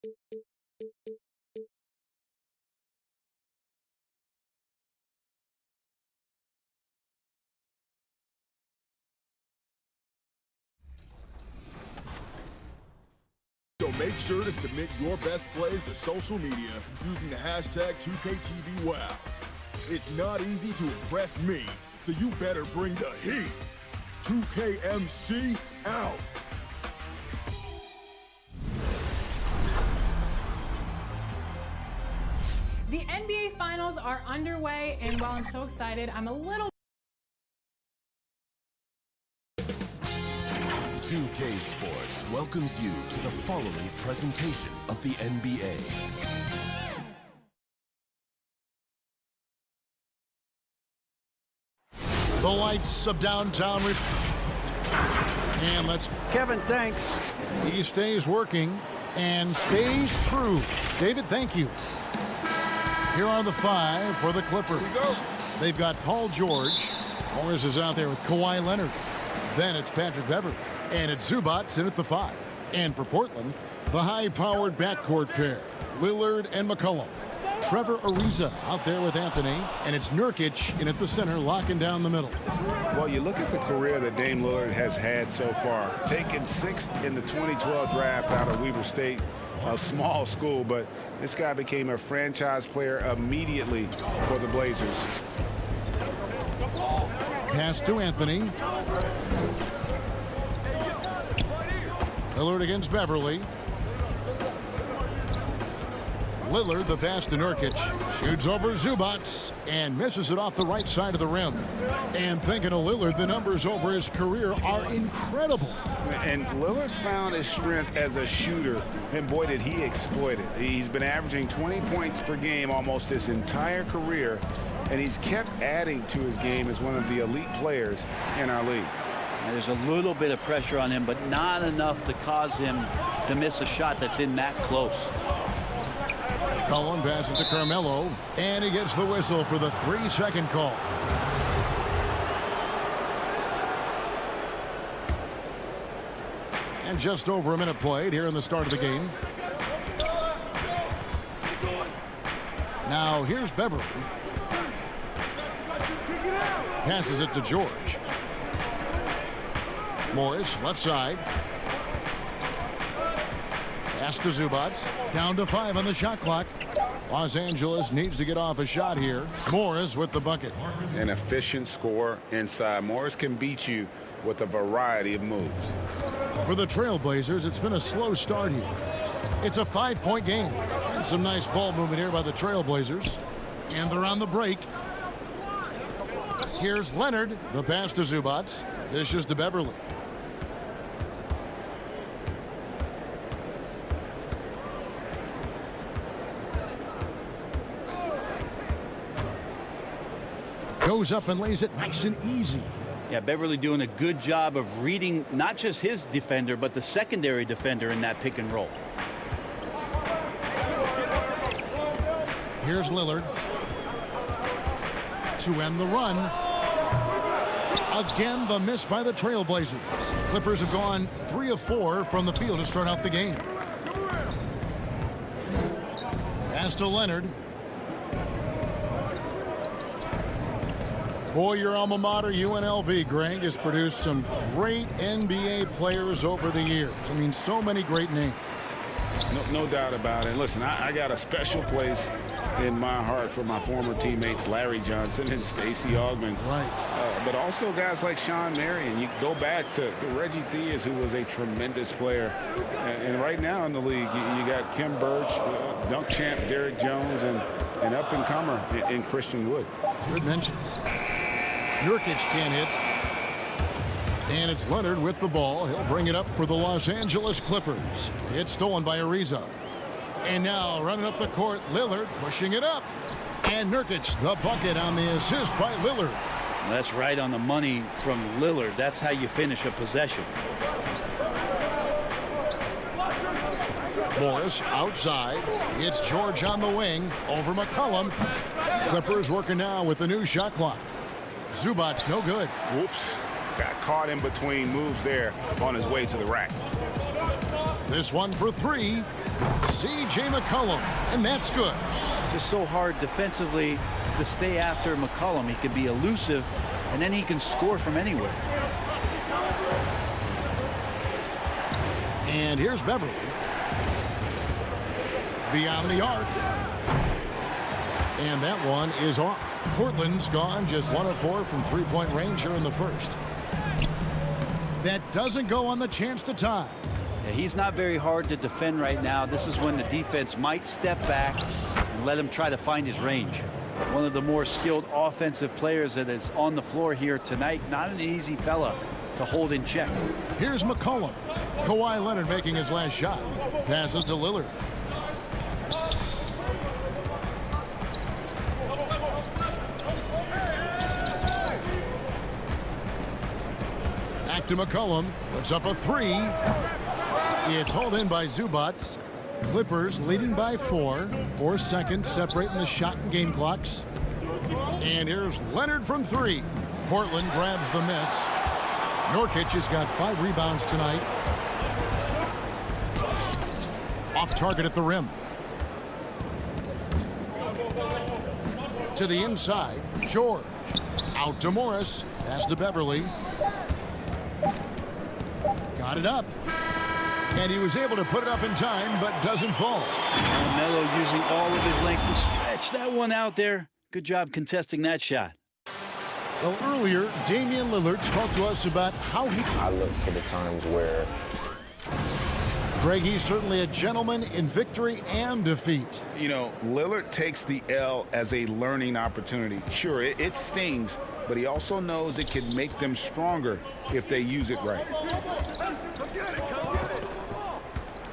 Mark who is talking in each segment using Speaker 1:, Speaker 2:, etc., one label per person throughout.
Speaker 1: So make sure to submit your best plays to social media using the hashtag 2KTVWow. It's not easy to impress me, so you better bring the heat. 2KMC out.
Speaker 2: The NBA Finals are underway, and while I'm so excited, I'm a little
Speaker 3: 2K Sports welcomes you to the following presentation of the NBA.
Speaker 4: The lights of downtown. And let's...
Speaker 5: Kevin, thanks.
Speaker 4: He stays working and stays true. David, thank you. Here are the five for the Clippers. They've got Paul George. Morris is out there with Kawhi Leonard. Then it's Patrick Beverley. And it's Zubac in at the 5. And for Portland, the high-powered backcourt pair, Lillard and McCollum. Trevor Ariza out there with Anthony. And it's Nurkic in at the center, locking down the middle.
Speaker 6: Well, you look at the career that Dame Lillard has had so far. Taken 6th in the 2012 draft out of Weber State, a small school, but this guy became a franchise player immediately for the Blazers.
Speaker 4: Pass to Anthony. Lillard against Beverley. Lillard, the pass to Nurkic. Shoots over Zubac and misses it off the right side of the rim. And thinking of Lillard, the numbers over his career are incredible.
Speaker 6: And Lillard found his strength as a shooter, and boy, did he exploit it. He's been averaging 20 points per game almost his entire career, and he's kept adding to his game as one of the elite players in our league.
Speaker 5: There's a little bit of pressure on him, but not enough to cause him to miss a shot that's in that close.
Speaker 4: Cullen passes to Carmelo, and he gets the whistle for the 3-second call. And just over a minute played here in the start of the game. Now here's Beverley. Passes it to George. Morris, left side. Pass to Zubac. Down to 5 on the shot clock. Los Angeles needs to get off a shot here. Morris with the bucket.
Speaker 6: An efficient scorer inside. Morris can beat you with a variety of moves.
Speaker 4: For the Trailblazers, it's been a slow start here. It's a 5-point game. And some nice ball movement here by the Trailblazers. And they're on the break. Here's Leonard. The pass to Zubac. Dishes to Beverley. Goes up and lays it nice and easy.
Speaker 5: Yeah, Beverley doing a good job of reading not just his defender, but the secondary defender in that pick and roll.
Speaker 4: Here's Lillard to end the run. Again, the miss by the Trailblazers. Clippers have gone 3 of 4 from the field to start out the game. Pass to Leonard. Boy, your alma mater, UNLV, Greg, has produced some great NBA players over the years. I mean, so many great names.
Speaker 6: No doubt about it. Listen, I got a special place in my heart for my former teammates Larry Johnson and Stacey Augmon.
Speaker 4: Right.
Speaker 6: But also guys like Sean Marion. You go back to Reggie Theus, who was a tremendous player. And right now in the league, you got Kim Birch, dunk champ Derrick Jones, and up-and-comer in Christian Wood.
Speaker 4: Good mentions. Nurkic can't hit. And it's Leonard with the ball. He'll bring it up for the Los Angeles Clippers. It's stolen by Ariza. And now running up the court, Lillard pushing it up. And Nurkic, the bucket on the assist by Lillard.
Speaker 5: That's right on the money from Lillard. That's how you finish a possession.
Speaker 4: Morris outside. It's George on the wing over McCollum. Clippers working now with the new shot clock. Zubac no good.
Speaker 6: Whoops. Got caught in between moves there on his way to the rack.
Speaker 4: This one for 3. C.J. McCollum, and that's good.
Speaker 5: Just so hard defensively to stay after McCollum. He can be elusive, and then he can score from anywhere.
Speaker 4: And here's Beverly. Beyond the arc. And that one is off. Portland's gone just 1 of 4 from three-point range here in the first. That doesn't go on the chance to tie.
Speaker 5: Yeah, he's not very hard to defend right now. This is when the defense might step back and let him try to find his range. One of the more skilled offensive players that is on the floor here tonight. Not an easy fella to hold in check.
Speaker 4: Here's McCollum. Kawhi Leonard making his last shot. Passes to Lillard. Back to McCollum. Puts up a three. It's hauled in by Zubats. Clippers leading by 4. 4 seconds separating the shot and game clocks. And here's Leonard from 3. Portland grabs the miss. Nurkic has got 5 rebounds tonight. Off target at the rim. To the inside. George. Out to Morris. Pass to Beverly. Got it up. And he was able to put it up in time, but doesn't fall.
Speaker 5: Melo using all of his length to stretch that one out there. Good job contesting that shot.
Speaker 4: Well, earlier, Damian Lillard spoke to us about how he...
Speaker 7: I look to the times where...
Speaker 4: Greg, he's certainly a gentleman in victory and defeat.
Speaker 6: You know, Lillard takes the L as a learning opportunity. Sure, it stings, but he also knows it can make them stronger if they use it right.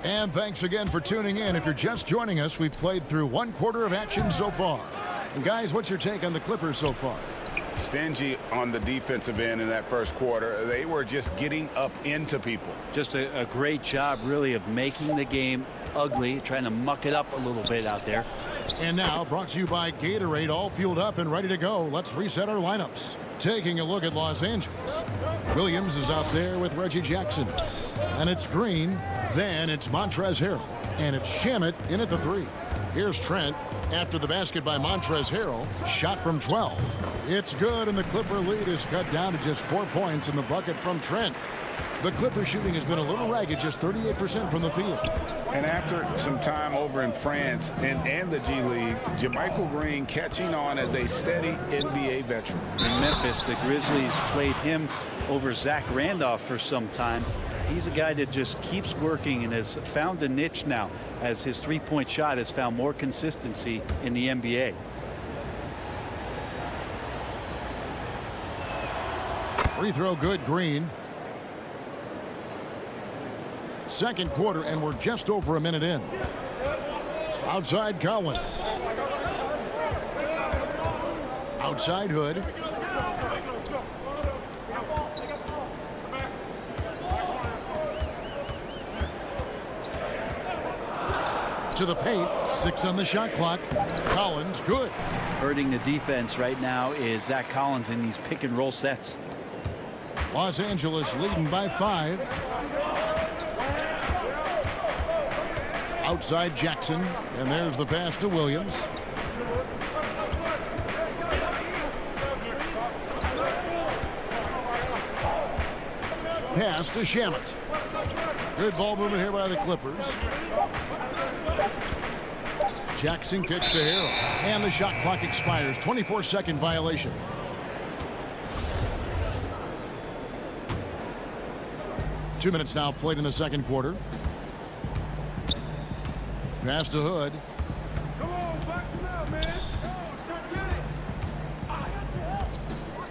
Speaker 4: And thanks again for tuning in. If you're just joining us, we've played through 1 quarter of action so far. And guys, what's your take on the Clippers so far?
Speaker 6: Stingy on the defensive end in that first quarter. They were just getting up into people.
Speaker 5: Just a great job, really, of making the game ugly, trying to muck it up a little bit out there.
Speaker 4: And now, brought to you by Gatorade, all fueled up and ready to go. Let's reset our lineups. Taking a look at Los Angeles. Williams is out there with Reggie Jackson. And it's Green. Then it's Montrezl Harrell. And it's Shamet in at the 3. Here's Trent. After the basket by Montrezl Harrell, shot from 12. It's good, and the Clipper lead is cut down to just 4 points in the bucket from Trent. The Clipper shooting has been a little ragged, just 38% from the field.
Speaker 6: And after some time over in France and the G League, JaMychal Green catching on as a steady NBA veteran.
Speaker 5: In Memphis, the Grizzlies played him over Zach Randolph for some time. He's a guy that just keeps working and has found a niche now as his three-point shot has found more consistency in the NBA.
Speaker 4: Free throw good, Green. Second quarter, and we're just over a minute in. Outside Collins. Outside Hood. To the paint. 6 on the shot clock. Collins, good.
Speaker 5: Hurting the defense right now is Zach Collins in these pick and roll sets.
Speaker 4: Los Angeles leading by 5. Outside Jackson, and there's the pass to Williams. Pass to Shamet. Good ball movement here by the Clippers. Jackson kicks to Harrell, and the shot clock expires. 24-second violation. Two minutes now played in the second quarter. Pass to Hood.
Speaker 8: Come on, box him out, man.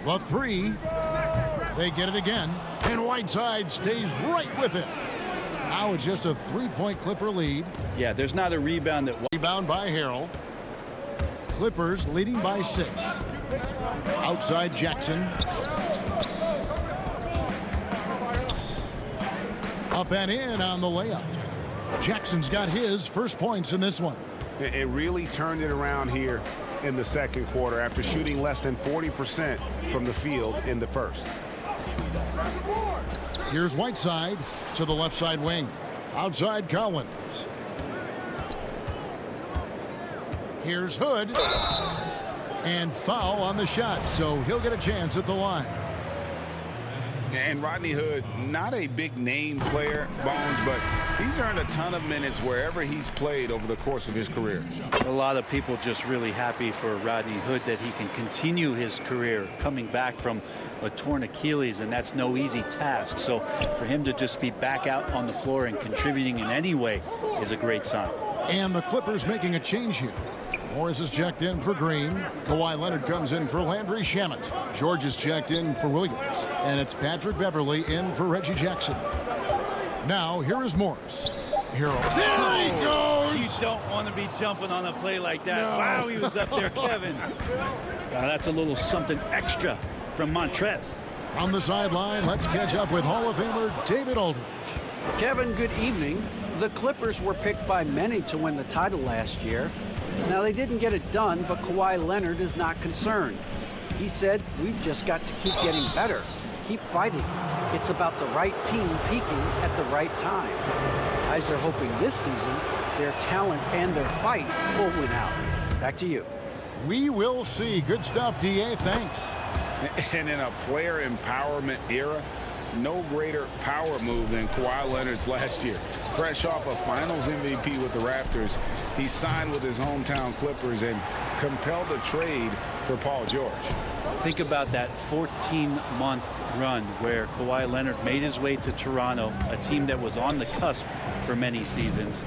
Speaker 4: The 3. They get it again. And Whiteside stays right with it. Now it's just a 3-point Clipper lead.
Speaker 5: Yeah, there's not a rebound that...
Speaker 4: Rebound by Harrell. Clippers leading by 6. Outside Jackson. Up and in on the layup. Jackson's got his first points in this one.
Speaker 6: It really turned it around here in the second quarter after shooting less than 40% from the field in the first.
Speaker 4: Here's Whiteside to the left side wing. Outside Collins. Here's Hood. And foul on the shot, so he'll get a chance at the line.
Speaker 6: And Rodney Hood, not a big name player, Bones, but he's earned a ton of minutes wherever he's played over the course of his career.
Speaker 5: A lot of people just really happy for Rodney Hood that he can continue his career coming back from a torn Achilles, and that's no easy task. So for him to just be back out on the floor and contributing in any way is a great sign.
Speaker 4: And the Clippers making a change here. Morris is checked in for Green. Kawhi Leonard comes in for Landry Shamet. George is checked in for Williams. And it's Patrick Beverley in for Reggie Jackson. Now, here is Morris. There he goes!
Speaker 5: You don't want to be jumping on a play like that. No. Wow, he was up there, Kevin. That's a little something extra from Montrez.
Speaker 4: On the sideline, let's catch up with Hall of Famer David Aldridge.
Speaker 9: Kevin, good evening. The Clippers were picked by many to win the title last year. Now, they didn't get it done, but Kawhi Leonard is not concerned. He said, we've just got to keep getting better, keep fighting. It's about the right team peaking at the right time. Guys are hoping this season their talent and their fight will win out. Back to you.
Speaker 4: We will see. Good stuff, D.A. Thanks.
Speaker 6: And in a player empowerment era, no greater power move than Kawhi Leonard's last year. Fresh off a Finals MVP with the Raptors, he signed with his hometown Clippers and compelled a trade for Paul George.
Speaker 5: Think about that 14-month run where Kawhi Leonard made his way to Toronto, a team that was on the cusp for many seasons,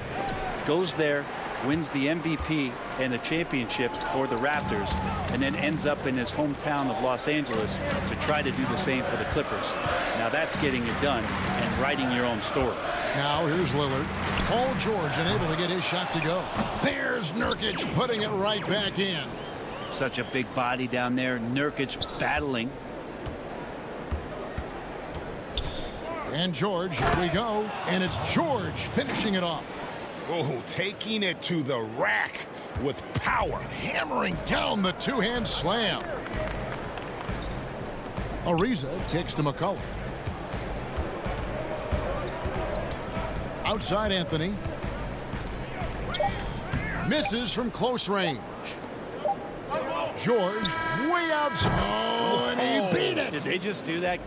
Speaker 5: goes there, wins the MVP and a championship for the Raptors, and then ends up in his hometown of Los Angeles to try to do the same for the Clippers. Now that's getting it done and writing your own story.
Speaker 4: Now here's Lillard. Paul George unable to get his shot to go. There's Nurkic putting it right back in.
Speaker 5: Such a big body down there. Nurkic battling.
Speaker 4: And George, here we go. And it's George finishing it off.
Speaker 6: Oh, taking it to the rack with power.
Speaker 4: Hammering down the two-hand slam. Ariza kicks to McCollum. Outside Anthony. Misses from close range. George way outside. Oh, and he beat it.
Speaker 5: Did they just do that?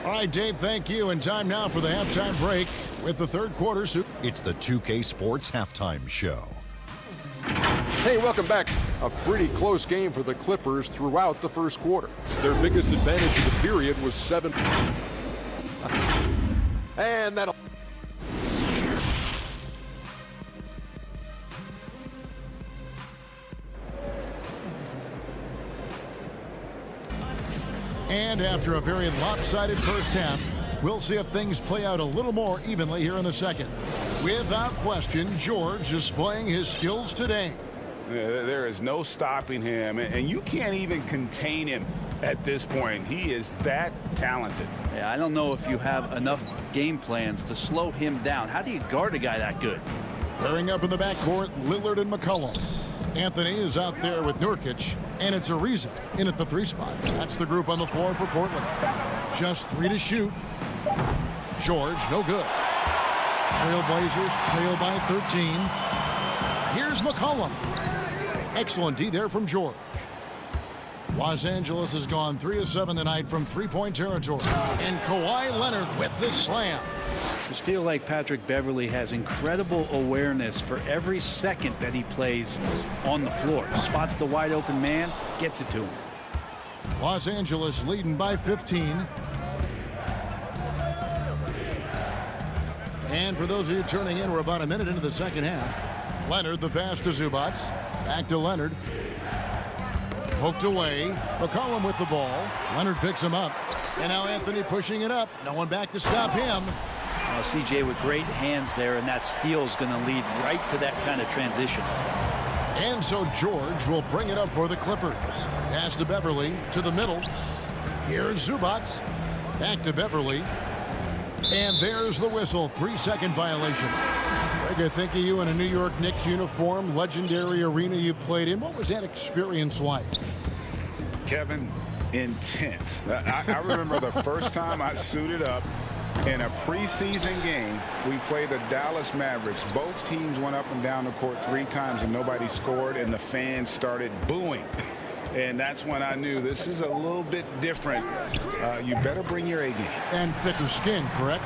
Speaker 4: All right, Dave, thank you. And time now for the halftime break with the third quarter.
Speaker 10: It's the 2K Sports Halftime Show.
Speaker 11: Hey, welcome back. A pretty close game for the Clippers throughout the first quarter. Their biggest advantage of the period was 7. And that'll...
Speaker 4: And after a very lopsided first half, we'll see if things play out a little more evenly here in the second. Without question, George displaying his skills today.
Speaker 6: There is no stopping him, and you can't even contain him at this point. He is that talented.
Speaker 5: Yeah, I don't know if you have enough game plans to slow him down. How do you guard a guy that good?
Speaker 4: Pairing up in the backcourt, Lillard and McCollum. Anthony is out there with Nurkic, and it's Ariza in at the 3 spot. That's the group on the floor for Portland. Just 3 to shoot. George, no good. Trailblazers trail by 13. Here's McCollum. Excellent D there from George. Los Angeles has gone 3 of 7 tonight from three-point territory. And Kawhi Leonard with the slam.
Speaker 5: Just feel like Patrick Beverley has incredible awareness for every second that he plays on the floor. Spots the wide open man, gets it to him.
Speaker 4: Los Angeles leading by 15. And for those of you turning in, we're about a minute into the second half. Leonard, the pass to Zubac. Back to Leonard. Poked away. McCollum with the ball. Leonard picks him up. And now Anthony pushing it up. No one back to stop him.
Speaker 5: CJ with great hands there, and that steal is going to lead right to that kind of transition.
Speaker 4: And so George will bring it up for the Clippers. Pass to Beverley to the middle. Here's Zubac. Back to Beverley. And there's the whistle. 3-second violation. Greg, I think of you in a New York Knicks uniform, legendary arena you played in. What was that experience like?
Speaker 6: Kevin, intense. I remember the first time I suited up In a preseason game, we played the Dallas Mavericks. Both teams went up and down the court 3 times and nobody scored, and the fans started booing. And that's when I knew this is a little bit different. You better bring your A game.
Speaker 4: And thicker skin, correct?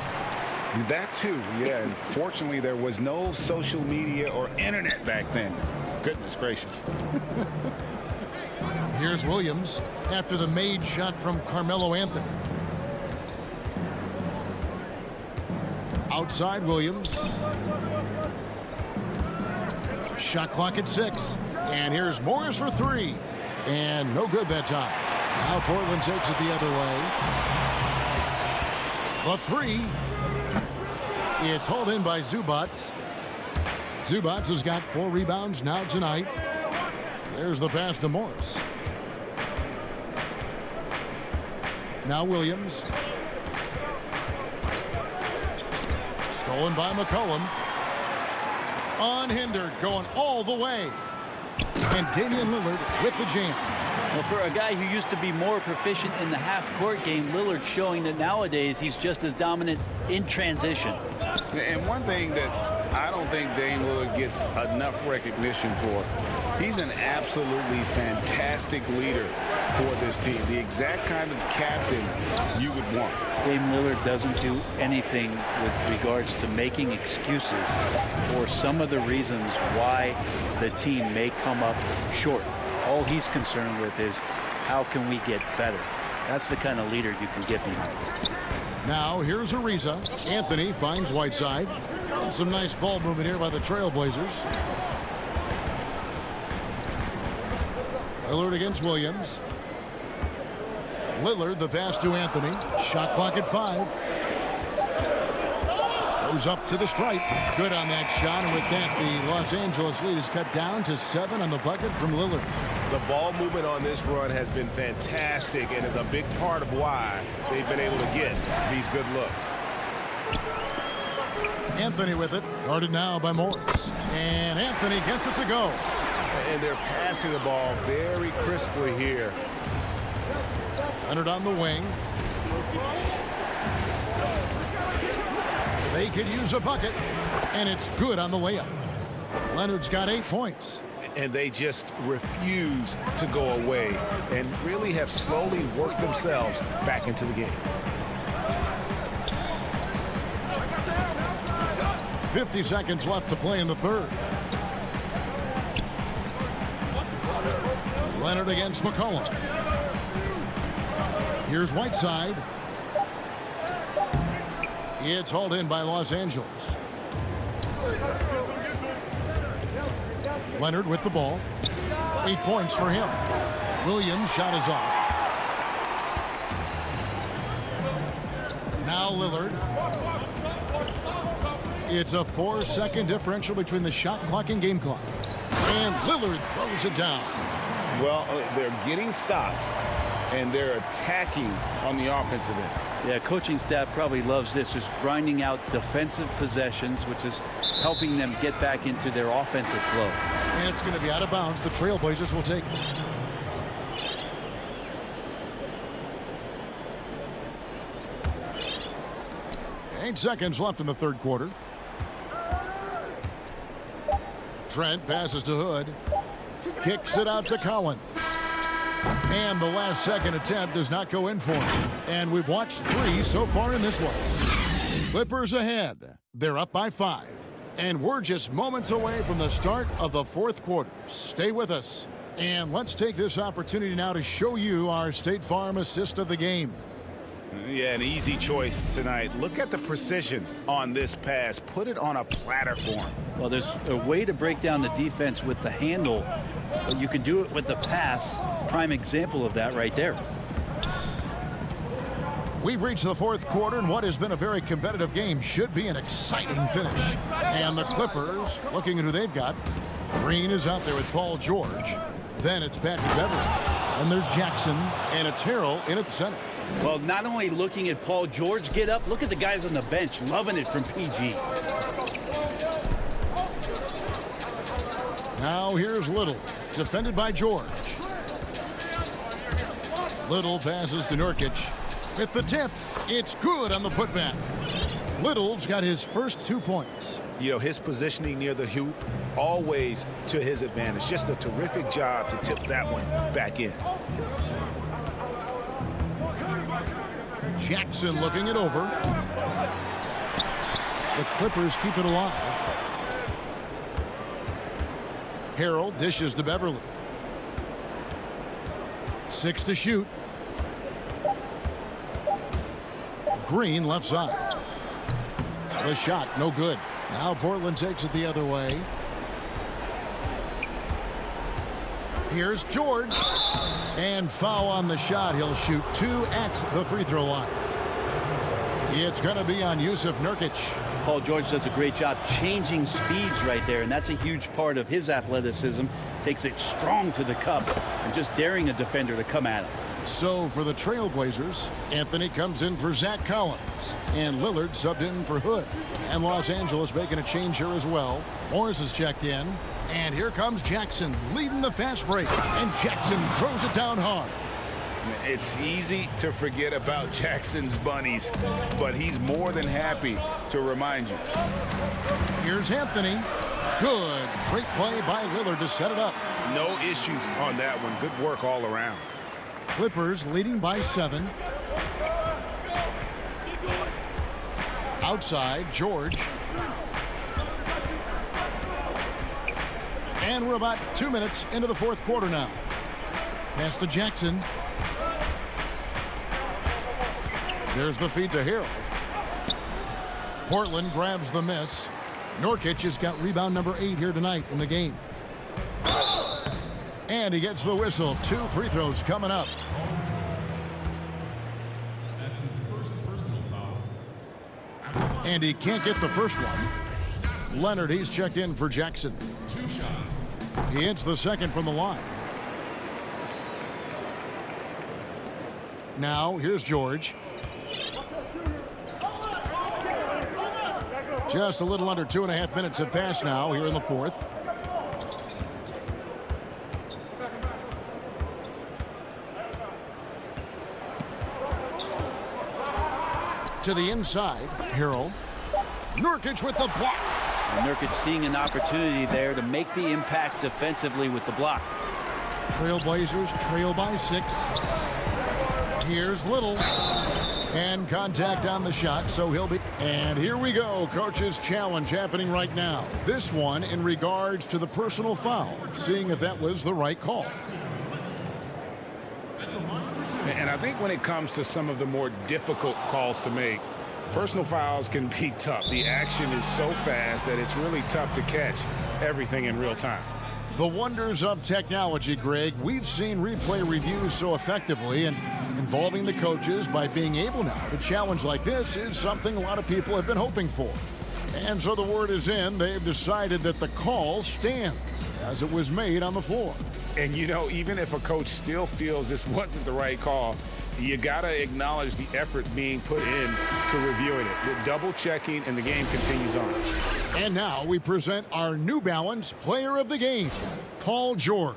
Speaker 6: That too, yeah. And fortunately, there was no social media or internet back then. Goodness gracious.
Speaker 4: Here's Williams after the made shot from Carmelo Anthony. Outside Williams. Shot clock at 6. And here's Morris for 3. And no good that time. Now Portland takes it the other way. The 3. It's hauled in by Zubats. Zubats has got 4 rebounds now tonight. There's the pass to Morris. Now Williams. Stolen by McCollum. Unhindered, going all the way. And Damian Lillard with the jam.
Speaker 5: Well, for a guy who used to be more proficient in the half-court game, Lillard showing that nowadays he's just as dominant in transition.
Speaker 6: And one thing that I don't think Dame Lillard gets enough recognition for, he's an absolutely fantastic leader for this team. The exact kind of captain you would want.
Speaker 5: Dame Lillard doesn't do anything with regards to making excuses for some of the reasons why the team may come up short. All he's concerned with is how can we get better. That's the kind of leader you can get behind.
Speaker 4: Now here's Ariza. Anthony finds Whiteside. Some nice ball movement here by the Trailblazers. Lillard against Williams. Lillard, the pass to Anthony. Shot clock at 5. Goes up to the stripe. Good on that shot. And with that, the Los Angeles lead is cut down to 7 on the bucket from Lillard.
Speaker 12: The ball movement on this run has been fantastic and is a big part of why they've been able to get these good looks.
Speaker 4: Anthony with it. Guarded now by Morris. And Anthony gets it to go.
Speaker 12: And they're passing the ball very crisply here.
Speaker 4: Leonard on the wing. They could use a bucket, and it's good on the layup. Leonard's got 8 points.
Speaker 12: And they just refuse to go away and really have slowly worked themselves back into the game.
Speaker 4: 50 seconds left to play in the third. Leonard against McCollum. Here's Whiteside. It's hauled in by Los Angeles. Leonard with the ball. 8 points for him. Williams' shot is off. Now Lillard. It's a 4-second differential between the shot clock and game clock. And Lillard throws it down.
Speaker 6: Well, they're getting stops, and they're attacking on the offensive end.
Speaker 5: Yeah, coaching staff probably loves this, just grinding out defensive possessions, which is helping them get back into their offensive flow.
Speaker 4: And it's going to be out of bounds. The Trailblazers will take it. 8 seconds left in the third quarter. Trent passes to Hood. Kicks it out to Collins. And the last second attempt does not go in for him. And we've watched 3 so far in this one. Clippers ahead. They're up by 5. And we're just moments away from the start of the fourth quarter. Stay with us. And let's take this opportunity now to show you our State Farm assist of the game.
Speaker 6: Yeah, an easy choice tonight. Look at the precision on this pass. Put it on a platter form.
Speaker 5: Well, there's a way to break down the defense with the handle, but you can do it with the pass. Prime example of that right there.
Speaker 4: We've reached the fourth quarter, and what has been a very competitive game should be an exciting finish. And the Clippers, looking at who they've got. Green is out there with Paul George. Then it's Patrick Beverly. And there's Jackson, and it's Harrell in at center.
Speaker 5: Well, not only looking at Paul George get up, look at the guys on the bench loving it from PG.
Speaker 4: Now here's Little, defended by George. Little passes to Nurkic. With the tip, it's good on the putback. Little's got his first 2 points.
Speaker 6: You know, his positioning near the hoop, always to his advantage. Just a terrific job to tip that one back in.
Speaker 4: Jackson looking it over. The Clippers keep it alive. Harrell dishes to Beverly. 6 to shoot. Green left side. The shot, no good. Now Portland takes it the other way. Here's George. And foul on the shot. He'll shoot 2 at the free throw line. It's going to be on Yusuf Nurkic.
Speaker 5: Paul George does a great job changing speeds right there, and that's a huge part of his athleticism. Takes it strong to the cup and just daring a defender to come at him.
Speaker 4: So for the Trailblazers, Anthony comes in for Zach Collins, and Lillard subbed in for Hood. And Los Angeles making a change here as well. Morris is checked in, and here comes Jackson leading the fast break, and Jackson throws it down hard.
Speaker 6: It's easy to forget about Jackson's bunnies, but he's more than happy to remind you.
Speaker 4: Here's Anthony. Good. Great play by Lillard to set it up.
Speaker 6: No issues on that one. Good work all around.
Speaker 4: Clippers leading by 7. Outside, George. And we're about 2 minutes into the fourth quarter now. Pass to Jackson. There's the feed to Harrell. Portland grabs the miss. Nurkic has got rebound number 8 here tonight in the game. And he gets the whistle. 2 free throws coming up. And he can't get the first one. Leonard, he's checked in for Jackson.
Speaker 1: 2 shots.
Speaker 4: He hits the second from the line. Now, here's George. Just a little under 2.5 minutes have passed now here in the fourth. To the inside, Harrell. Nurkic with the block.
Speaker 5: And Nurkic seeing an opportunity there to make the impact defensively with the block.
Speaker 4: Trailblazers trail by 6. Here's Little. And contact on the shot, so he'll be... And here we go, coach's challenge happening right now. This one in regards to the personal foul, seeing if that was the right call.
Speaker 6: And I think when it comes to some of the more difficult calls to make, personal fouls can be tough. The action is so fast that it's really tough to catch everything in real time.
Speaker 4: The wonders of technology, Greg. We've seen replay reviews so effectively, and involving the coaches by being able now to challenge like this is something a lot of people have been hoping for. And so the word is in. They've decided that the call stands as it was made on the floor.
Speaker 6: And, you know, even if a coach still feels this wasn't the right call, you got to acknowledge the effort being put in to reviewing it. The double checking, and the game continues on.
Speaker 4: And now we present our New Balance player of the game, Paul George.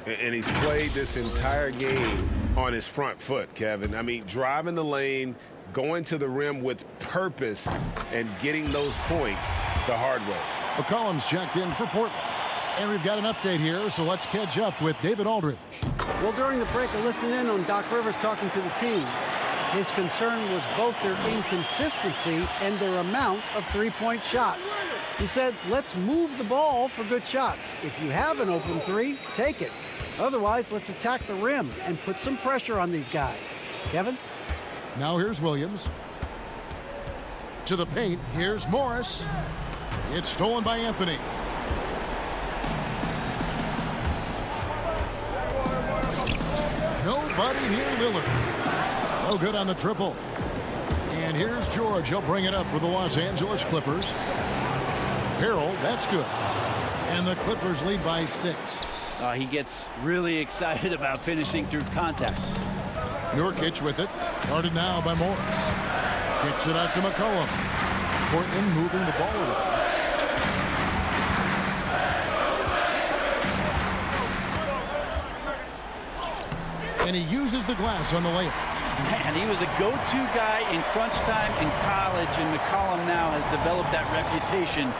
Speaker 12: And he's played this entire game on his front foot, Kevin. I mean, driving the lane, going to the rim with purpose, and getting those points the hard way.
Speaker 4: McCollum's checked in for Portland. And we've got an update here, so let's catch up with David Aldridge.
Speaker 9: Well, during the break, I listened in on Doc Rivers talking to the team. His concern was both their inconsistency and their amount of three-point shots. He said, let's move the ball for good shots. If you have an open three, take it. Otherwise, let's attack the rim and put some pressure on these guys. Kevin?
Speaker 4: Now here's Williams. To the paint, here's Morris. It's stolen by Anthony. Nobody near Lillard. No good on the triple. And here's George. He'll bring it up for the Los Angeles Clippers. Harrell, that's good. And the Clippers lead by 6.
Speaker 5: He gets really excited about finishing through contact.
Speaker 4: Nurkic with it. Guarded now by Morris. Kicks it out to McCollum. Portland moving the ball away. And he uses the glass on the layup.
Speaker 5: Man, he was a go-to guy in crunch time in college, and McCollum now has developed that reputation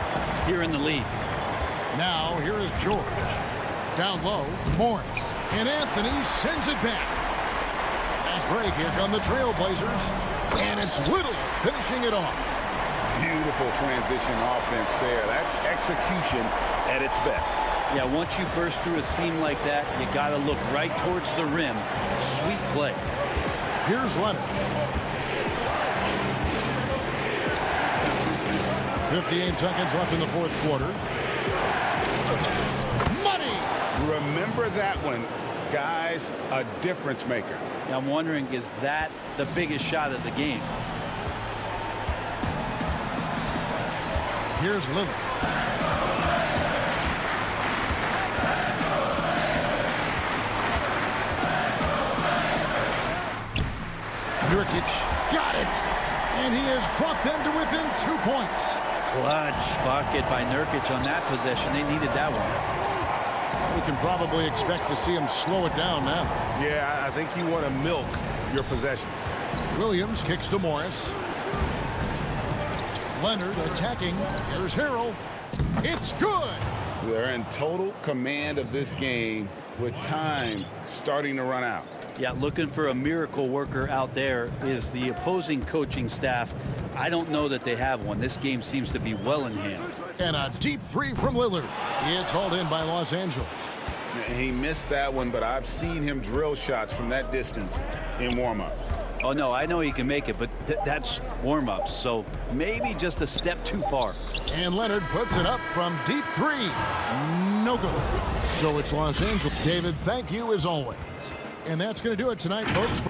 Speaker 5: here in the league.
Speaker 4: Now, here is George. Down low, Morris. And Anthony sends it back. Fast break, here come the Trailblazers. And it's Little finishing it off.
Speaker 6: Beautiful transition offense there. That's execution at its best.
Speaker 5: Yeah, once you burst through a seam like that, you got to look right towards the rim. Sweet play.
Speaker 4: Here's Leonard. 58 seconds left in the fourth quarter. Money!
Speaker 6: Remember that one, guys, a difference maker.
Speaker 5: Now I'm wondering, is that the biggest shot of the game?
Speaker 4: Here's Lillard. Nurkic got it, and he has brought them to within 2 points.
Speaker 5: Clutch bucket by Nurkic on that possession. They needed that one.
Speaker 4: We can probably expect to see him slow it down now.
Speaker 12: Yeah, I think you want to milk your possessions.
Speaker 4: Williams kicks to Morris. Leonard attacking. Here's Harrell. It's good.
Speaker 6: They're in total command of this game with time starting to run out.
Speaker 5: Yeah, looking for a miracle worker out there is the opposing coaching staff. I don't know that they have one. This game seems to be well in hand.
Speaker 4: And a deep three from Lillard. It's hauled in by Los Angeles.
Speaker 6: He missed that one, but I've seen him drill shots from that distance in warm-ups.
Speaker 5: Oh, no, I know he can make it, but that's warm-ups, so maybe just a step too far.
Speaker 4: And Leonard puts it up from deep three. No good. So it's Los Angeles. David, thank you as always. And that's going to do it tonight, folks.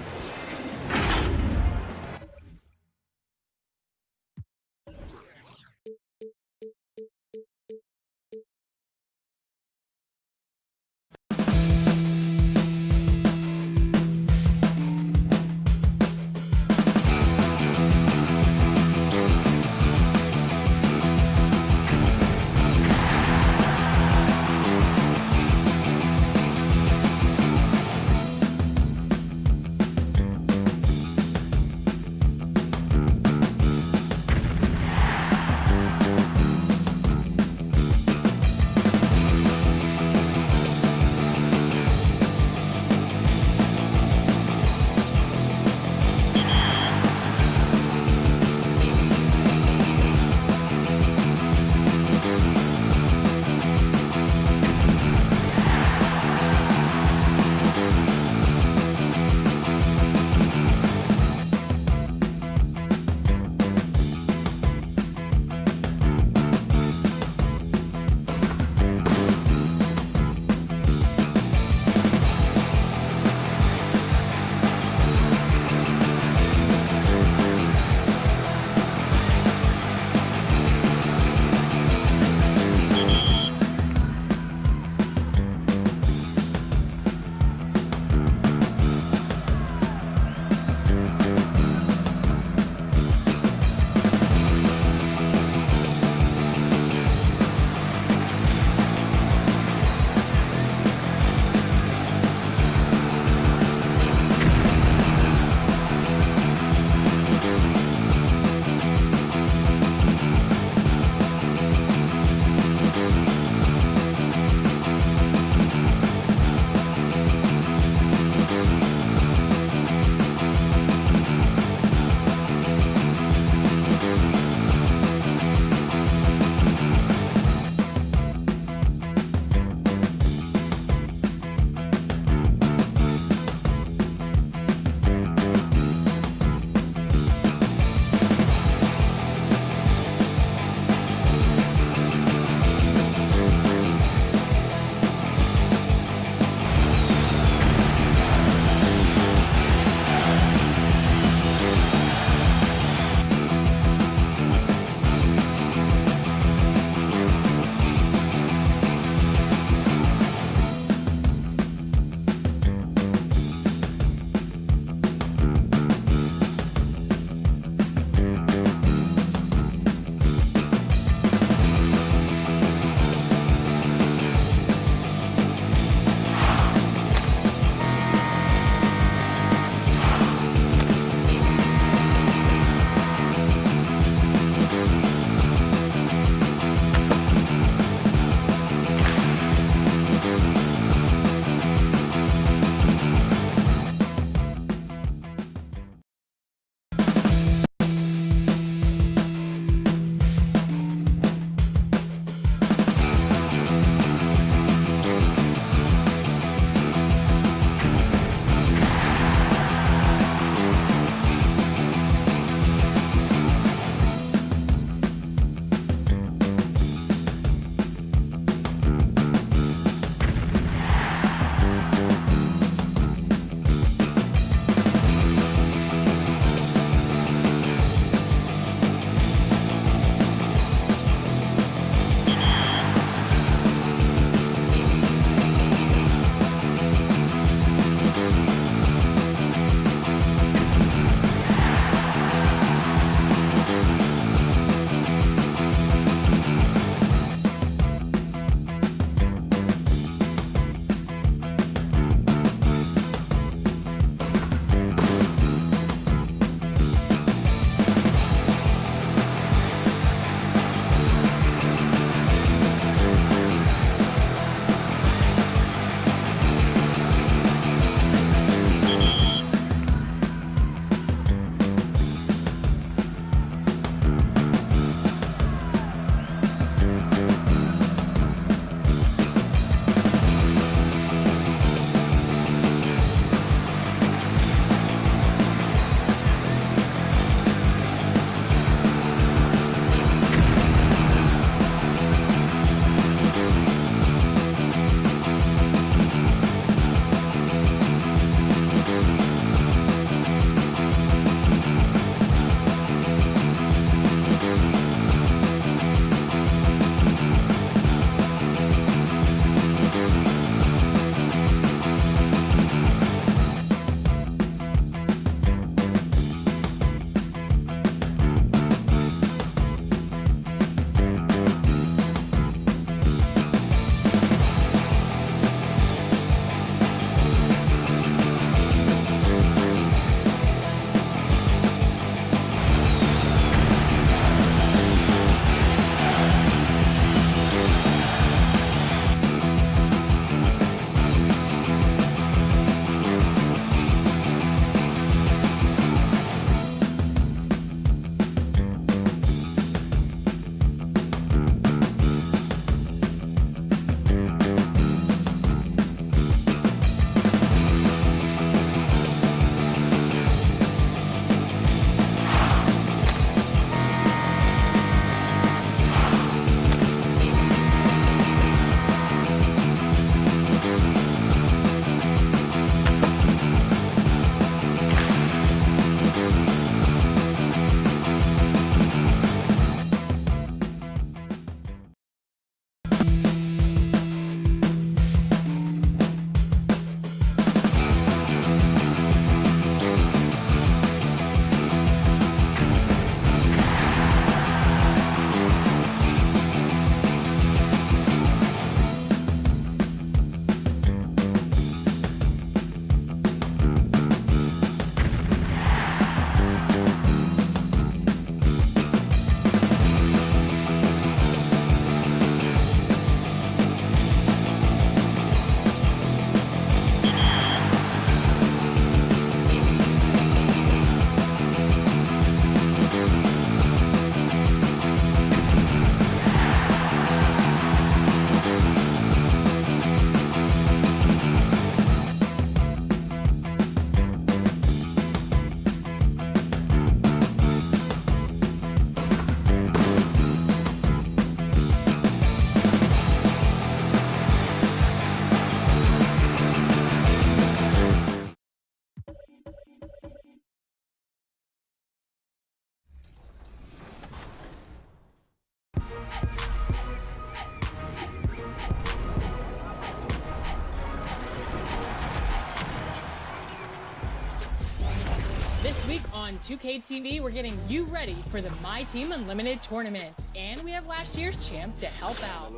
Speaker 2: This week on 2K TV, we're getting you ready for the My Team Unlimited tournament. And we have last year's champ to help out.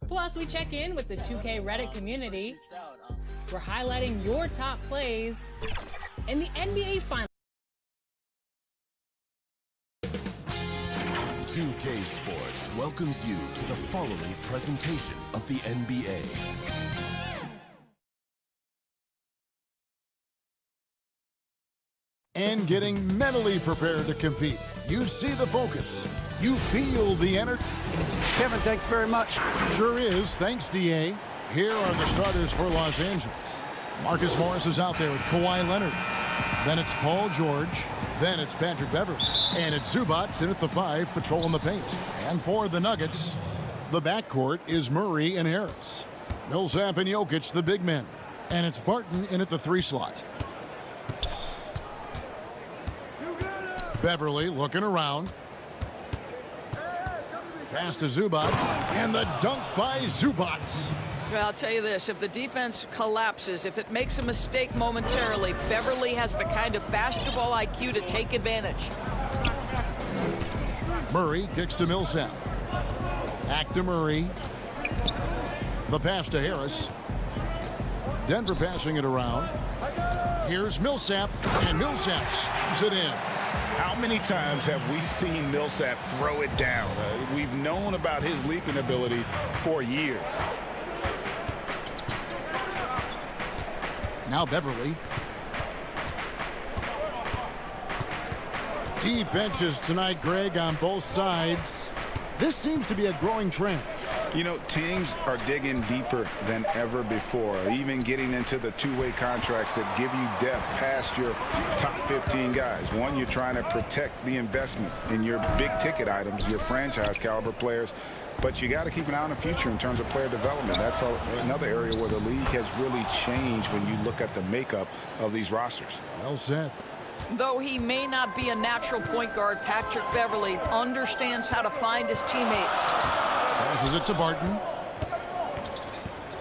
Speaker 2: Plus, we check in with the 2K Reddit community. We're highlighting your top plays in the NBA Finals.
Speaker 3: 2K Sports welcomes you to the following presentation of the NBA.
Speaker 4: And getting mentally prepared to compete. You see the focus. You feel the energy.
Speaker 9: Kevin, thanks very much.
Speaker 4: Sure is. Thanks, DA. Here are the starters for Los Angeles. Marcus Morris is out there with Kawhi Leonard. Then it's Paul George. Then it's Patrick Beverley. And it's Zubac in at the 5, patrolling the paint. And for the Nuggets, the backcourt is Murray and Harris. Millsap and Jokic, the big men. And it's Barton in at the 3 slot. Beverley looking around. Pass to Zubac. And the dunk by Zubac.
Speaker 13: Well, I'll tell you this, if the defense collapses, if it makes a mistake momentarily, Beverley has the kind of basketball IQ to take advantage.
Speaker 4: Murray kicks to Millsap. Back to Murray. The pass to Harris. Denver passing it around. Here's Millsap, and Millsap slams it in.
Speaker 6: How many times have we seen Millsap throw it down? We've known about his leaping ability for years.
Speaker 4: Now Beverley. Deep benches tonight, Greg, on both sides. This seems to be a growing trend.
Speaker 6: You know, teams are digging deeper than ever before, even getting into the two-way contracts that give you depth past your top 15 guys. One, you're trying to protect the investment in your big-ticket items, your franchise-caliber players. But you got to keep an eye on the future in terms of player development. That's another area where the league has really changed when you look at the makeup of these rosters.
Speaker 4: Well said.
Speaker 13: Though he may not be a natural point guard, Patrick Beverley understands how to find his teammates.
Speaker 4: Passes it to Barton.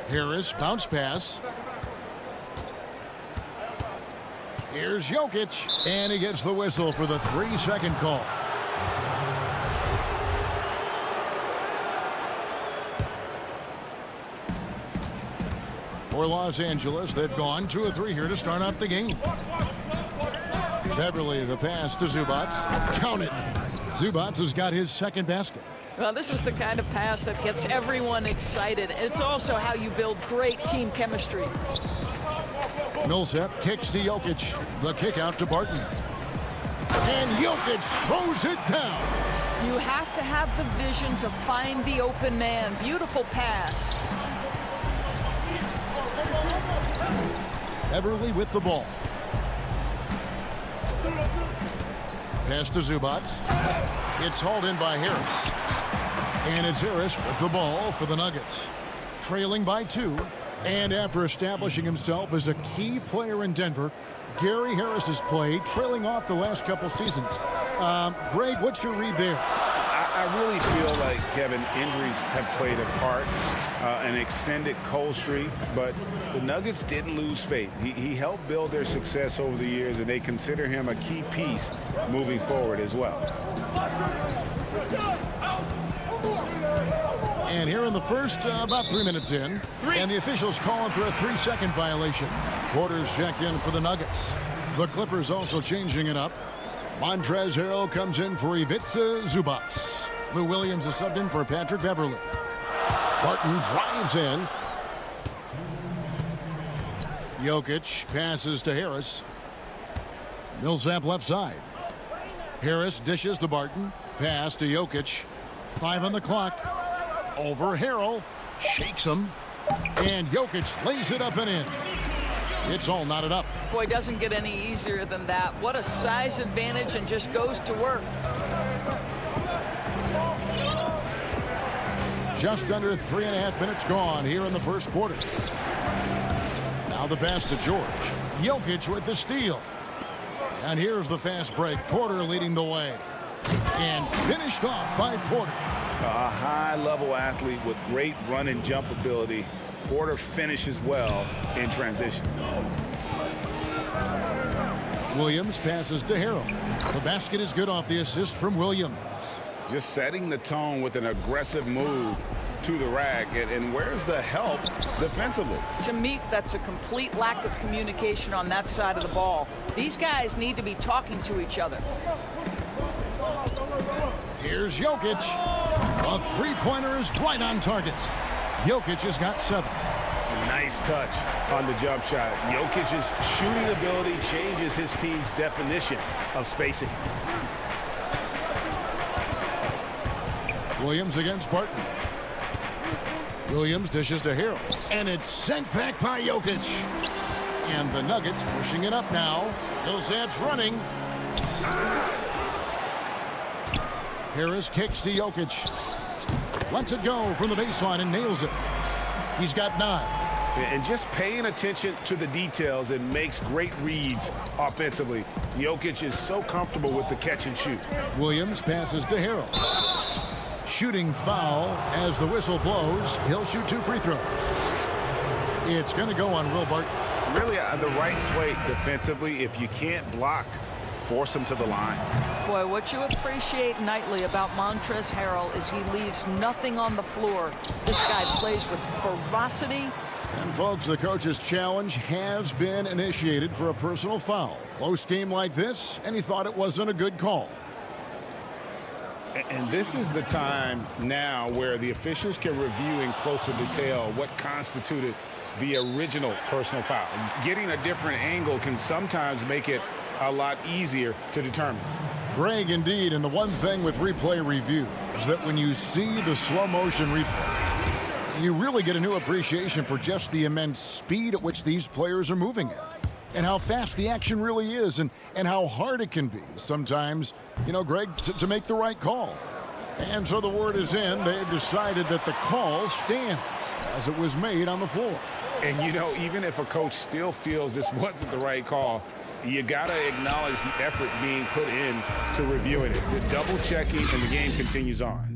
Speaker 4: Harris, bounce pass. Here's Jokic, and he gets the whistle for the 3-second call. For Los Angeles, they've gone 2 of 3 here to start out the game. Beverley, the pass to Zubac. Count it. Zubac has got his second basket.
Speaker 13: Well, this is the kind of pass that gets everyone excited. It's also how you build great team chemistry.
Speaker 4: Millsap kicks to Jokic. The kick out to Barton. And Jokic throws it down.
Speaker 13: You have to have the vision to find the open man. Beautiful pass.
Speaker 4: Beverley with the ball. Pass to Zubac. It's hauled in by Harris. And it's Harris with the ball for the Nuggets. Trailing by 2. And after establishing himself as a key player in Denver, Gary Harris has played, trailing off the last couple seasons. Greg, what's your read there?
Speaker 6: I really feel like, Kevin, injuries have played a part, an extended cold streak, but the Nuggets didn't lose faith. He helped build their success over the years, and they consider him a key piece moving forward as well.
Speaker 4: And here in the first, about 3 minutes in, and the officials calling for a 3-second violation. Porter's checked in for the Nuggets. The Clippers also changing it up. Montrezl Harrell comes in for Ivica Zubac. Lou Williams is subbed in for Patrick Beverley. Barton drives in. Jokic passes to Harris. Millsap left side. Harris dishes to Barton. Pass to Jokic. 5 on the clock. Over Harrell. Shakes him. And Jokic lays it up and in. It's all knotted up.
Speaker 13: Boy, doesn't get any easier than that. What a size advantage, and just goes to work.
Speaker 4: Just under 3.5 minutes gone here in the first quarter. Now the pass to George. Jokic with the steal. And here's the fast break. Porter leading the way. And finished off by Porter.
Speaker 6: A high-level athlete with great run and jump ability. Porter finishes well in transition.
Speaker 4: Williams passes to Harrell. The basket is good off the assist from Williams.
Speaker 6: Just setting the tone with an aggressive move to the rack. And where's the help defensively?
Speaker 13: To me, that's a complete lack of communication on that side of the ball. These guys need to be talking to each other.
Speaker 4: Here's Jokic. A three-pointer is right on target. Jokic has got 7.
Speaker 6: Nice touch on the jump shot. Jokic's shooting ability changes his team's definition of spacing.
Speaker 4: Williams against Barton. Williams dishes to Harrell. And it's sent back by Jokic. And the Nuggets pushing it up now. Millsap's running. Harris kicks to Jokic. Lets it go from the baseline and nails it. He's got 9.
Speaker 6: And just paying attention to the details and makes great reads offensively. Jokic is so comfortable with the catch and shoot.
Speaker 4: Williams passes to Harrell. Shooting foul as the whistle blows. He'll shoot 2 free throws. It's going to go on Will Barton.
Speaker 6: Really the right play defensively. If you can't block, force him to the line.
Speaker 13: Boy, what you appreciate nightly about Montrezl Harrell is he leaves nothing on the floor. This guy plays with ferocity.
Speaker 4: And folks, the coach's challenge has been initiated for a personal foul. Close game like this, and he thought it wasn't a good call.
Speaker 6: And this is the time now where the officials can review in closer detail what constituted the original personal foul. Getting a different angle can sometimes make it a lot easier to determine.
Speaker 4: Greg, indeed, and the one thing with replay review is that when you see the slow motion replay, you really get a new appreciation for just the immense speed at which these players are moving at. And how fast the action really is, and how hard it can be sometimes, you know, Greg, to make the right call. And so the word is in. They've decided that the call stands as it was made on the floor.
Speaker 6: And, you know, even if a coach still feels this wasn't the right call, you got to acknowledge the effort being put in to reviewing it. The double checking, and the game continues on.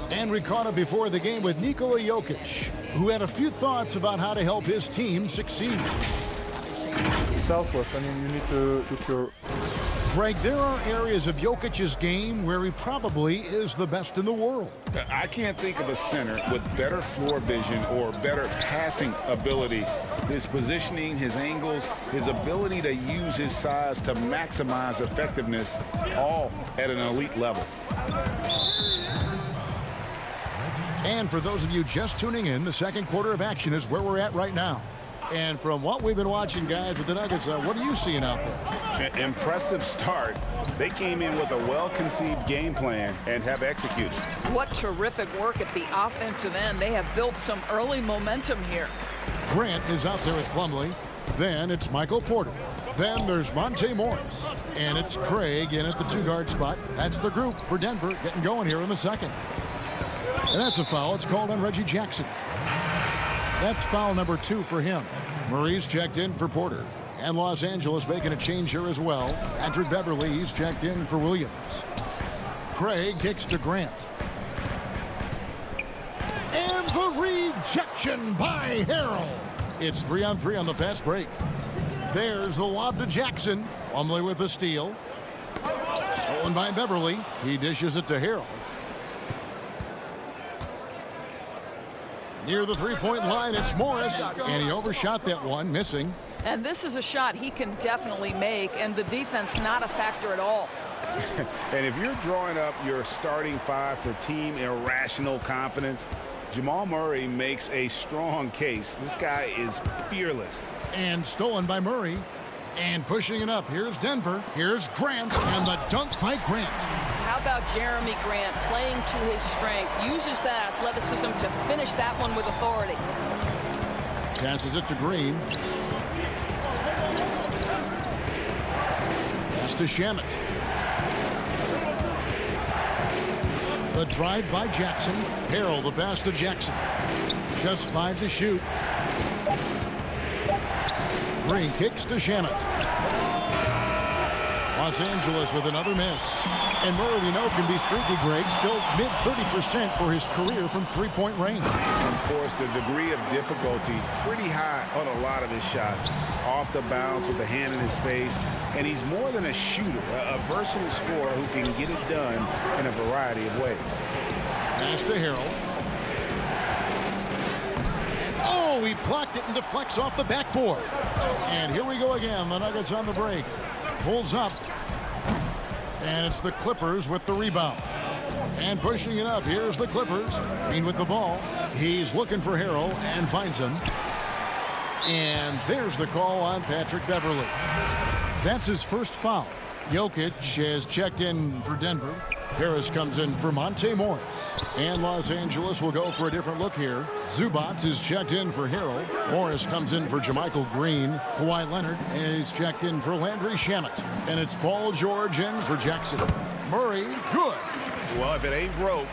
Speaker 4: And we caught up before the game with Nikola Jokic, who had a few thoughts about how to help his team succeed.
Speaker 14: Selfless. I mean, you need to cure.
Speaker 4: Greg, there are areas of Jokic's game where he probably is the best in the world.
Speaker 6: I can't think of a center with better floor vision or better passing ability. His positioning, his angles, his ability to use his size to maximize effectiveness, all at an elite level.
Speaker 4: And for those of you just tuning in, the second quarter of action is where we're at right now. And from what we've been watching, guys, with the Nuggets, what are you seeing out there?
Speaker 6: Impressive start. They came in with a well-conceived game plan and have executed.
Speaker 13: What terrific work at the offensive end. They have built some early momentum here.
Speaker 4: Grant is out there with Plumlee. Then it's Michael Porter. Then there's Monte Morris. And it's Craig in at the 2-guard spot. That's the group for Denver getting going here in the second. And that's a foul. It's called on Reggie Jackson. That's foul number 2 for him. Murray's checked in for Porter. And Los Angeles making a change here as well. Patrick Beverley's checked in for Williams. Craig kicks to Grant. And the rejection by Harrell. It's 3-on-3 on the fast break. There's the lob to Jackson. Plumlee with the steal. Stolen by Beverley. He dishes it to Harrell. Near the three-point line, it's Morris, and he overshot that one, missing.
Speaker 13: And this is a shot he can definitely make, and the defense not a factor at all.
Speaker 6: And if you're drawing up your starting 5 for team irrational confidence, Jamal Murray makes a strong case. This guy is fearless.
Speaker 4: And stolen by Murray. And pushing it up. Here's Denver. Here's Grant. And the dunk by Grant.
Speaker 13: How about Jeremy Grant playing to his strength? Uses that athleticism to finish that one with authority.
Speaker 4: Passes it to Green. Pass to Shamet. The drive by Jackson. Harrell, the pass to Jackson. Just 5 to shoot. Green kicks to Shamet. Los Angeles with another miss. And Murray, we know, can be streaky, Greg. Still mid 30% for his career from three-point range.
Speaker 6: Of course, the degree of difficulty pretty high on a lot of his shots. Off the bounce with the hand in his face. And he's more than a shooter, a versatile scorer who can get it done in a variety of ways.
Speaker 4: Pass to Harrell. Oh, he blocked it and deflects off the backboard. And here we go again. The Nuggets on the break. Pulls up. And it's the Clippers with the rebound. And pushing it up. Here's the Clippers. Green with the ball. He's looking for Harrell and finds him. And there's the call on Patrick Beverley. That's his first foul. Jokic has checked in for Denver. Harris comes in for Monte Morris. And Los Angeles will go for a different look here. Zubac is checked in for Harrell. Morris comes in for JaMychal Green. Kawhi Leonard is checked in for Landry Shamet. And it's Paul George in for Jackson. Murray, good.
Speaker 12: Well, if it ain't broke,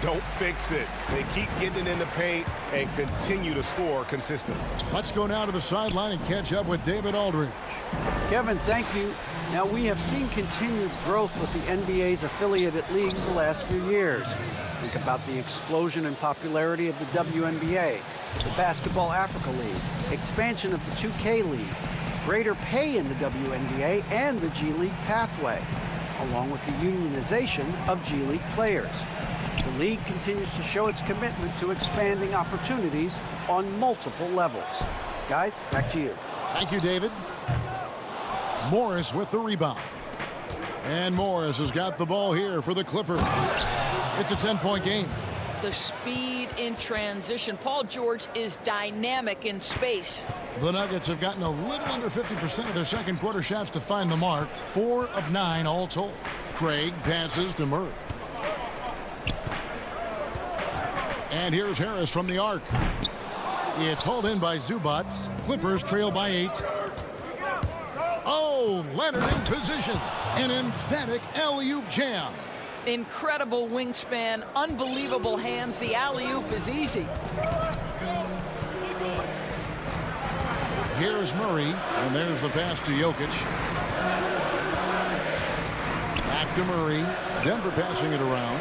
Speaker 12: don't fix it. They keep getting it in the paint and continue to score consistently.
Speaker 4: Let's go now to the sideline and catch up with David Aldridge.
Speaker 9: Kevin, thank you. Now, we have seen continued growth with the NBA's affiliated leagues the last few years. Think about the explosion in popularity of the WNBA, the Basketball Africa League, expansion of the 2K League, greater pay in the WNBA and the G League pathway, along with the unionization of G League players. The league continues to show its commitment to expanding opportunities on multiple levels. Guys, back to you.
Speaker 4: Thank you, David. Morris with the rebound. And Morris has got the ball here for the Clippers. It's a 10-point game.
Speaker 13: The speed in transition. Paul George is dynamic in space.
Speaker 4: The Nuggets have gotten a little under 50% of their second quarter shots to find the mark. 4 of 9 all told. Craig passes to Murray. And here's Harris from the arc. It's hauled in by Zubac. Clippers trail by 8. Oh, Leonard in position. An emphatic alley-oop jam.
Speaker 13: Incredible wingspan, unbelievable hands. The alley-oop is easy.
Speaker 4: Here's Murray, and there's the pass to Jokic. Back to Murray. Denver passing it around.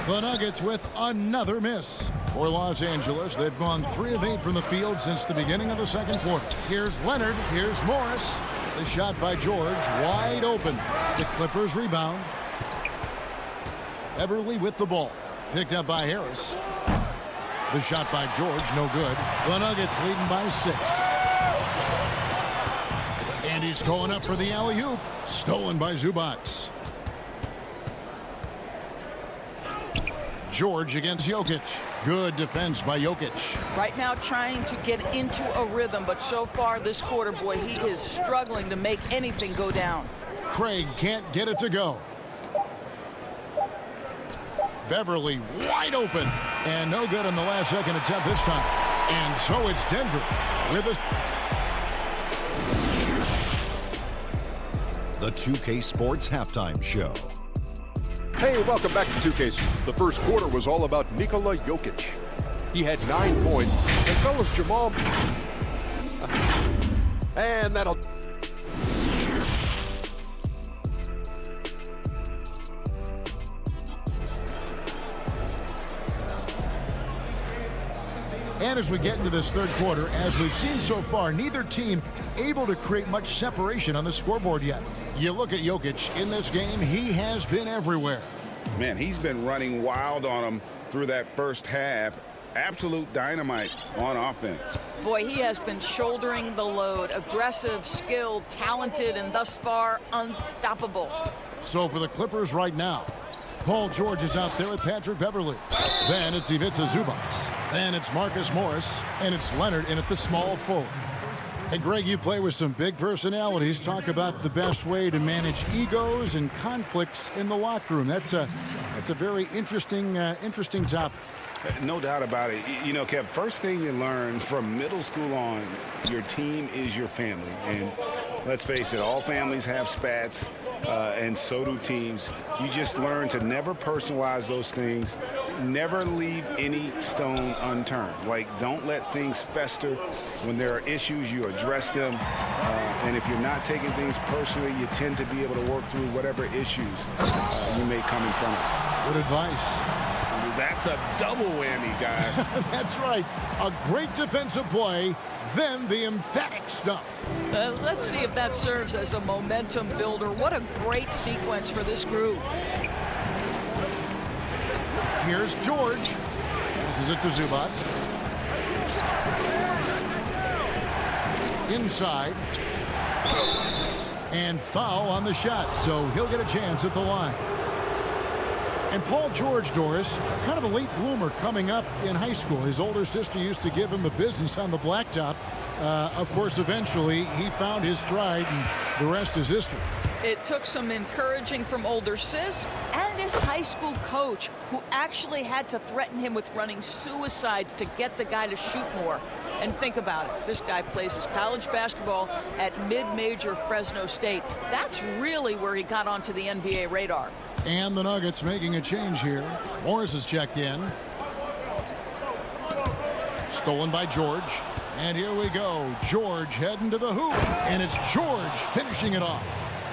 Speaker 4: The Nuggets with another miss. For Los Angeles, they've gone 3 of 8 from the field since the beginning of the second quarter. Here's Leonard. Here's Morris. The shot by George, wide open. The Clippers rebound. Beverley with the ball. Picked up by Harris. The shot by George, no good. The Nuggets leading by 6. And he's going up for the alley-oop. Stolen by Zubac. George against Jokic. Good defense by Jokic.
Speaker 13: Right now trying to get into a rhythm, but so far this quarter, boy, he is struggling to make anything go down.
Speaker 4: Craig can't get it to go. Beverley wide open. And no good on the last second attempt this time. And so it's Denver with a...
Speaker 10: The 2K Sports Halftime Show.
Speaker 11: Hey, welcome back to 2K. The first quarter was all about Nikola Jokic. He had 9 points. And fellas, Jamal... And that'll...
Speaker 4: And as we get into this third quarter, as we've seen so far, neither team able to create much separation on the scoreboard yet. You look at Jokic in this game, he has been everywhere.
Speaker 6: Man, he's been running wild on him through that first half. Absolute dynamite on offense.
Speaker 13: Boy, he has been shouldering the load. Aggressive, skilled, talented, and thus far unstoppable.
Speaker 4: So for the Clippers right now, Paul George is out there with Patrick Beverley. Then it's Ivica Zubac. Then it's Marcus Morris. And it's Leonard in at the small forward. And Greg, you play with some big personalities. Talk about the best way to manage egos and conflicts in the locker room. That's a very interesting topic.
Speaker 6: No doubt about it. You know, Kev, first thing you learn from middle school on, your team is your family. And let's face it, all families have spats. and so do teams. You just learn to never personalize those things. Never leave any stone unturned. Like, don't let things fester. When there are issues, you address them. And if you're not taking things personally, you tend to be able to work through whatever issues you may come in front of.
Speaker 4: Good advice.
Speaker 6: That's a double whammy, guys.
Speaker 4: That's right. A great defensive play, then the emphatic stuff.
Speaker 13: Let's see if that serves as a momentum builder. What a great sequence for this group.
Speaker 4: Here's George. Passes it to Zubats. Inside. And foul on the shot, so he'll get a chance at the line. And Paul George, Doris, kind of a late bloomer coming up in high school. His older sister used to give him the business on the blacktop. Of course, eventually, he found his stride, and the rest is history.
Speaker 13: It took some encouraging from older sis and his high school coach, who actually had to threaten him with running suicides to get the guy to shoot more. And think about it. This guy plays his college basketball at mid-major Fresno State. That's really where he got onto the NBA radar.
Speaker 4: And the Nuggets making a change here. Morris is checked in. Stolen by George. And here we go. George heading to the hoop. And it's George finishing it off.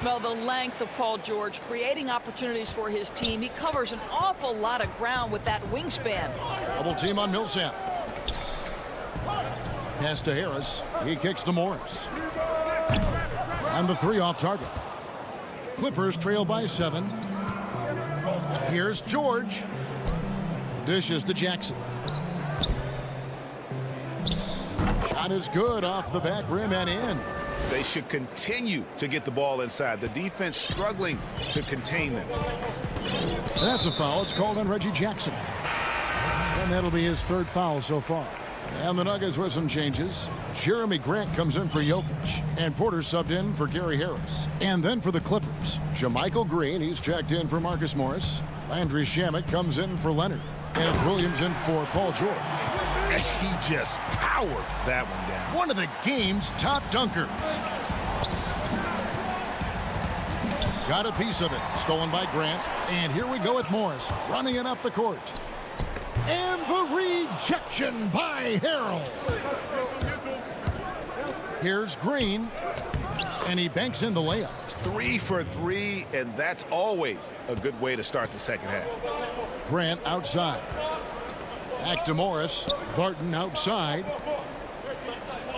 Speaker 13: Well, the length of Paul George creating opportunities for his team. He covers an awful lot of ground with that wingspan.
Speaker 4: Double team on Millsap. Pass to Harris. He kicks to Morris. And the three off target. Clippers trail by 7. Here's George. Dishes to Jackson. Shot is good off the back rim and in.
Speaker 6: They should continue to get the ball inside. The defense struggling to contain them.
Speaker 4: That's a foul. It's called on Reggie Jackson. And that'll be his third foul so far. And the Nuggets with some changes. Jeremy Grant comes in for Jokic. And Porter subbed in for Gary Harris. And then for the Clippers, JaMychal Green. He's checked in for Marcus Morris. Landry Shamet comes in for Leonard. And it's Williams in for Paul George.
Speaker 6: He just powered that one down.
Speaker 4: One of the game's top dunkers. Got a piece of it. Stolen by Grant. And here we go with Morris. Running it up the court. And the rejection by Harrell. Here's Green. And he banks in the layup.
Speaker 6: 3 for 3, and that's always a good way to start the second half.
Speaker 4: Grant outside. Back to Morris. Barton outside.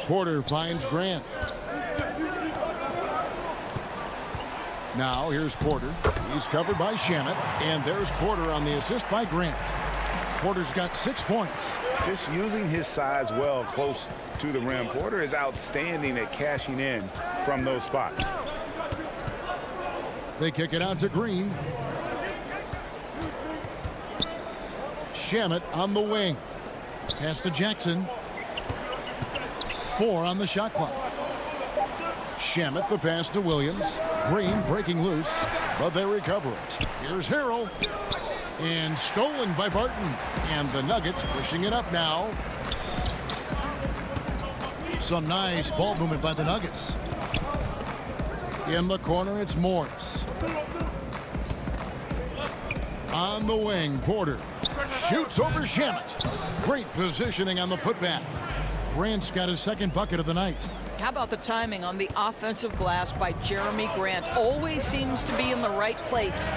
Speaker 4: Porter finds Grant. Now here's Porter. He's covered by Shamet. And there's Porter on the assist by Grant. Porter's got 6 points.
Speaker 6: Just using his size well close to the rim. Porter is outstanding at cashing in from those spots.
Speaker 4: They kick it out to Green. Shamet on the wing. Pass to Jackson. 4 on the shot clock. Shamet the pass to Williams. Green breaking loose, but they recover it. Here's Harrell. And stolen by Barton. And the Nuggets pushing it up now. Some nice ball movement by the Nuggets. In the corner, it's Morris. On the wing, Porter shoots over Shamet. Great positioning on the putback. Grant's got his second bucket of the night.
Speaker 13: How about the timing on the offensive glass by Jeremy Grant? Always seems to be in the right place.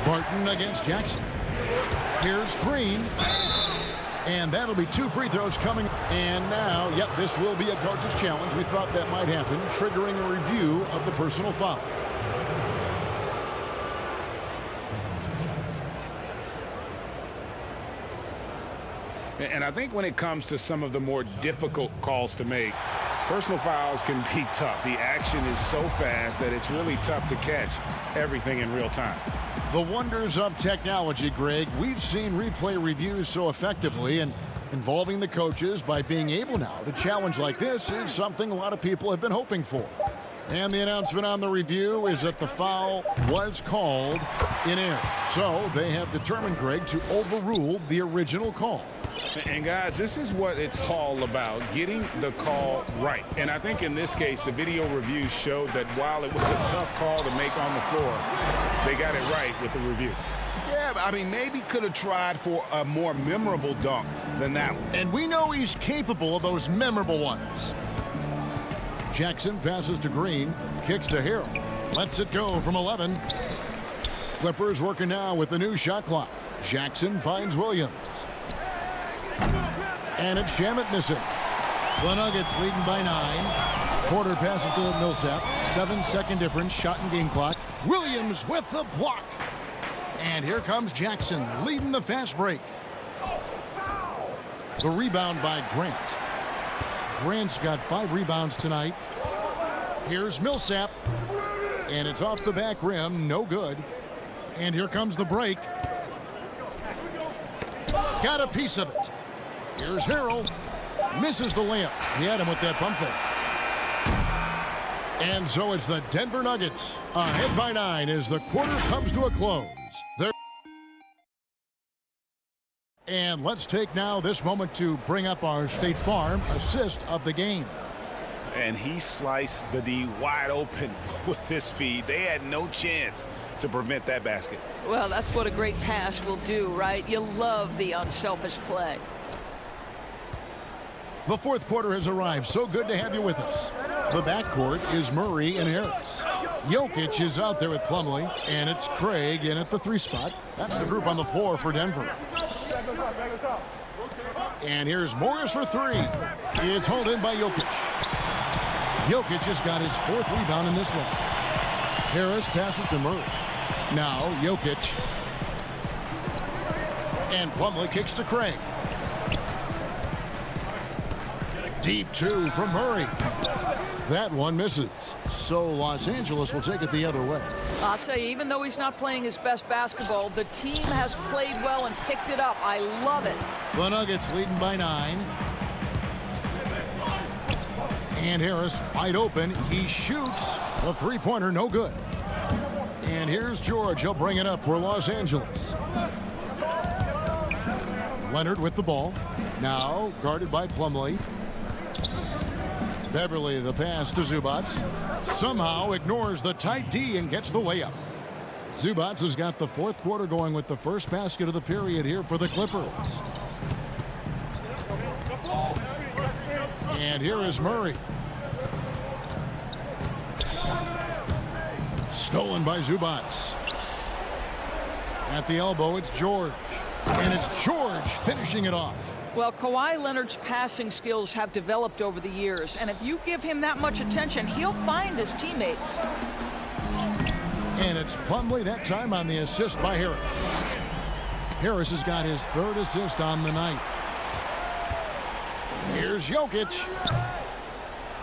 Speaker 4: Barton against Jackson. Here's Green. And that'll be 2 free throws coming. And now, yep, this will be a coach's challenge. We thought that might happen, triggering a review of the personal foul.
Speaker 6: And I think when it comes to some of the more difficult calls to make, personal fouls can be tough. The action is so fast that it's really tough to catch everything in real time.
Speaker 4: The wonders of technology, Greg. We've seen replay reviews so effectively, and involving the coaches by being able now to challenge like this is something a lot of people have been hoping for. And the announcement on the review is that the foul was called in error. So they have determined, Greg, to overrule the original call.
Speaker 6: And guys, this is what it's all about, getting the call right. And I think in this case, the video review showed that while it was a tough call to make on the floor, they got it right with the review.
Speaker 15: Yeah, I mean, maybe could have tried for a more memorable dunk than that one.
Speaker 4: And we know he's capable of those memorable ones. Jackson passes to Green, kicks to Harrell, lets it go from 11. Clippers working now with the new shot clock. Jackson finds Williams. And it's Shamet missing. The Nuggets leading by 9. Porter passes to Millsap. 7-second difference, shot and game clock. Williams with the block. And here comes Jackson leading the fast break. The rebound by Grant. Grant's got 5 rebounds tonight. Here's Millsap. And it's off the back rim, no good. And here comes the break. Got a piece of it. Here's Harrell. Misses the layup. He had him with that pump fake. And so it's the Denver Nuggets ahead by 9 as the quarter comes to a close. And let's take now this moment to bring up our State Farm assist of the game.
Speaker 6: And he sliced the D wide open with this feed. They had no chance to prevent that basket.
Speaker 13: Well, that's what a great pass will do, right? You love the unselfish play.
Speaker 4: The fourth quarter has arrived. So good to have you with us. The backcourt is Murray and Harris. Jokic is out there with Plumlee, and it's Craig in at the 3 spot. That's the group on the floor for Denver. And here's Morris for 3. It's hauled in by Jokic. Jokic has got his 4th rebound in this one. Harris passes to Murray. Now Jokic. And Plumlee kicks to Craig. Deep 2 from Murray. That one misses. So Los Angeles will take it the other way.
Speaker 13: I'll tell you, even though he's not playing his best basketball, the team has played well and picked it up. I love it.
Speaker 4: The Nuggets leading by 9. And Harris wide open. He shoots. The 3-pointer, no good. And here's George. He'll bring it up for Los Angeles. Leonard with the ball. Now guarded by Plumlee. Beverly the pass to Zubac. Somehow ignores the tight D and gets the layup. Zubac has got the 4th quarter going with the first basket of the period here for the Clippers. And here is Murray. Stolen by Zubac. At the elbow, it's George. And it's George finishing it off.
Speaker 13: Well, Kawhi Leonard's passing skills have developed over the years, and if you give him that much attention, he'll find his teammates.
Speaker 4: And it's Plumlee that time on the assist by Harris. Harris has got his 3rd assist on the night. Here's Jokic.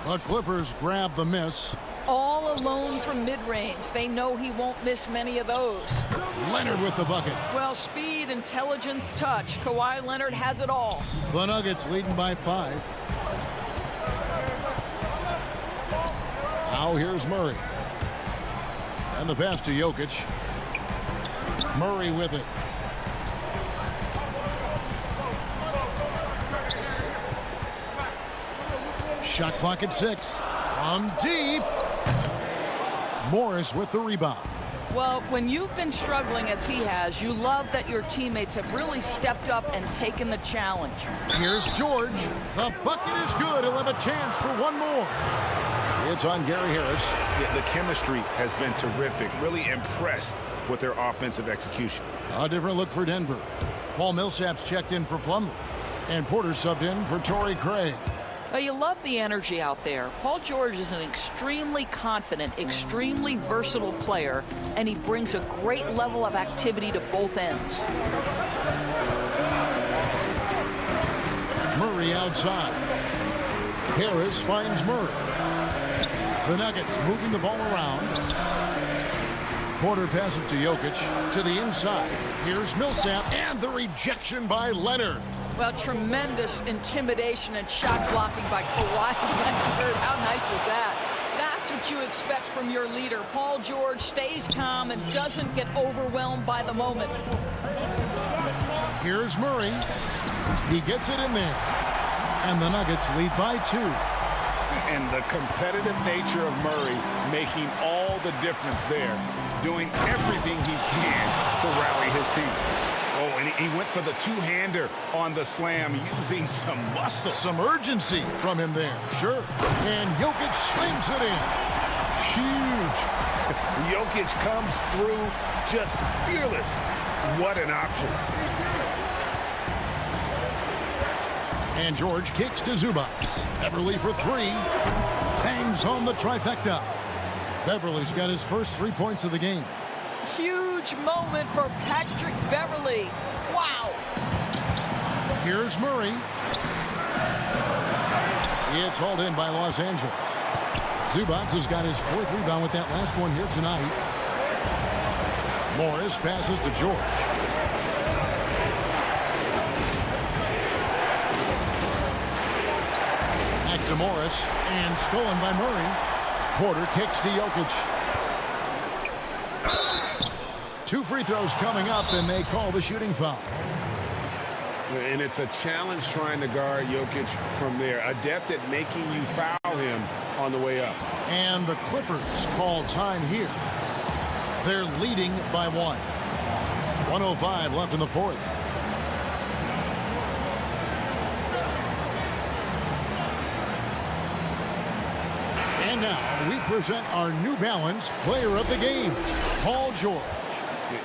Speaker 4: The Clippers grab the miss.
Speaker 13: All alone from mid-range. They know he won't miss many of those.
Speaker 4: Leonard with the bucket.
Speaker 13: Well, speed, intelligence, touch. Kawhi Leonard has it all.
Speaker 4: The Nuggets leading by 5. Now here's Murray. And the pass to Jokic. Murray with it. Shot clock at 6. From deep. Morris with the rebound.
Speaker 13: Well, when you've been struggling as he has, you love that your teammates have really stepped up and taken the challenge.
Speaker 4: Here's George. The bucket is good. He'll have a chance for one more. It's on Gary Harris.
Speaker 6: Yeah, the chemistry has been terrific. Really impressed with their offensive execution.
Speaker 4: A different look for Denver. Paul Millsap's checked in for Plumlee. And Porter subbed in for Torrey Craig.
Speaker 13: Well, you love the energy out there. Paul George is an extremely confident, extremely versatile player, and he brings a great level of activity to both ends.
Speaker 4: Murray outside. Harris finds Murray. The Nuggets moving the ball around. Porter passes to Jokic to the inside. Here's Millsap and the rejection by Leonard.
Speaker 13: Well, tremendous intimidation and shot blocking by Kawhi Leonard. How nice is that? That's what you expect from your leader. Paul George stays calm and doesn't get overwhelmed by the moment.
Speaker 4: Here's Murray. He gets it in there. And the Nuggets lead by 2.
Speaker 6: And the competitive nature of Murray making all the difference there, doing everything he can to rally his team. Oh, and he went for the two-hander on the slam, using some muscle.
Speaker 4: Some urgency from him there, sure. And Jokic slings it in. Huge.
Speaker 6: Jokic comes through just fearless. What an option.
Speaker 4: And George kicks to Zubac. Beverly for 3. Bangs home the trifecta. Beverly's got his first 3 points of the game.
Speaker 13: Huge moment for Patrick Beverly. Wow.
Speaker 4: Here's Murray. It's hauled in by Los Angeles. Zubac has got his 4th rebound with that last one here tonight. Morris passes to George. Back to Morris, and stolen by Murray. Porter kicks to Jokic. 2 free throws coming up, and they call the shooting foul.
Speaker 12: And it's a challenge trying to guard Jokic from there. Adept at making you foul him on the way up.
Speaker 4: And the Clippers call time here. They're leading by 1. 1:05 left in the 4th. And now we present our New Balance player of the game, Paul George.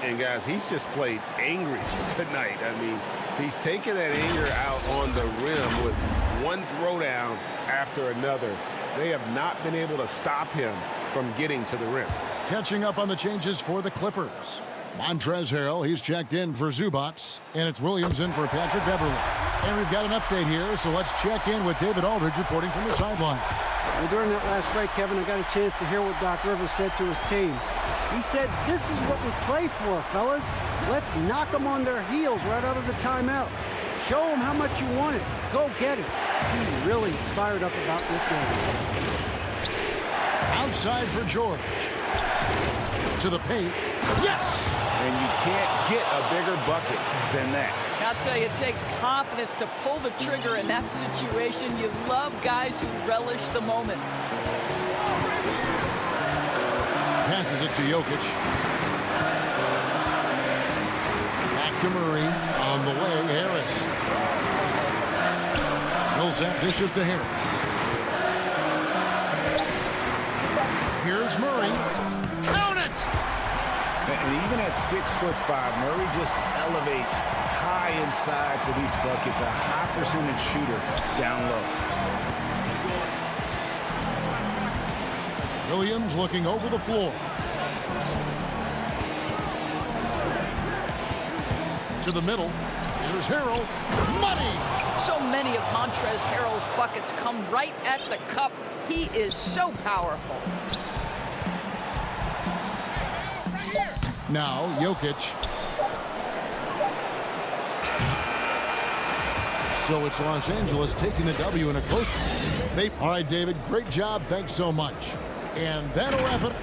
Speaker 12: And guys, he's just played angry tonight. I mean, he's taken that anger out on the rim with one throwdown after another. They have not been able to stop him from getting to the rim.
Speaker 4: Catching up on the changes for the Clippers. Montrezl Harrell, he's checked in for Zubac, and it's Williams in for Patrick Beverly. And we've got an update here, so let's check in with David Aldridge reporting from the sideline.
Speaker 9: Well, during that last break, Kevin, I got a chance to hear what Doc Rivers said to his team. He said, "This is what we play for, fellas. Let's knock them on their heels right out of the timeout. Show them how much you want it. Go get it." He really is fired up about this game.
Speaker 4: Outside for George. To the paint. Yes!
Speaker 6: And you can't get a bigger bucket than that.
Speaker 13: I'll tell you, it takes confidence to pull the trigger in that situation. You love guys who relish the moment.
Speaker 4: Passes it to Jokic. Back to Murray. On the way, Harris. Millsap dishes to Harris. Here's Murray. Count it!
Speaker 6: And even at 6'5", Murray just elevates high inside for these buckets. A high percentage shooter down low.
Speaker 4: Williams looking over the floor. To the middle. Here's Harrell. Money!
Speaker 13: So many of Montrezl Harrell's buckets come right at the cup. He is so powerful.
Speaker 4: Now, Jokic. So it's Los Angeles taking the W in a close one. All right, David, great job. Thanks so much. And that'll wrap it.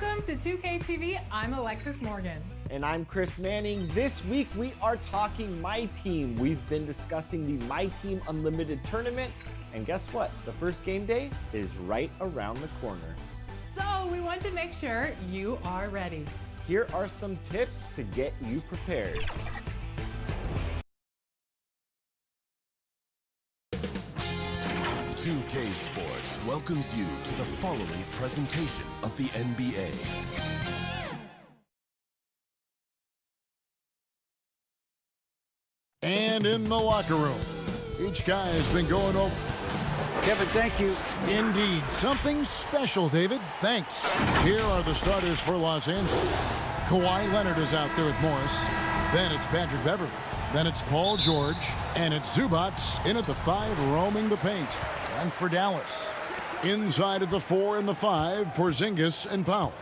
Speaker 2: Welcome to 2K TV. I'm Alexis Morgan.
Speaker 16: And I'm Chris Manning. This week we are talking My Team. We've been discussing the My Team Unlimited tournament. And guess what? The first game day is right around the corner.
Speaker 2: So we want to make sure you are ready.
Speaker 16: Here are some tips to get you prepared.
Speaker 3: .2K Sports welcomes you to the following presentation of the NBA.
Speaker 4: And in the locker room, each guy has been going over.
Speaker 9: Kevin, thank you.
Speaker 4: Indeed, something special, David. Thanks. Here are the starters for Los Angeles. Kawhi Leonard is out there with Morris. Then it's Patrick Beverley. Then it's Paul George. And it's Zubats in at the 5, roaming the paint. And for Dallas, inside at the 4 and the 5, Porzingis and Powell.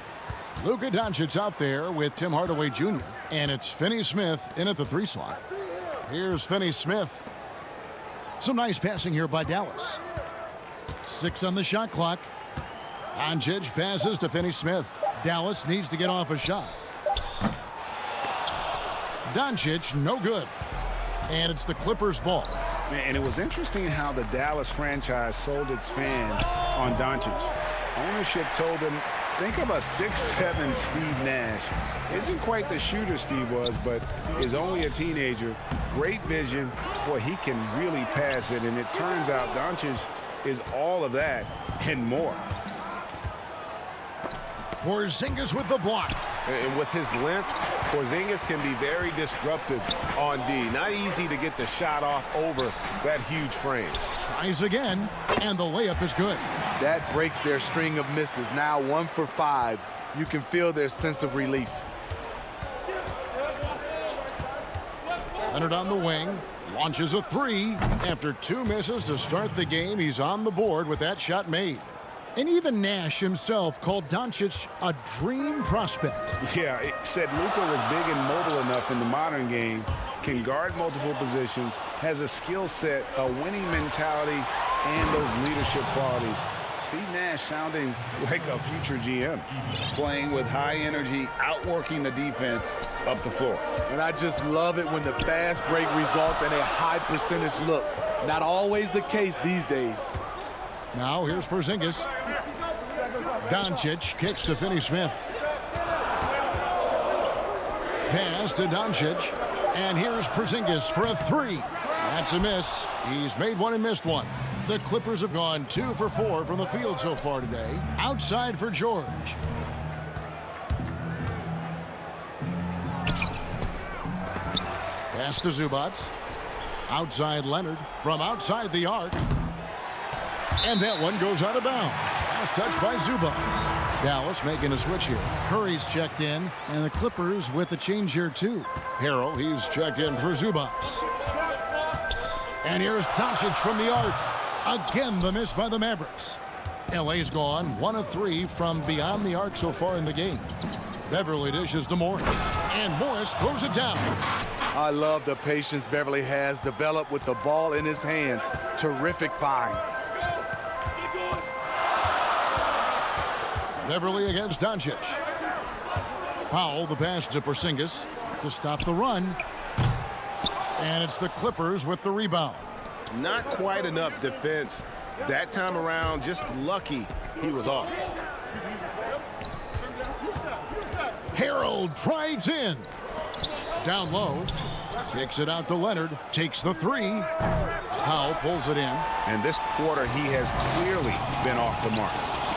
Speaker 4: Luka Doncic out there with Tim Hardaway Jr. And it's Finney-Smith in at the 3 slot. Here's Finney-Smith. Some nice passing here by Dallas. 6 on the shot clock. Doncic passes to Finney-Smith. Dallas needs to get off a shot. Doncic, no good. And it's the Clippers' ball.
Speaker 6: And it was interesting how the Dallas franchise sold its fans on Doncic. Ownership told them, think of a 6'7" Steve Nash. Isn't quite the shooter Steve was, but is only a teenager. Great vision. Boy, he can really pass it. And it turns out Doncic is all of that and more.
Speaker 4: Porzingis with the block.
Speaker 12: And with his length, Porzingis can be very disruptive on D. Not easy to get the shot off over that huge frame.
Speaker 4: Tries again, and the layup is good.
Speaker 17: That breaks their string of misses. Now 1 for 5. You can feel their sense of relief.
Speaker 4: Leonard on the wing, launches a 3. After 2 misses to start the game, he's on the board with that shot made. And even Nash himself called Doncic a dream prospect.
Speaker 6: Yeah, it said Luka was big and mobile enough in the modern game, can guard multiple positions, has a skill set, a winning mentality, and those leadership qualities. Steve Nash sounding like a future GM. Playing with high energy, outworking the defense up the floor.
Speaker 17: And I just love it when the fast break results in a high percentage look. Not always the case these days.
Speaker 4: Now here's Porzingis. Doncic kicks to Finney-Smith. Pass to Doncic. And here's Porzingis for a 3. That's a miss. He's made one and missed one. The Clippers have gone 2 for 4 from the field so far today. Outside for George. Pass to Zubats. Outside Leonard from outside the arc. And that one goes out of bounds. Last touch by Zubats. Dallas making a switch here. Curry's checked in, and the Clippers with a change here too. Harrell, he's checked in for Zubats. And here's Doncic from the arc. Again, the miss by the Mavericks. LA's gone 1 of 3 from beyond the arc so far in the game. Beverley dishes to Morris. And Morris throws it down.
Speaker 17: I love the patience Beverley has developed with the ball in his hands. Terrific find.
Speaker 4: Beverley against Doncic. Powell, the pass to Porzingis to stop the run. And it's the Clippers with the rebound.
Speaker 12: Not quite enough defense that time around. Just lucky he was off.
Speaker 4: Harold drives in. Down low. Kicks it out to Leonard. Takes the 3. Powell pulls it in.
Speaker 6: And this quarter, he has clearly been off the mark.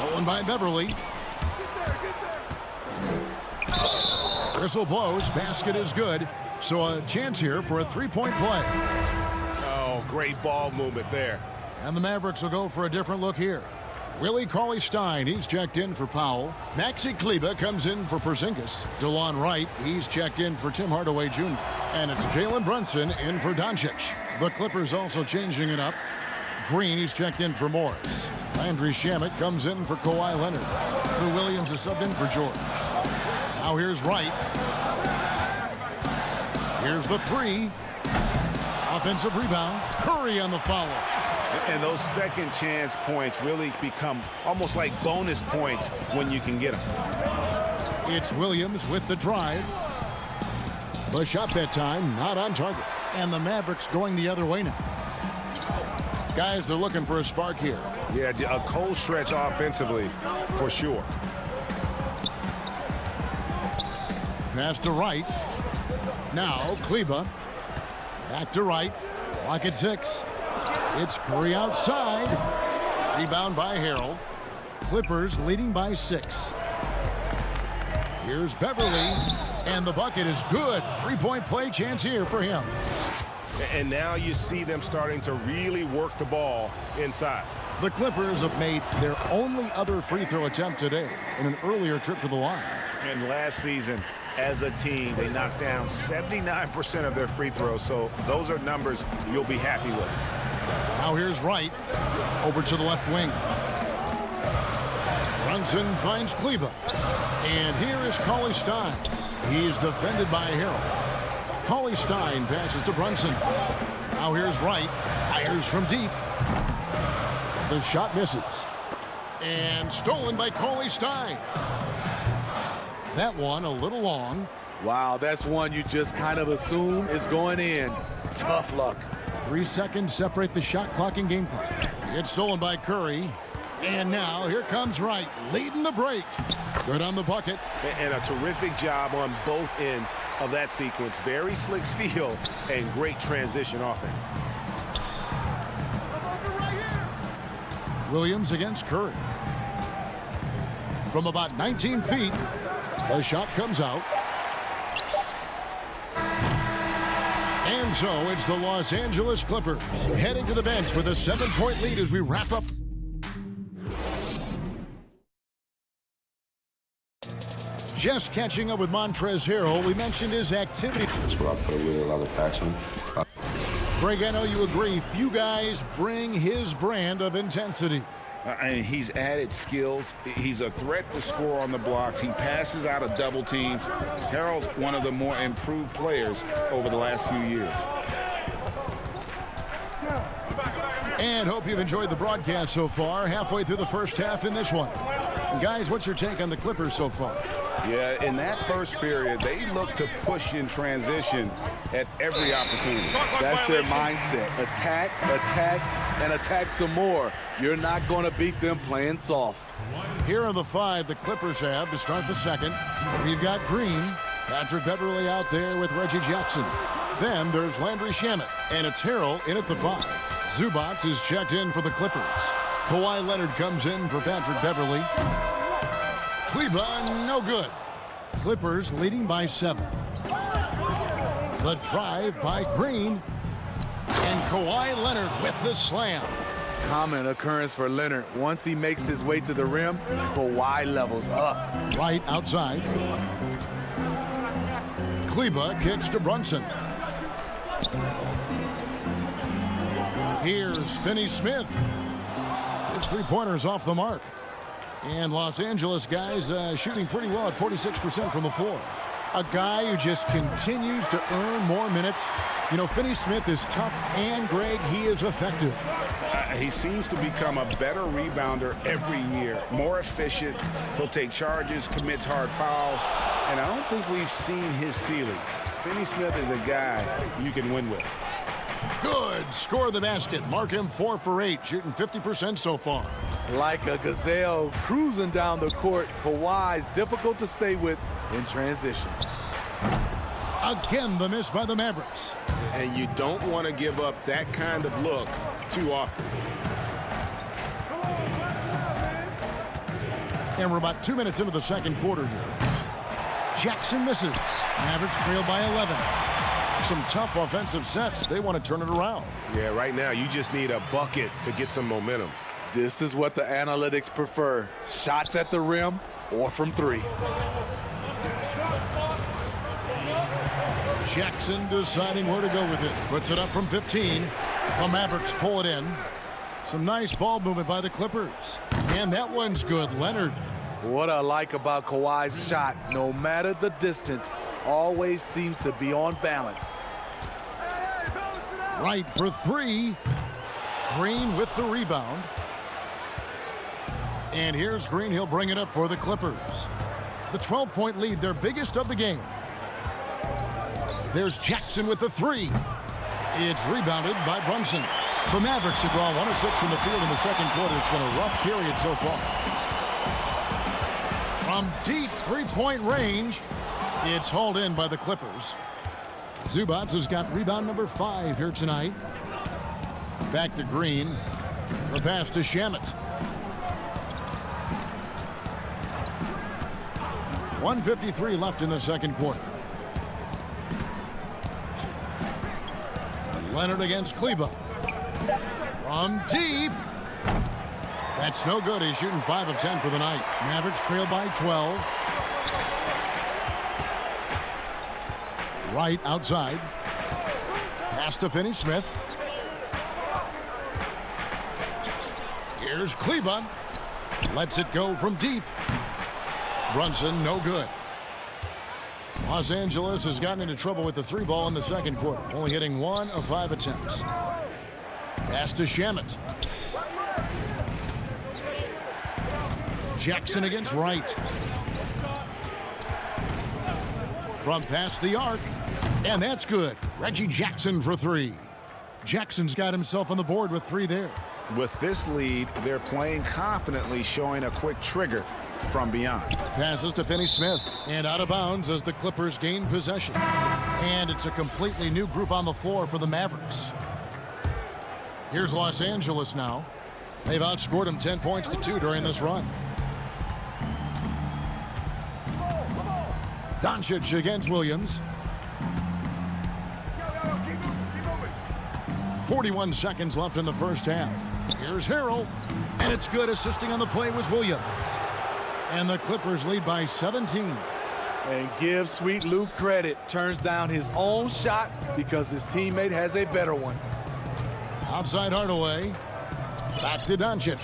Speaker 4: Stolen by Beverley. Whistle blows. Basket is good. So a chance here for a 3-point play.
Speaker 12: Oh, great ball movement there.
Speaker 4: And the Mavericks will go for a different look here. Willie Cauley-Stein, he's checked in for Powell. Maxi Kleber comes in for Porzingis. DeLon Wright, he's checked in for Tim Hardaway Jr. And it's Jalen Brunson in for Doncic. The Clippers also changing it up. Green, he's checked in for Morris. Landry Shamet comes in for Kawhi Leonard. Lou Williams is subbed in for George. Now here's Wright. Here's the 3. Offensive rebound. Curry on the foul.
Speaker 6: And those second chance points really become almost like bonus points when you can get them.
Speaker 4: It's Williams with the drive. The shot that time, not on target. And the Mavericks going the other way now. Guys are looking for a spark here.
Speaker 12: Yeah, a cold stretch offensively, for sure.
Speaker 4: Pass to right. Now, Kleba. Back to right. Clock at 6. It's Curry outside. Rebound by Harrell. Clippers leading by 6. Here's Beverly. And the bucket is good. Three-point play chance here for him.
Speaker 12: And now you see them starting to really work the ball inside.
Speaker 4: The Clippers have made their only other free throw attempt today in an earlier trip to the line.
Speaker 6: And last season, as a team, they knocked down 79% of their free throws, so those are numbers you'll be happy with.
Speaker 4: Now here's Wright over to the left wing. Brunson finds Kleba. And here is Cauley Stein. He's defended by Harrell. Cauley Stein passes to Brunson. Now here's Wright. Fires from deep. The shot misses. And stolen by Cauley Stein. That one a little long.
Speaker 17: Wow, that's one you just kind of assume is going in. Tough luck.
Speaker 4: 3 seconds separate the shot clock and game clock. It's stolen by Curry. And now here comes Wright, leading the break. Good on the bucket.
Speaker 12: And a terrific job on both ends of that sequence. Very slick steal and great transition offense.
Speaker 4: Williams against Curry. From about 19 feet, the shot comes out. And so it's the Los Angeles Clippers heading to the bench with a 7-point lead as we wrap up. Just catching up with Montrezl Harrell, we mentioned his activity.
Speaker 18: That's what I put really a lot of passion.
Speaker 4: Greg, I know you agree. Few guys bring his brand of intensity.
Speaker 6: And he's added skills. He's a threat to score on the blocks. He passes out of double teams. Harrell's one of the more improved players over the last few years.
Speaker 4: And hope you've enjoyed the broadcast so far. Halfway through the first half in this one. And guys, what's your take on the Clippers so far?
Speaker 6: Yeah, in that first period, they look to push in transition at every opportunity.
Speaker 17: That's their mindset. Attack, attack, and attack some more. You're not going to beat them playing soft.
Speaker 4: Here are the 5 the Clippers have to start the second. We've got Green, Patrick Beverly out there with Reggie Jackson. Then there's Landry Shamet, and it's Harrell in at the 5. Zubac is checked in for the Clippers. Kawhi Leonard comes in for Patrick Beverly. Kleba, no good. Clippers leading by 7. The drive by Green. And Kawhi Leonard with the slam.
Speaker 17: Common occurrence for Leonard. Once he makes his way to the rim, Kawhi levels up.
Speaker 4: Right outside. Kleba kicks to Brunson. Here's Finney-Smith. His three-pointers off the mark. And Los Angeles guys shooting pretty well at 46% from the floor. A guy who just continues to earn more minutes. You know, Finney-Smith is tough, and Greg, he is effective.
Speaker 6: He seems to become a better rebounder every year, more efficient. He'll take charges, commits hard fouls, and I don't think we've seen his ceiling. Finney-Smith is a guy you can win with.
Speaker 4: Good. Score the basket. Mark him 4 for 8, shooting 50% so far.
Speaker 17: Like a gazelle cruising down the court, Kawhi's difficult to stay with in transition.
Speaker 4: Again, the miss by the Mavericks.
Speaker 12: And you don't want to give up that kind of look too often.
Speaker 4: And we're about 2 minutes into the second quarter here. Jackson misses. Mavericks trail by 11. Some tough offensive sets. They want to turn it around.
Speaker 12: Yeah, right now you just need a bucket to get some momentum.
Speaker 17: This is what the analytics prefer. Shots at the rim or from 3.
Speaker 4: Jackson deciding where to go with it. Puts it up from 15. The Mavericks pull it in. Some nice ball movement by the Clippers. And that one's good. Leonard.
Speaker 17: What I like about Kawhi's shot, no matter the distance, always seems to be on balance.
Speaker 4: Right for 3. Green with the rebound. And here's Green. He'll bring it up for the Clippers. The 12-point lead, their biggest of the game. There's Jackson with the three. It's rebounded by Brunson. The Mavericks have drawn 1 of 6 from the field in the second quarter. It's been a rough period so far. From deep three-point range, it's hauled in by the Clippers. Zubats has got rebound number 5 here tonight. Back to Green. The pass to Shamet. 1:53 left in the second quarter. Leonard against Kleba. From deep. That's no good. He's shooting 5 of 10 for the night. Mavericks trail by 12. Right outside. Pass to Finney-Smith. Here's Kleba. Lets it go from deep. Brunson, no good. Los Angeles has gotten into trouble with the 3 ball in the second quarter, only hitting 1 of 5 attempts. Pass to Shamet. Jackson against Wright. From past the arc, and that's good. Reggie Jackson for 3. Jackson's got himself on the board with 3 there.
Speaker 6: With this lead, they're playing confidently, showing a quick trigger from beyond.
Speaker 4: Passes to Finney-Smith, and out of bounds as the Clippers gain possession. And it's a completely new group on the floor for the Mavericks. Here's Los Angeles now. They've outscored them 10 points to 2 during this run. Doncic against Williams. 41 seconds left in the first half. Here's Harrell, and it's good. Assisting on the play was Williams. And the Clippers lead by 17.
Speaker 17: And give Sweet Lou credit. Turns down his own shot because his teammate has a better one.
Speaker 4: Outside Hardaway. Back to Doncic.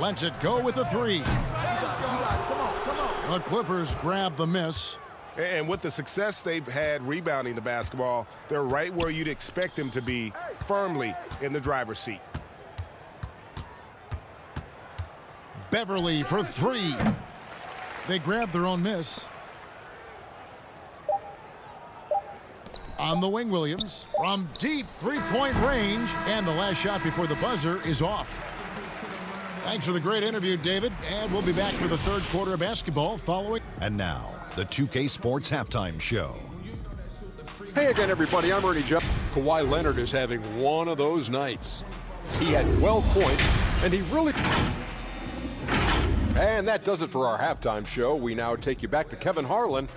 Speaker 4: Lets it go with the 3. The Clippers grab the miss.
Speaker 12: And with the success they've had rebounding the basketball, they're right where you'd expect them to be, firmly in the driver's seat.
Speaker 4: Beverly for 3. They grab their own miss. On the wing, Williams. From deep three-point range. And the last shot before the buzzer is off. Thanks for the great interview, David. And we'll be back for the third quarter of basketball following.
Speaker 10: And now, the 2K Sports Halftime Show.
Speaker 11: Hey again, everybody. I'm Ernie Jeff. Kawhi Leonard is having one of those nights. He had 12 points, and he really... And that does it for our halftime show. We now take you back to Kevin Harlan.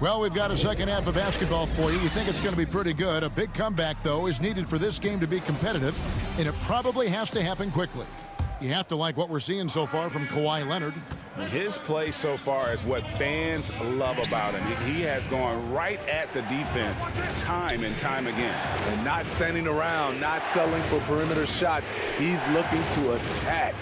Speaker 4: Well, we've got a second half of basketball for you. We think it's going to be pretty good. A big comeback, though, is needed for this game to be competitive, and it probably has to happen quickly. You have to like what we're seeing so far from Kawhi Leonard.
Speaker 6: His play so far is what fans love about him. He has gone right at the defense time and time again.
Speaker 17: And not standing around, not settling for perimeter shots. He's looking to attack.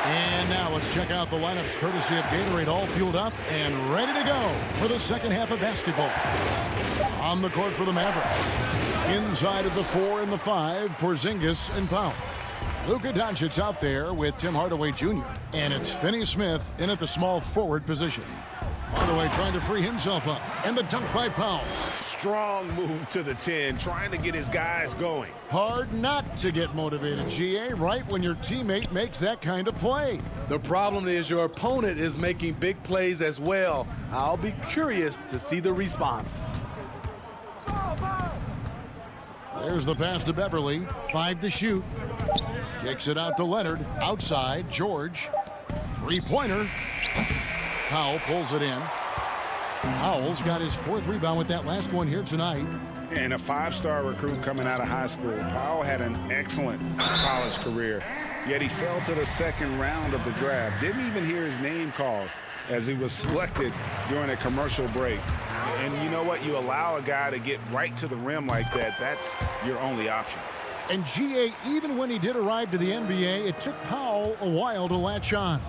Speaker 4: And now let's check out the lineups courtesy of Gatorade, all fueled up and ready to go for the second half of basketball. On the court for the Mavericks. Inside of the 4 and the 5, Porzingis and Powell. Luka Doncic out there with Tim Hardaway Jr. And it's Finney-Smith in at the small forward position. Hardaway trying to free himself up. And the dunk by Powell.
Speaker 12: Strong move to the 10, trying to get his guys going.
Speaker 4: Hard not to get motivated, GA, right when your teammate makes that kind of play.
Speaker 17: The problem is your opponent is making big plays as well. I'll be curious to see the response.
Speaker 4: There's the pass to Beverly. 5 to shoot. Kicks it out to Leonard. Outside, George. Three-pointer. Powell pulls it in. Powell's got his 4th rebound with that last one here tonight.
Speaker 6: And a 5-star recruit coming out of high school. Powell had an excellent college career, yet he fell to the second round of the draft. Didn't even hear his name called as he was selected during a commercial break. And you know what? You allow a guy to get right to the rim like that, that's your only option.
Speaker 4: And GA, even when he did arrive to the NBA, it took Powell a while to latch on.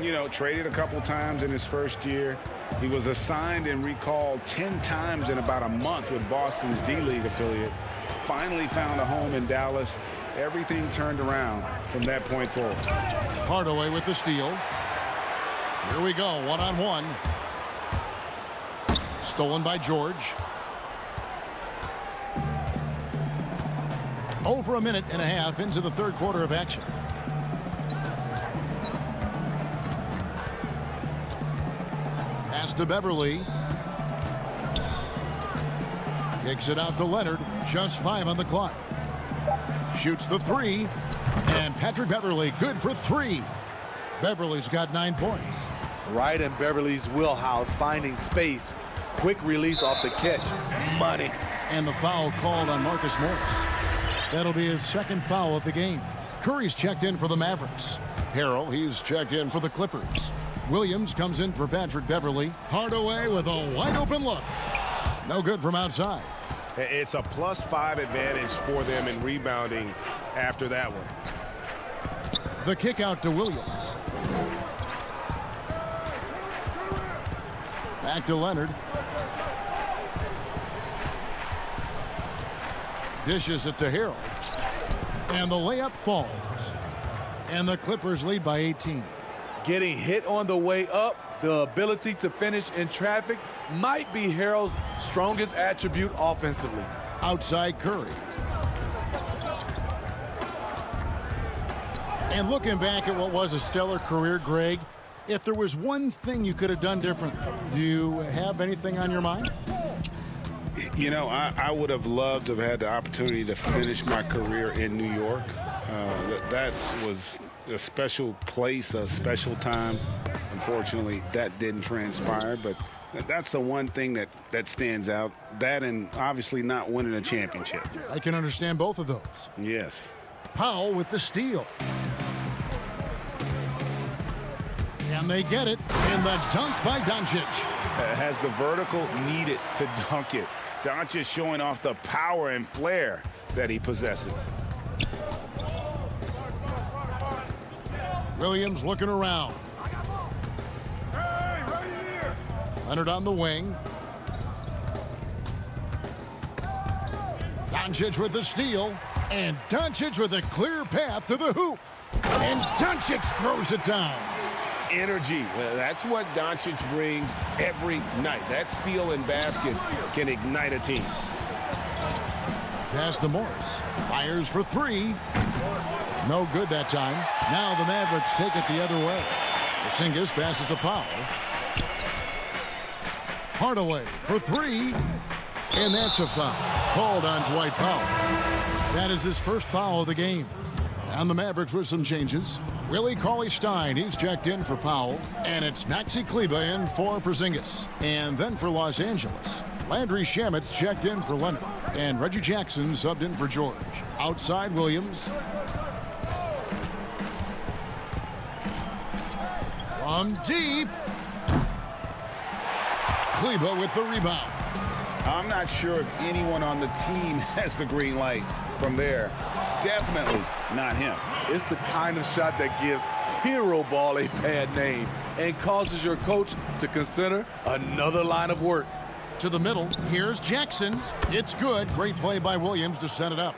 Speaker 6: You know, traded a couple times in his first year. He was assigned and recalled 10 times in about a month with Boston's D-League affiliate. Finally found a home in Dallas. Everything turned around from that point forward.
Speaker 4: Hardaway with the steal. Here we go, one-on-one. Stolen by George. Over a minute and a half into the third quarter of action. Pass to Beverly. Kicks it out to Leonard. Just 5 on the clock. Shoots the 3. And Patrick Beverly good for 3. Beverly's got 9 points.
Speaker 17: Right in Beverly's wheelhouse, finding space. Quick release off the catch. Money.
Speaker 4: And the foul called on Marcus Morris. That'll be his second foul of the game. Curry's checked in for the Mavericks. Harrell, he's checked in for the Clippers. Williams comes in for Patrick Beverly. Hardaway with a wide open look. No good from outside.
Speaker 12: It's a +5 advantage for them in rebounding after that one.
Speaker 4: The kick out to Williams. Back to Leonard. Dishes it to Harrell. And the layup falls. And the Clippers lead by 18.
Speaker 17: Getting hit on the way up, the ability to finish in traffic might be Harrell's strongest attribute offensively.
Speaker 4: Outside Curry. And looking back at what was a stellar career, Greg, if there was one thing you could have done different, do you have anything on your mind?
Speaker 6: You know, I would have loved to have had the opportunity to finish my career in New York. That was a special place, a special time. Unfortunately, that didn't transpire, but that's the one thing that stands out. That and obviously not winning a championship.
Speaker 4: I can understand both of those.
Speaker 6: Yes.
Speaker 4: Powell with the steal. And they get it in the dunk by Doncic.
Speaker 6: Has the vertical needed to dunk it. Doncic showing off the power and flair that he possesses.
Speaker 4: Williams looking around.
Speaker 8: Hey, right here.
Speaker 4: Leonard on the wing. Doncic with the steal. And Doncic with a clear path to the hoop. And Doncic throws it down.
Speaker 12: Energy. That's what Doncic brings every night. That steal and basket can ignite a team.
Speaker 4: Pass to Morris. Fires for 3. No good that time. Now the Mavericks take it the other way. Porzingis passes to Powell. Hardaway for 3. And that's a foul. Called on Dwight Powell. That is his first foul of the game. And the Mavericks with some changes. Willie Cauley-Stein, he's checked in for Powell. And it's Maxi Kleber in for Porzingis. And then for Los Angeles, Landry Shamet's checked in for Leonard. And Reggie Jackson subbed in for George. Outside Williams. From deep. Kleber with the rebound.
Speaker 6: I'm not sure if anyone on the team has the green light from there. Definitely not him.
Speaker 17: It's the kind of shot that gives hero ball a bad name and causes your coach to consider another line of work.
Speaker 4: To the middle, here's Jackson. It's good. Great play by Williams to set it up.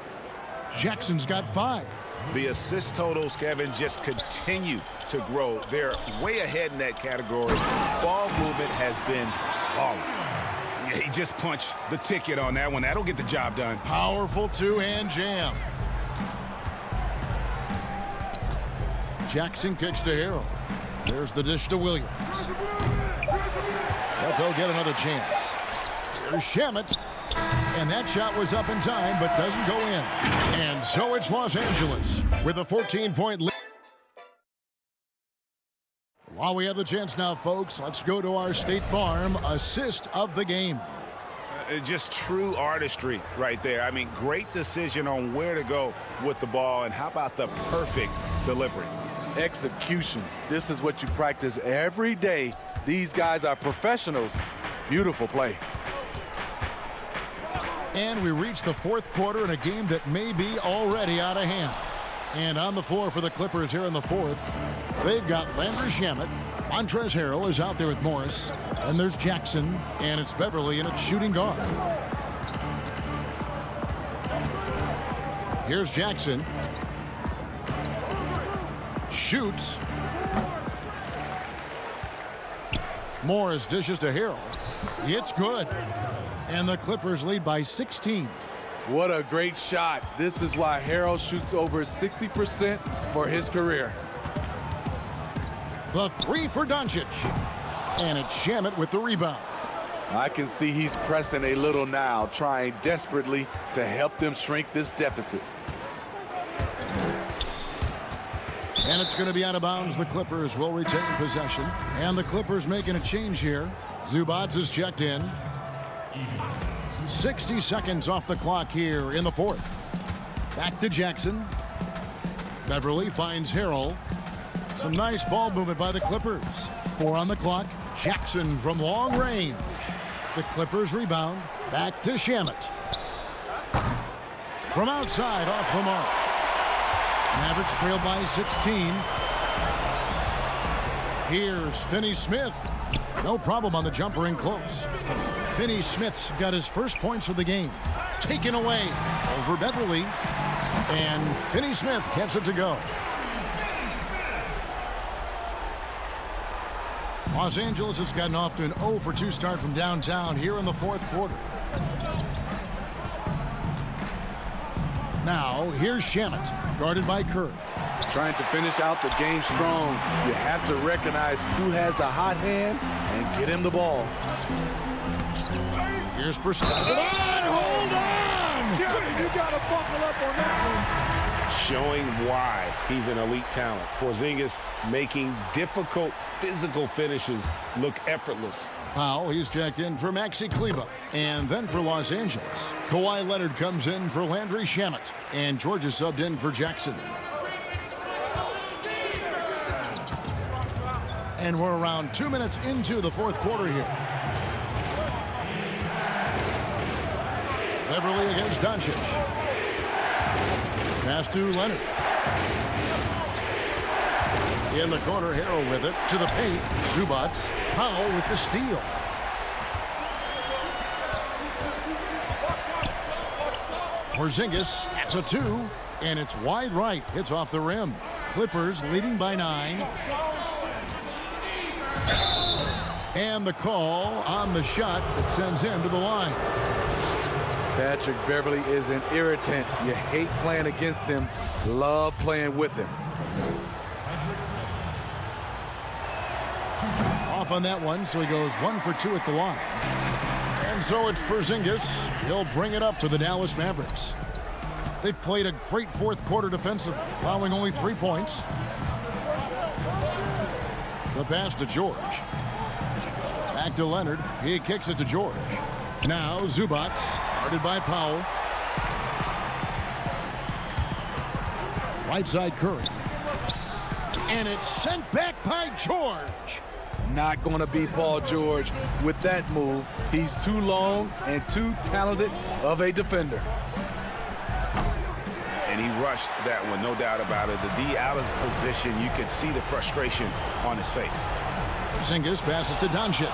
Speaker 4: Jackson's got 5.
Speaker 6: The assist totals, Kevin, just continue to grow. They're way ahead in that category. Ball movement has been flawless. Yeah, he just punched the ticket on that one. That'll get the job done.
Speaker 4: Powerful two-hand jam. Jackson kicks to Harrell. There's the dish to Williams. But they'll get another chance. Here's Shamet. And that shot was up in time, but doesn't go in. And so it's Los Angeles with a 14-point lead. While we have the chance now, folks, let's go to our State Farm assist of the game.
Speaker 6: Just true artistry right there. I mean, great decision on where to go with the ball, and how about the perfect delivery?
Speaker 17: Execution. This is what you practice every day. These guys are professionals. Beautiful play.
Speaker 4: And we reach the fourth quarter in a game that may be already out of hand. And on the floor for the Clippers here in the fourth, they've got Landry Shamet. Montrezl Harrell is out there with Morris. And there's Jackson, and it's Beverly in at shooting guard. Here's Jackson. Shoots. Morris dishes to Harrell. It's good. And the Clippers lead by 16.
Speaker 17: What a great shot. This is why Harrell shoots over 60% for his career.
Speaker 4: The three for Doncic. And it's Shamet with the rebound.
Speaker 17: I can see he's pressing a little now, trying desperately to help them shrink this deficit.
Speaker 4: And it's going to be out of bounds. The Clippers will retain possession. And the Clippers making a change here. Zubac is checked in. 60 seconds off the clock here in the fourth. Back to Jackson. Beverly finds Harrell. Some nice ball movement by the Clippers. 4 on the clock. Jackson from long range. The Clippers rebound. Back to Shamet. From outside off the mark. Mavericks trail by 16. Here's Finney-Smith. No problem on the jumper in close. Finney-Smith's got his first points of the game. Taken away over Beverly. And Finney-Smith gets it to go. Los Angeles has gotten off to an 0 for 2 start from downtown here in the fourth quarter. Now, here's Shamet, guarded by Kerr.
Speaker 17: Trying to finish out the game strong. You have to recognize who has the hot hand and get him the ball.
Speaker 4: Here's Purcell. Hold on!
Speaker 8: You got to buckle up on that one.
Speaker 6: Showing why he's an elite talent. Porzingis making difficult physical finishes look effortless.
Speaker 4: Powell, he's checked in for Maxi Kleber. And then for Los Angeles, Kawhi Leonard comes in for Landry Shamet. And George is subbed in for Jackson. And we're around 2 minutes into the fourth quarter here. Beverly against Doncic. Pass to Leonard. In the corner, Harrell with it. To the paint, Zubac. Powell with the steal. Porzingis, that's a 2. And it's wide right. Hits off the rim. Clippers leading by 9. And the call on the shot that sends him to the line.
Speaker 17: Patrick Beverly is an irritant. You hate playing against him, love playing with him.
Speaker 4: Off on that one, so he goes 1 for 2 at the line. And so it's Porzingis. He'll bring it up for the Dallas Mavericks. They've played a great fourth quarter defensively, allowing only 3 points. The pass to George. Back to Leonard. He kicks it to George. Now Zubac, guarded by Powell. Right side Curry. And it's sent back by George.
Speaker 17: Not going to be Paul George with that move. He's too long and too talented of a defender.
Speaker 6: And he rushed that one, no doubt about it. The D out of position, you could see the frustration on his face.
Speaker 4: Porzingis passes to Doncic.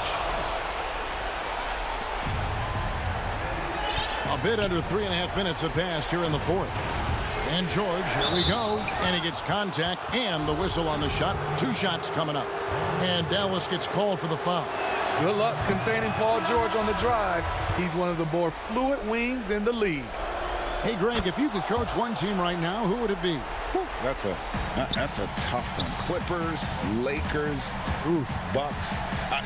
Speaker 4: A bit under 3.5 minutes have passed here in the fourth. And George, here we go. And he gets contact and the whistle on the shot. 2 shots coming up. And Dallas gets called for the foul.
Speaker 17: Good luck containing Paul George on the drive. He's one of the more fluid wings in the league.
Speaker 4: Hey, Greg, if you could coach one team right now, who would it be?
Speaker 6: That's a tough one. Clippers, Lakers, Bucks.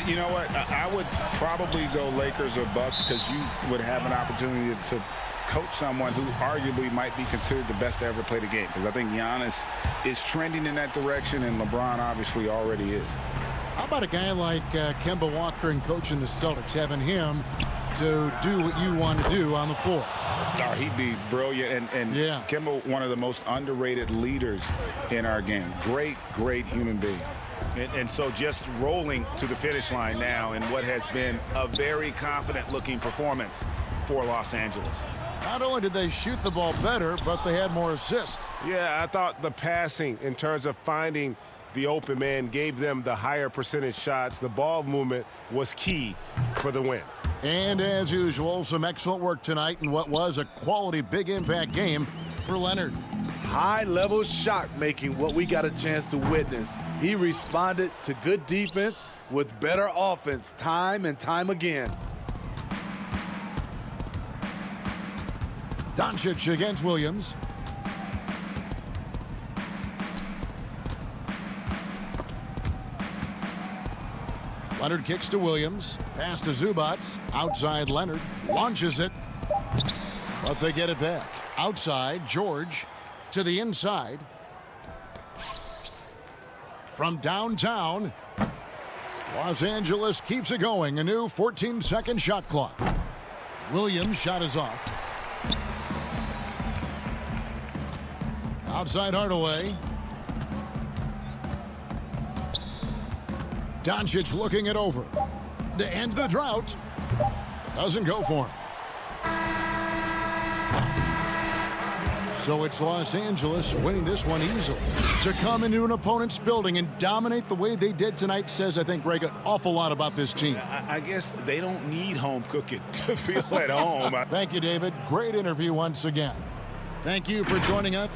Speaker 6: You know what? I would probably go Lakers or Bucks because you would have an opportunity to coach someone who arguably might be considered the best to ever play the game, because I think Giannis is trending in that direction and LeBron obviously already is.
Speaker 4: How about a guy like Kemba Walker and coaching the Celtics, having him to do what you want to do on the floor?
Speaker 6: Oh, he'd be brilliant. And
Speaker 4: yeah.
Speaker 6: Kemba, one of the most underrated leaders in our game. Great human being. And so just rolling to the finish line now in what has been a very confident looking performance for Los Angeles.
Speaker 4: Not only did they shoot the ball better, but they had more assists.
Speaker 12: Yeah, I thought the passing in terms of finding the open man gave them the higher percentage shots. The ball movement was key for the win.
Speaker 4: And as usual, some excellent work tonight in what was a quality big impact game for Leonard.
Speaker 17: High-level shot making, what we got a chance to witness. He responded to good defense with better offense time and time again.
Speaker 4: Doncic against Williams. Leonard kicks to Williams. Pass to Zubac. Outside Leonard. Launches it. But they get it back. Outside, George. To the inside. From downtown. Los Angeles keeps it going. A new 14-second shot clock. Williams' shot is off. Outside Hardaway. Doncic looking it over. To end the drought. Doesn't go for him. So it's Los Angeles winning this one easily. To come into an opponent's building and dominate the way they did tonight says, I think, Greg, an awful lot about this team.
Speaker 6: I guess they don't need home cooking to feel at home.
Speaker 4: Thank you, David. Great interview once again. Thank you for joining us.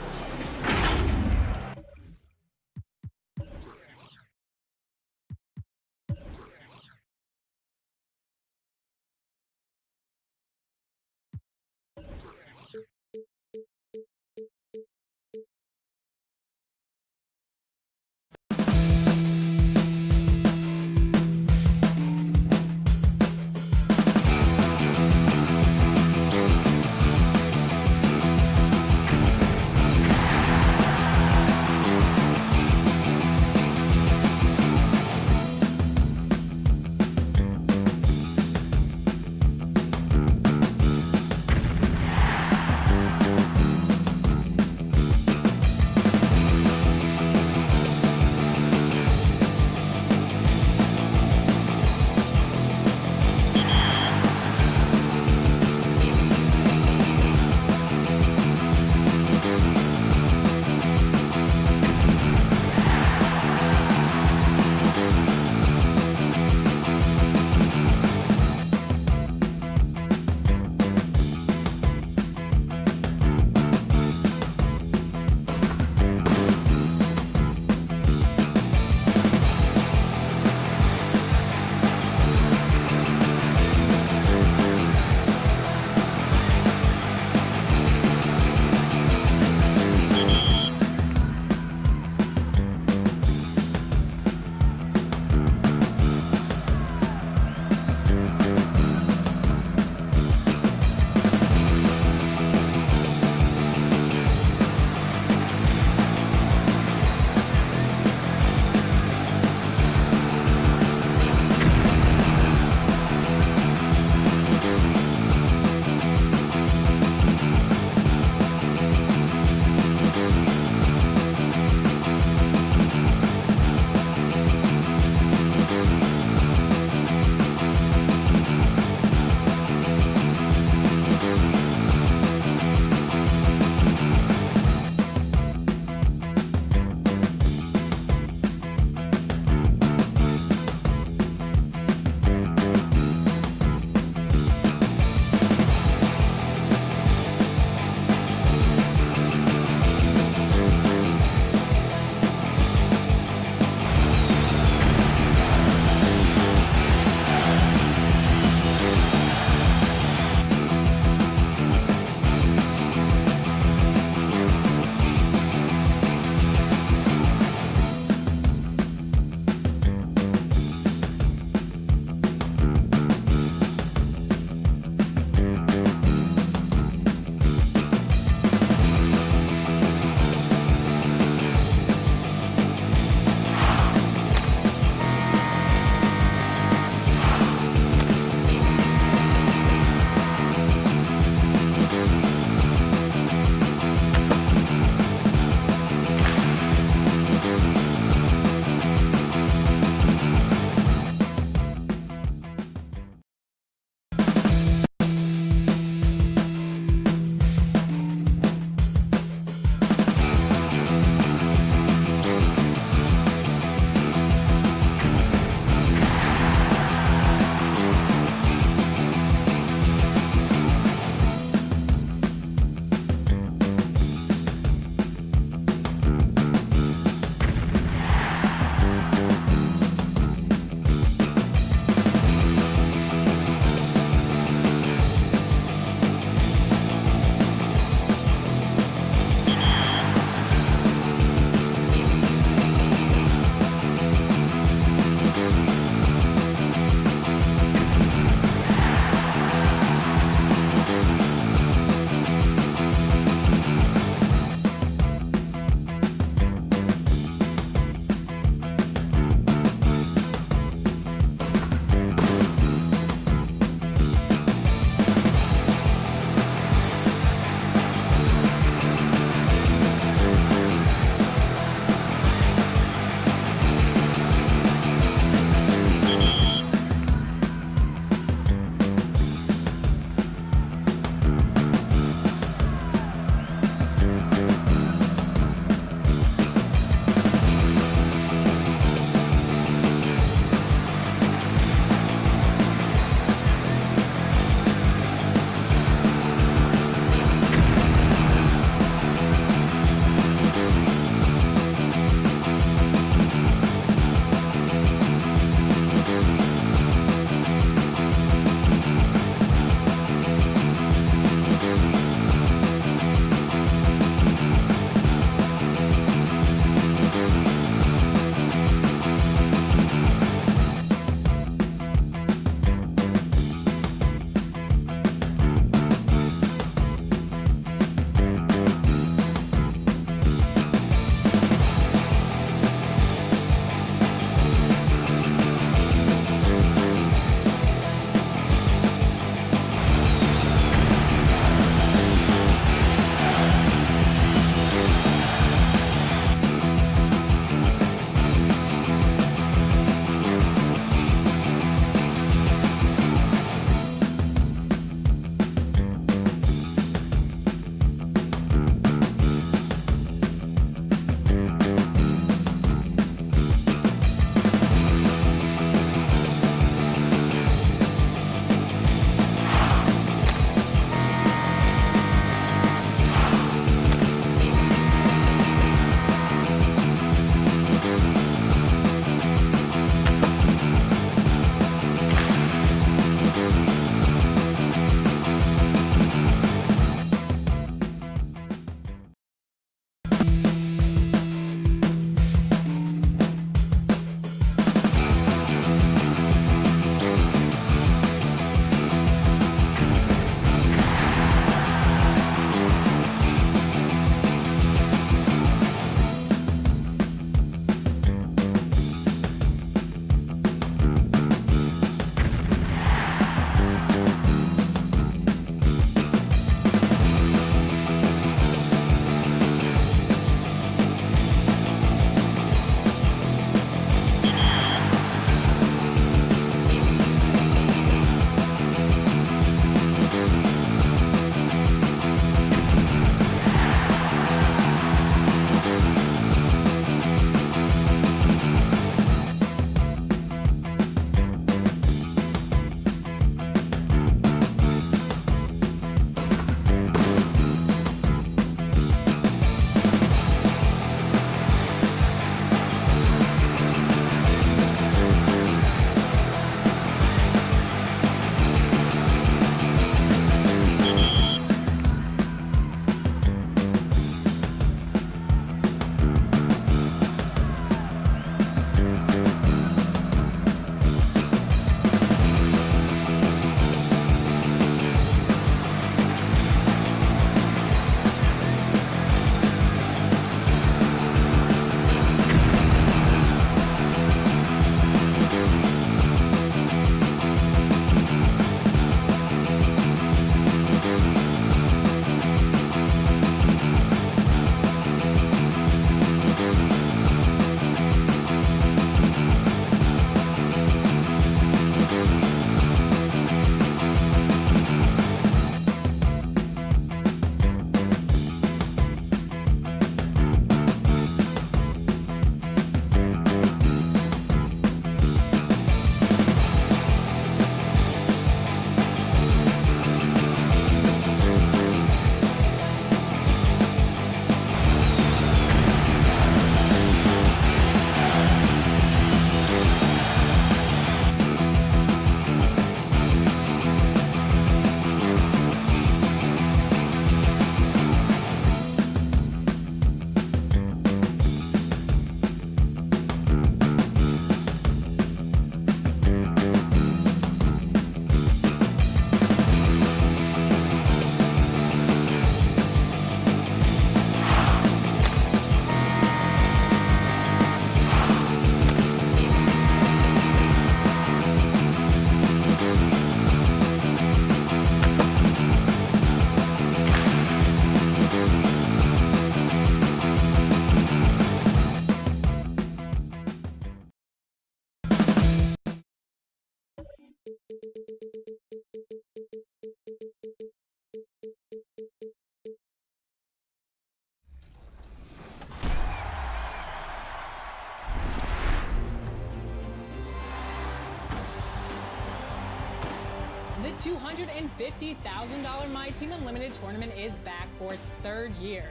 Speaker 2: The $250,000 My Team Unlimited tournament is back for its third year.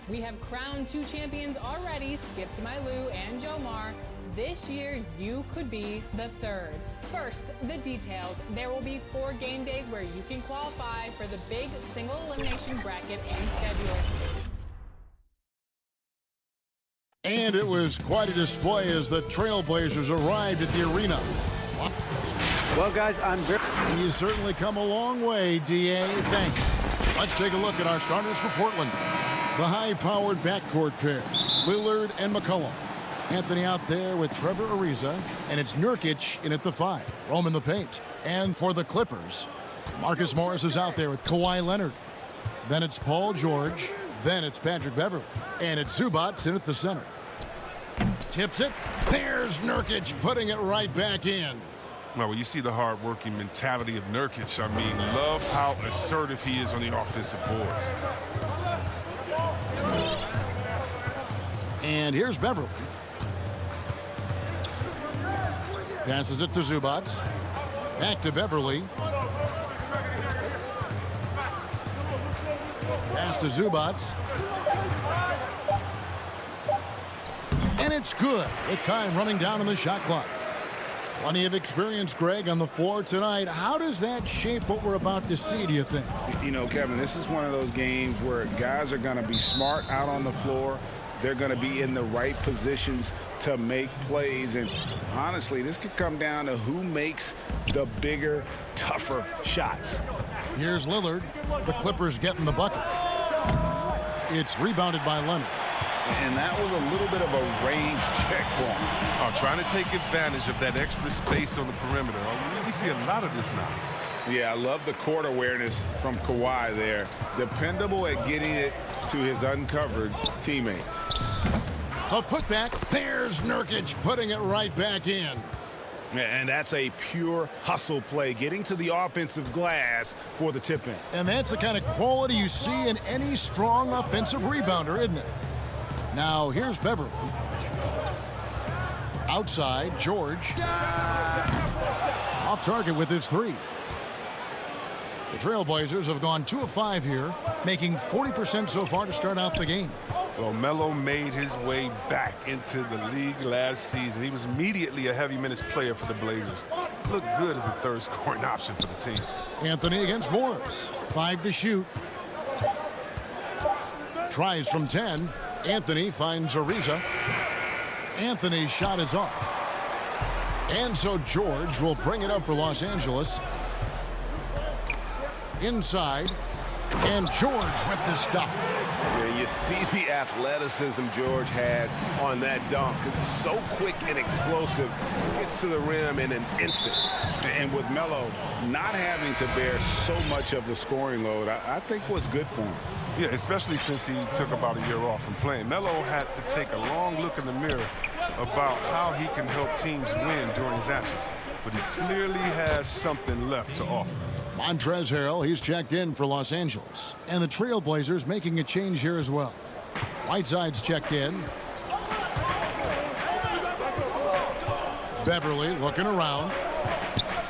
Speaker 2: We have crowned 2 champions already, Skip to My Lou and Jomar. This year, you could be the third. First, the details. There will be 4 game days where you can qualify for the big single elimination bracket in February.
Speaker 4: And it was quite a display as the Trailblazers arrived at the arena.
Speaker 9: Well, guys,
Speaker 4: You certainly come a long way, D.A. Thanks. Let's take a look at our starters for Portland. The high-powered backcourt pair, Lillard and McCollum. Anthony out there with Trevor Ariza, and it's Nurkic in at the 5, roaming the paint. And for the Clippers, Marcus Morris is out there with Kawhi Leonard. Then it's Paul George. Then it's Patrick Beverley. And it's Zubac in at the center. Tips it. There's Nurkic putting it right back in.
Speaker 19: Well, when you see the hard-working mentality of Nurkic, I mean, love how assertive he is on the offensive boards.
Speaker 4: And here's Beverley. Passes it to Zubac. Back to Beverley. Pass to Zubac. And it's good with time running down on the shot clock. Plenty of experience, Greg, on the floor tonight. How does that shape what we're about to see, do you think?
Speaker 6: You know, Kevin, this is one of those games where guys are going to be smart out on the floor. They're going to be in the right positions to make plays. And honestly, this could come down to who makes the bigger, tougher shots.
Speaker 4: Here's Lillard. The Clippers getting the bucket. It's rebounded by Leonard.
Speaker 6: And that was a little bit of a range check for him.
Speaker 19: Trying to take advantage of that extra space on the perimeter. We see a lot of this now.
Speaker 6: Yeah, I love the court awareness from Kawhi there. Dependable at getting it to his uncovered teammates.
Speaker 4: A putback. There's Nurkic putting it right back in.
Speaker 6: And that's a pure hustle play, getting to the offensive glass for the tip-in.
Speaker 4: And that's the kind of quality you see in any strong offensive rebounder, isn't it? Now, here's Beverley. Outside, George. Off target with his 3. The Trailblazers have gone 2 of 5 here, making 40% so far to start out the game.
Speaker 19: Well, Melo made his way back into the league last season. He was immediately a heavy minutes player for the Blazers. Looked good as a third scoring option for the team.
Speaker 4: Anthony against Morris. 5 to shoot. Tries from 10. Anthony finds Ariza. Anthony's shot is off. And so George will bring it up for Los Angeles. Inside. And George with the stuff.
Speaker 12: Yeah, you see the athleticism George had on that dunk. It's so quick and explosive. Gets to the rim in an instant.
Speaker 6: And with Melo not having to bear so much of the scoring load, I think was good for him.
Speaker 19: Yeah, especially since he took about a year off from playing. Melo had to take a long look in the mirror about how he can help teams win during his absence. But he clearly has something left to offer.
Speaker 4: Montrezl Harrell, he's checked in for Los Angeles. And the Trailblazers making a change here as well. Whiteside's checked in. Beverley looking around.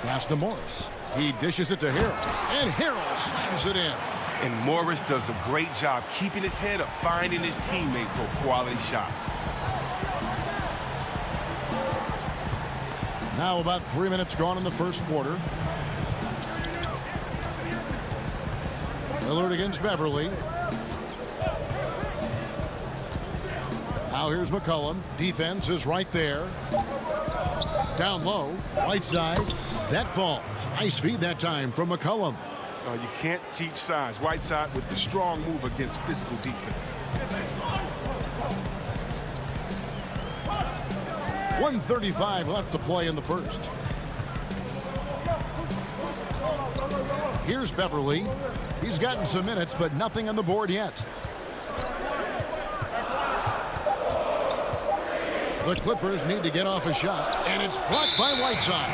Speaker 4: Pass to Morris. He dishes it to Harrell. And Harrell slams it in.
Speaker 19: And Morris does a great job keeping his head up, finding his teammate for quality shots.
Speaker 4: Now about 3 minutes gone in the first quarter. Lillard against Beverley. Now here's McCollum. Defense is right there. Down low. Whiteside. That falls. Nice feed that time from McCollum.
Speaker 19: You can't teach size. Whiteside with the strong move against physical defense.
Speaker 4: 1:35 left to play in the first. Here's Beverley. He's gotten some minutes, but nothing on the board yet. The Clippers need to get off a shot, and it's blocked by Whiteside.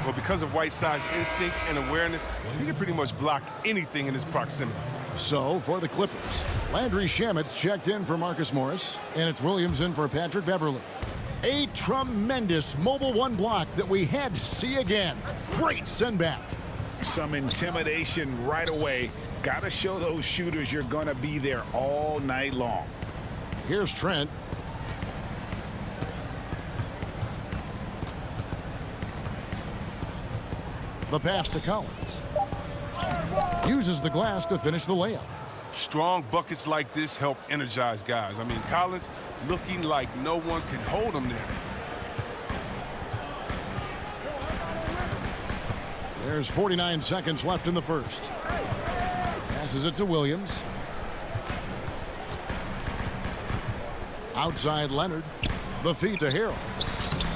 Speaker 19: Well, because of Whiteside's instincts and awareness, he can pretty much block anything in his proximity.
Speaker 4: So, for the Clippers, Landry Shamet's checked in for Marcus Morris, and it's Williams in for Patrick Beverley. A tremendous mobile 1 block that we had to see again. Great send back.
Speaker 6: some intimidation right away. Got to show those shooters you're going to be there all night long.
Speaker 4: Here's Trent. The pass to Collins. Uses the glass to finish the layup.
Speaker 19: Strong buckets like this help energize guys. I mean, Collins looking like no one can hold him there.
Speaker 4: There's 49 seconds left in the first. Passes it to Williams. Outside Leonard. The feed to Harrell.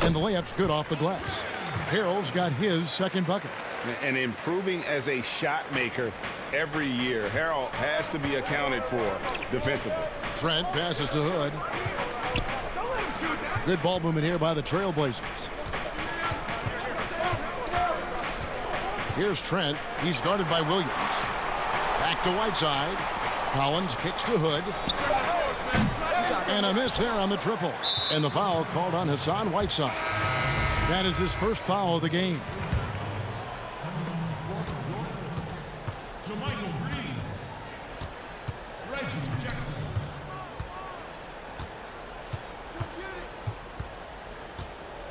Speaker 4: And the layup's good off the glass. Harrell's got his second bucket.
Speaker 6: And improving as a shot maker every year. Harrell has to be accounted for defensively.
Speaker 4: Trent passes to Hood. Good ball movement here by the Trailblazers. Here's Trent. He's guarded by Williams. Back to Whiteside. Collins kicks to Hood. And a miss there on the triple. And the foul called on Hassan Whiteside. That is his first foul of the game.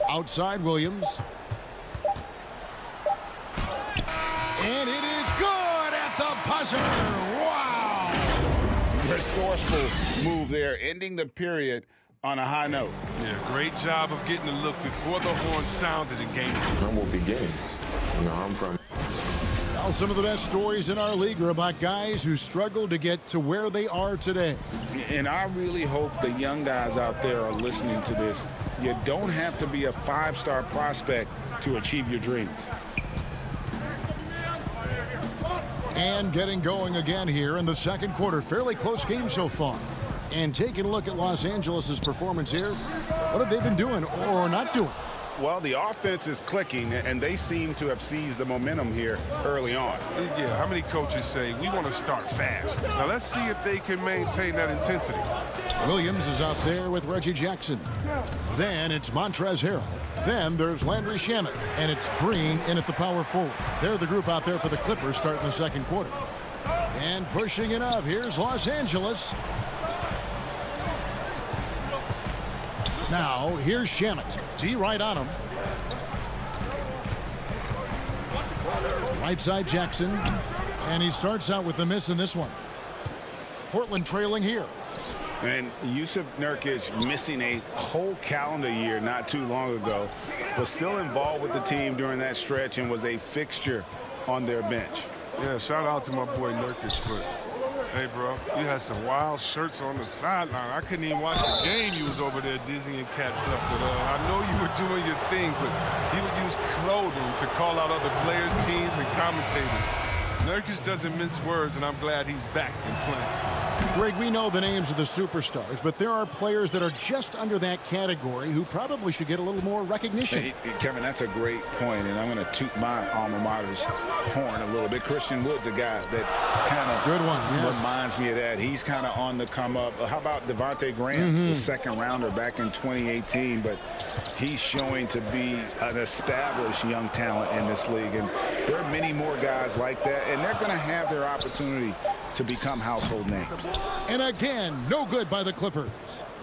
Speaker 4: Outside Williams. And it is good at the buzzer. Wow.
Speaker 6: Resourceful move there, ending the period on a high note.
Speaker 19: Yeah, great job of getting the look before the horn sounded in game 2.
Speaker 18: Humble beginnings. You know, I'm from.
Speaker 4: Well, some of the best stories in our league are about guys who struggled to get to where they are today.
Speaker 6: And I really hope the young guys out there are listening to this. You don't have to be a 5-star prospect to achieve your dreams.
Speaker 4: And getting going again here in the second quarter. Fairly close game so far. And taking a look at Los Angeles' performance here, what have they been doing or not doing?
Speaker 6: Well, the offense is clicking, and they seem to have seized the momentum here early on.
Speaker 19: Yeah, how many coaches say, we want to start fast? Now, let's see if they can maintain that intensity.
Speaker 4: Williams is out there with Reggie Jackson. Then it's Montrezl Harrell. Then there's Landry Shamet, and it's Green in at the power forward. They're the group out there for the Clippers starting the second quarter. And pushing it up, here's Los Angeles. Now, here's Shamet. T right on him. Right side Jackson. And he starts out with the miss in this one. Portland trailing here.
Speaker 6: And Yusuf Nurkic, missing a whole calendar year not too long ago, was still involved with the team during that stretch and was a fixture on their bench.
Speaker 19: Yeah, shout out to my boy Nurkic, but hey, bro, you had some wild shirts on the sideline. I couldn't even watch the game. You was over there dizzying cats up. But, I know you were doing your thing, but he would use clothing to call out other players, teams, and commentators. Nurkic doesn't mince words, and I'm glad he's back and playing.
Speaker 4: Greg, we know the names of the superstars, but there are players that are just under that category who probably should get a little more recognition.
Speaker 6: Hey, Kevin, that's a great point, and I'm going to toot my alma mater's horn a little bit. Christian Wood's a guy that kind of
Speaker 4: good one. Yes.
Speaker 6: Reminds me of that. He's kind of on the come up. How about Devontae Graham, the second rounder back in 2018, but he's showing to be an established young talent in this league, and there are many more guys like that, and they're going to have their opportunity to become household names.
Speaker 4: And again, no good by the Clippers.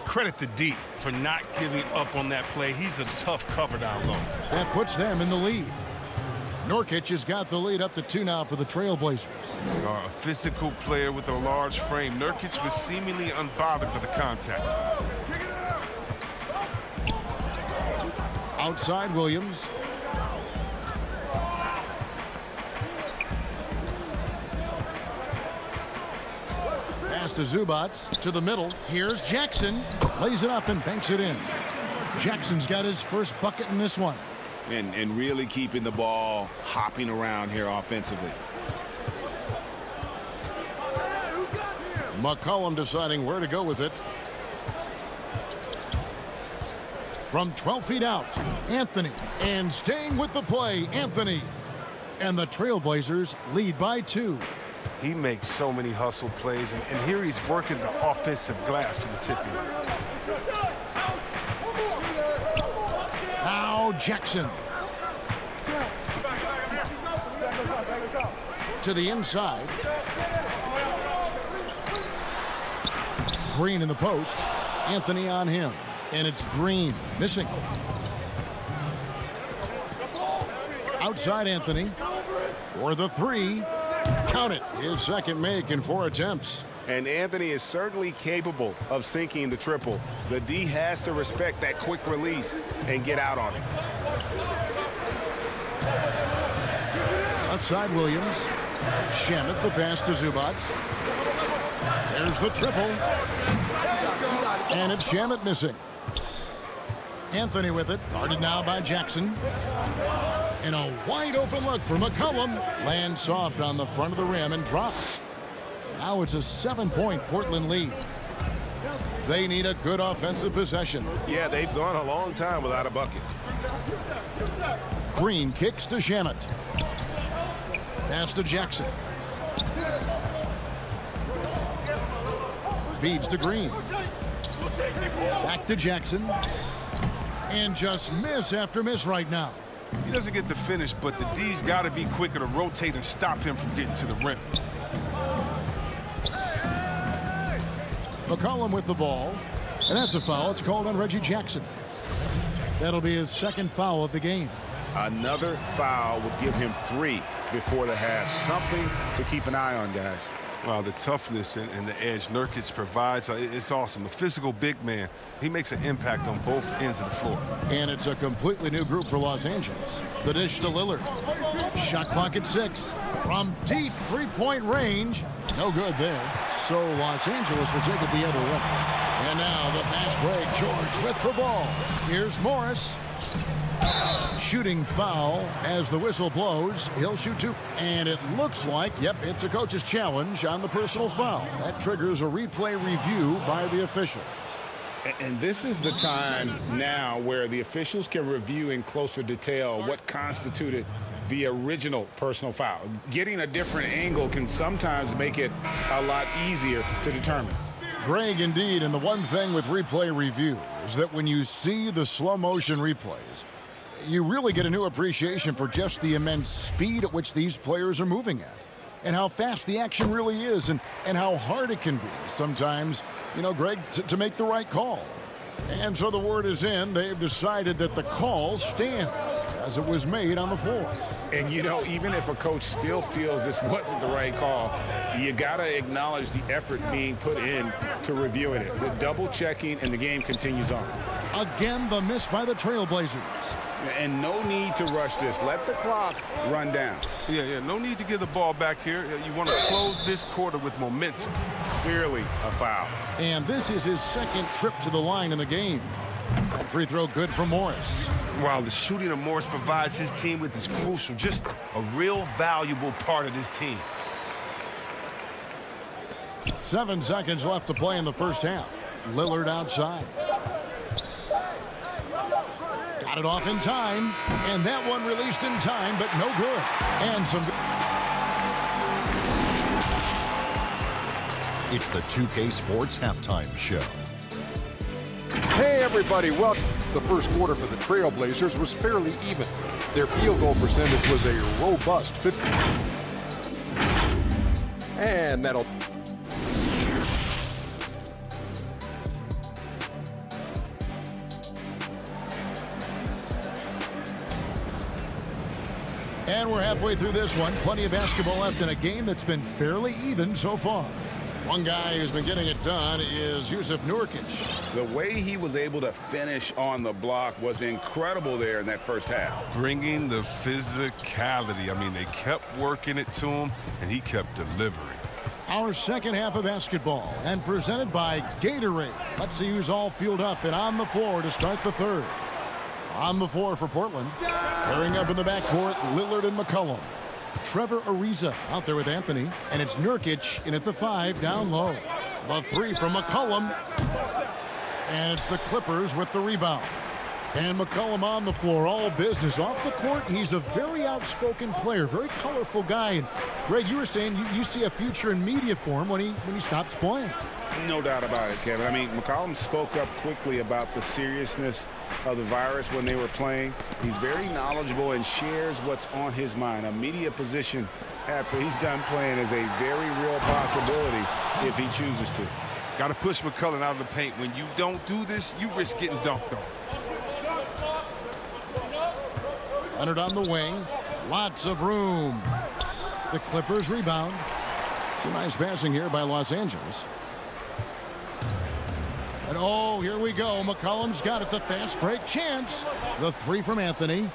Speaker 20: Credit to D for not giving up on that play. He's a tough cover down low.
Speaker 4: That puts them in the lead. Nurkic has got the lead up to 2 now for the Trailblazers.
Speaker 19: A physical player with a large frame. Nurkic was seemingly unbothered by the contact.
Speaker 4: Outside Williams. Pass to Zubac to the middle. Here's Jackson. Lays it up and banks it in. Jackson's got his first bucket in this one.
Speaker 6: And really keeping the ball hopping around here offensively.
Speaker 4: McCollum deciding where to go with it. From 12 feet out, Anthony. And staying with the play, Anthony. And the Trailblazers lead by 2.
Speaker 19: He makes so many hustle plays, and here he's working the offensive glass for the tip-in.
Speaker 4: Now Jackson. To the inside. Green in the post. Anthony on him. And it's Green. Missing. Outside Anthony. For the three. Count it. His second make in 4 attempts.
Speaker 6: And Anthony is certainly capable of sinking the triple. The D has to respect that quick release and get out on it.
Speaker 4: Left side Williams. Shamet the pass to Zubac. There's the triple. And it's Shamet missing. Anthony with it. Guarded now by Jackson. And a wide open look for McCollum. Lands soft on the front of the rim and drops. Now it's a 7-point Portland lead. They need a good offensive possession.
Speaker 6: Yeah, they've gone a long time without a bucket.
Speaker 4: Green kicks to Shamet. Pass to Jackson. Feeds to Green. Back to Jackson. And just miss after miss right now.
Speaker 19: He doesn't get the finish, but the D's got to be quicker to rotate and stop him from getting to the rim.
Speaker 4: McCollum with the ball. And that's a foul. It's called on Reggie Jackson. That'll be his second foul of the game.
Speaker 6: Another foul would give him 3 before the half. Something to keep an eye on, guys.
Speaker 19: Wow, the toughness and the edge Nurkic provides, it's awesome. A physical big man. He makes an impact on both ends of the floor.
Speaker 4: And it's a completely new group for Los Angeles. The dish to Lillard. Shot clock at 6. From deep three-point range. No good there. So Los Angeles will take it the other way. And now the fast break. George with the ball. Here's Morris. Shooting foul as the whistle blows. He'll shoot 2. And it looks like, yep, it's a coach's challenge on the personal foul. That triggers a replay review by the officials.
Speaker 6: And this is the time now where the officials can review in closer detail what constituted the original personal foul. Getting a different angle can sometimes make it a lot easier to determine.
Speaker 4: Greg, indeed, and the one thing with replay review is that when you see the slow motion replays, you really get a new appreciation for just the immense speed at which these players are moving at and how fast the action really is and how hard it can be sometimes, you know, Greg, to make the right call. And so the word is in. They've decided that the call stands as it was made on the floor.
Speaker 6: And, you know, even if a coach still feels this wasn't the right call, you got to acknowledge the effort being put in to reviewing it. The double checking, and the game continues on.
Speaker 4: Again, the miss by the Trailblazers.
Speaker 6: And no need to rush this. Let the clock run down.
Speaker 19: Yeah, no need to give the ball back here. You want to close this quarter with momentum.
Speaker 6: Clearly a foul.
Speaker 4: And this is his second trip to the line in the game. Free throw good for Morris.
Speaker 19: While the shooting of Morris provides his team with is crucial, just a real valuable part of this team.
Speaker 4: 7 seconds left to play in the first half. Lillard outside. Got it off in time, and that one released in time, but no good. And some.
Speaker 10: It's the 2K Sports Halftime Show.
Speaker 11: Hey, everybody, welcome. The first quarter for the Trailblazers was fairly even. Their field goal percentage was a robust 50. And that'll.
Speaker 4: And we're halfway through this one. Plenty of basketball left in a game that's been fairly even so far. One guy who's been getting it done is Jusuf Nurkic.
Speaker 6: The way he was able to finish on the block was incredible there in that first half.
Speaker 19: Bringing the physicality. I mean, they kept working it to him, and he kept delivering.
Speaker 4: Our second half of basketball, and presented by Gatorade. Let's see who's all fueled up and on the floor to start the third. On the floor for Portland. Pairing up in the backcourt, Lillard and McCollum. Trevor Ariza out there with Anthony. And it's Nurkic in at the 5 down low. The 3 from McCollum. And it's the Clippers with the rebound. And McCollum on the floor, all business. Off the court, he's a very outspoken player, very colorful guy. And Greg, you were saying you see a future in media for him when he stops playing.
Speaker 6: No doubt about it, Kevin. I mean, McCollum spoke up quickly about the seriousness of the virus when they were playing. He's very knowledgeable and shares what's on his mind. A media position after he's done playing is a very real possibility if he chooses to.
Speaker 19: Got to push McCollum out of the paint. When you don't do this, you risk getting dunked on.
Speaker 4: Leonard on the wing. Lots of room. The Clippers rebound. Some nice passing here by Los Angeles. And oh, here we go. McCollum's got it. The fast break chance. The three from Anthony.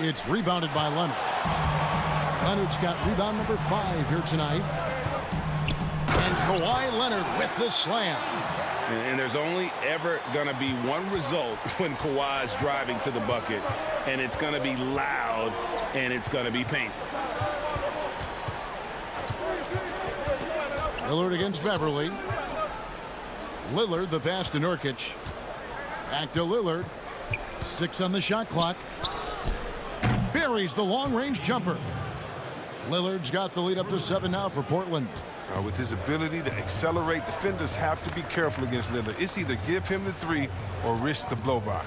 Speaker 4: It's rebounded by Leonard. Leonard's got rebound number 5 here tonight. And Kawhi Leonard with the slam.
Speaker 12: And there's only ever going to be one result when Kawhi's driving to the bucket, and it's going to be loud, and it's going to be painful.
Speaker 4: Lillard against Beverly. Lillard, the pass to Nurkic. Back to Lillard. 6 on the shot clock. Buries the long-range jumper. Lillard's got the lead up to 7 now for Portland.
Speaker 19: With his ability to accelerate, defenders have to be careful against Lillard. It's either give him the 3 or risk the blow-by.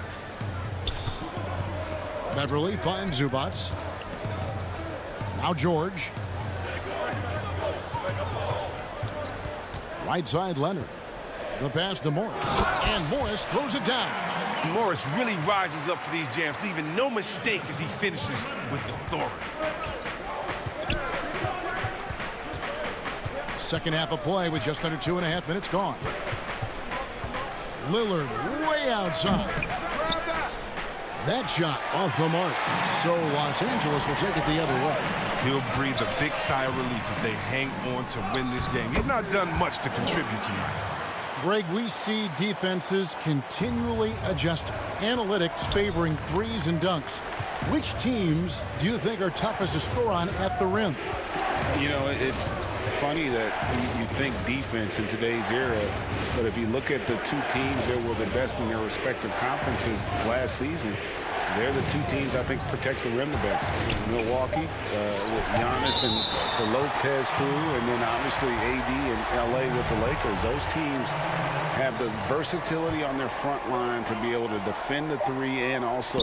Speaker 4: Beverly finds Zubats. Now George. Right side Leonard. The pass to Morris. And Morris throws it down.
Speaker 20: Morris really rises up for these jams, leaving no mistake as he finishes with authority.
Speaker 4: Second half of play with just under 2.5 minutes gone. Lillard way outside. That shot off the mark. So Los Angeles will take it the other way.
Speaker 19: He'll breathe a big sigh of relief if they hang on to win this game. He's not done much to contribute tonight.
Speaker 4: Greg, we see defenses continually adjusting. Analytics favoring threes and dunks. Which teams do you think are toughest to score on at the rim?
Speaker 6: You know, it's funny that you think defense in today's era, but if you look at the two teams that were the best in their respective conferences last season, they're the two teams I think protect the rim the best. Milwaukee with Giannis and the Lopez crew, and then obviously AD and LA with the Lakers. Those teams have the versatility on their front line to be able to defend the 3 and also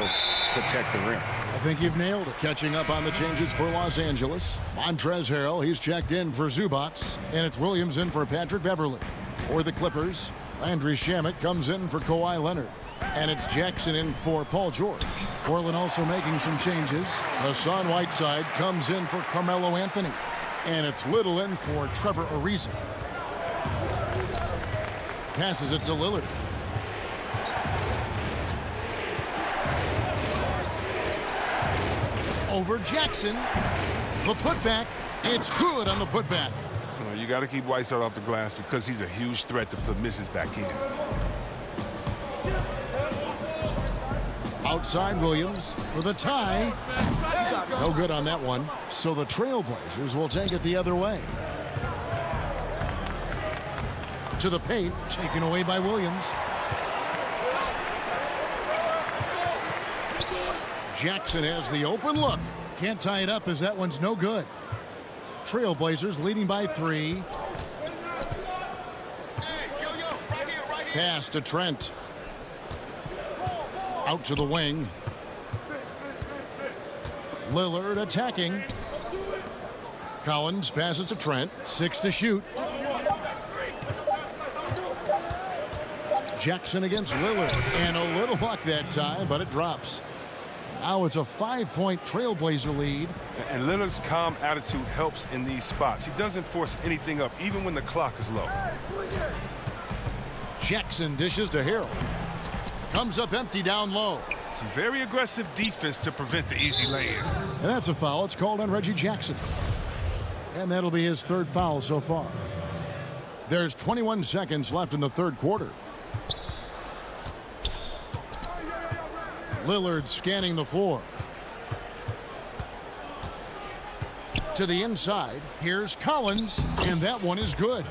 Speaker 6: protect the rim.
Speaker 4: I think you've nailed it. Catching up on the changes for Los Angeles. Montrezl Harrell, he's checked in for Zubats. And it's Williams in for Patrick Beverly. For the Clippers, Landry Shamet comes in for Kawhi Leonard. And it's Jackson in for Paul George. Portland also making some changes. Hassan Whiteside comes in for Carmelo Anthony. And it's Little in for Trevor Ariza. Passes it to Lillard. Over Jackson. The putback. It's good on the putback.
Speaker 19: You got to keep Whiteside off the glass because he's a huge threat to put misses back in.
Speaker 4: Outside Williams for the tie. No good on that one. So the Trailblazers will take it the other way. To the paint, taken away by Williams. Jackson has the open look. Can't tie it up as that one's no good. Trailblazers leading by 3. Pass to Trent. Out to the wing. Lillard attacking. Collins passes to Trent. 6 to shoot. Jackson against Lillard. And a little luck that time, but it drops. Now it's a 5-point Trailblazer lead.
Speaker 19: And Lillard's calm attitude helps in these spots. He doesn't force anything up, even when the clock is low.
Speaker 4: Jackson dishes to Harrell. Comes up empty down low.
Speaker 19: Some very aggressive defense to prevent the easy lay-in.
Speaker 4: And that's a foul. It's called on Reggie Jackson. And that'll be his 3rd foul so far. There's 21 seconds left in the 3rd quarter. Lillard scanning the floor. To the inside. Here's Collins. And that one is good.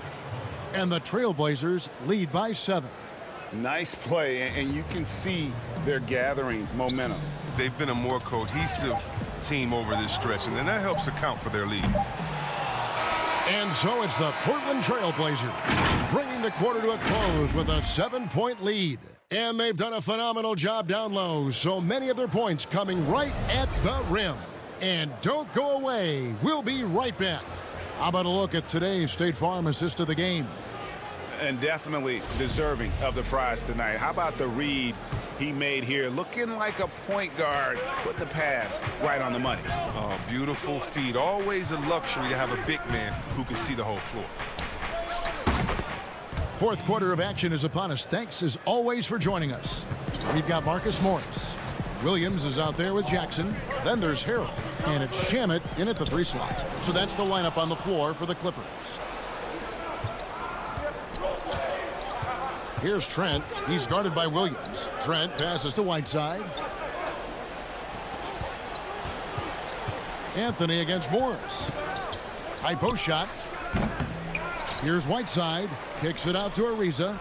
Speaker 4: And the Trailblazers lead by 7.
Speaker 6: Nice play, and you can see they're gathering momentum.
Speaker 19: They've been a more cohesive team over this stretch, and then that helps account for their lead.
Speaker 4: And so it's the Portland Trailblazers bringing the quarter to a close with a 7-point lead. And they've done a phenomenal job down low, so many of their points coming right at the rim. And don't go away. We'll be right back. How about a look at today's State Farm assist of the game?
Speaker 6: And definitely deserving of the prize tonight. How about the read he made here? Looking like a point guard. Put the pass right on the money.
Speaker 19: Oh, beautiful feed. Always a luxury to have a big man who can see the whole floor.
Speaker 4: Fourth quarter of action is upon us. Thanks as always for joining us. We've got Marcus Morris. Williams is out there with Jackson. Then there's Harrell. And it's Shamet in at the 3 slot. So that's the lineup on the floor for the Clippers. Here's Trent. He's guarded by Williams. Trent passes to Whiteside. Anthony against Morris. High post shot. Here's Whiteside. Kicks it out to Ariza.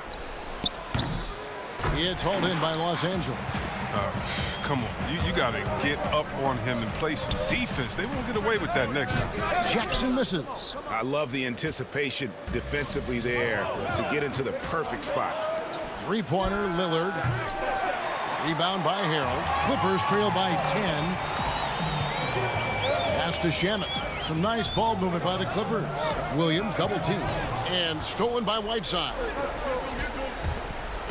Speaker 4: It's hauled in by Los Angeles.
Speaker 19: Come on. You got to get up on him and play some defense. They won't get away with that next time.
Speaker 4: Jackson misses.
Speaker 6: I love the anticipation defensively there to get into the perfect spot.
Speaker 4: Three-pointer, Lillard. Rebound by Harrell. Clippers trail by 10. Pass to Shamet. Some nice ball movement by the Clippers. Williams double team. And stolen by Whiteside.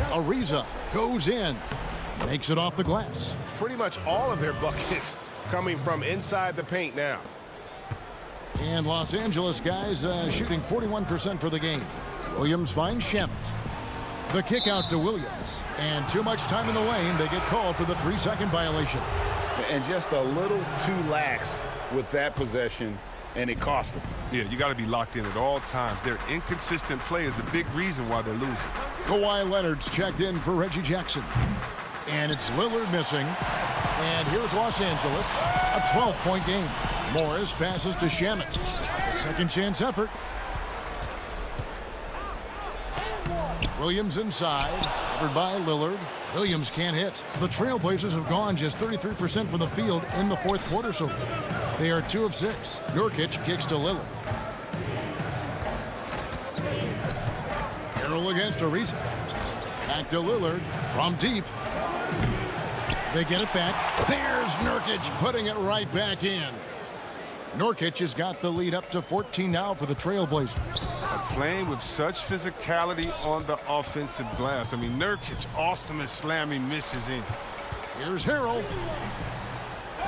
Speaker 4: Ariza goes in. Makes it off the glass.
Speaker 12: Pretty much all of their buckets coming from inside the paint now.
Speaker 4: And Los Angeles guys shooting 41% for the game. Williams finds Shamet. The kick out to Williams. And too much time in the lane. They get called for the 3-second violation.
Speaker 6: And just a little too lax with that possession, and it cost them.
Speaker 19: Yeah, you got to be locked in at all times. Their inconsistent play is a big reason why they're losing.
Speaker 4: Kawhi Leonard's checked in for Reggie Jackson. And it's Lillard missing. And here's Los Angeles, a 12-point game. Morris passes to Shamet. A second chance effort. Williams inside, covered by Lillard. Williams can't hit. The Trailblazers have gone just 33% from the field in the fourth quarter so far. They are 2 of 6. Nurkic kicks to Lillard. Harrell against Ariza. Back to Lillard from deep. They get it back. There's Nurkic putting it right back in. Nurkic has got the lead up to 14 now for the Trailblazers.
Speaker 19: Playing with such physicality on the offensive glass. I mean, Nurkic awesome at slamming misses in.
Speaker 4: Here's Harrell.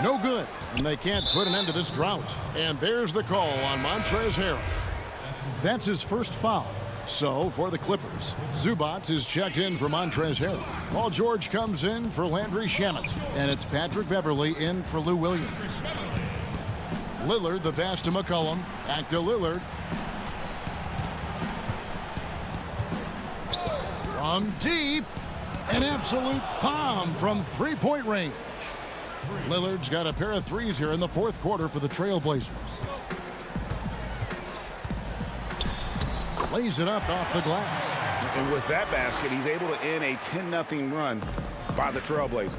Speaker 4: No good. And they can't put an end to this drought. And there's the call on Montrezl Harrell. That's his first foul. So, for the Clippers, Zubac is checked in for Montrezl Harrell. Paul George comes in for Landry Shamet. And it's Patrick Beverley in for Lou Williams. Lillard, the pass to McCollum. Back to Lillard. From deep. An absolute bomb from 3-point range. Lillard's got a pair of threes here in the fourth quarter for the Trailblazers. Lays it up off the glass.
Speaker 6: And with that basket, he's able to end a 10-0 run by the Trailblazers.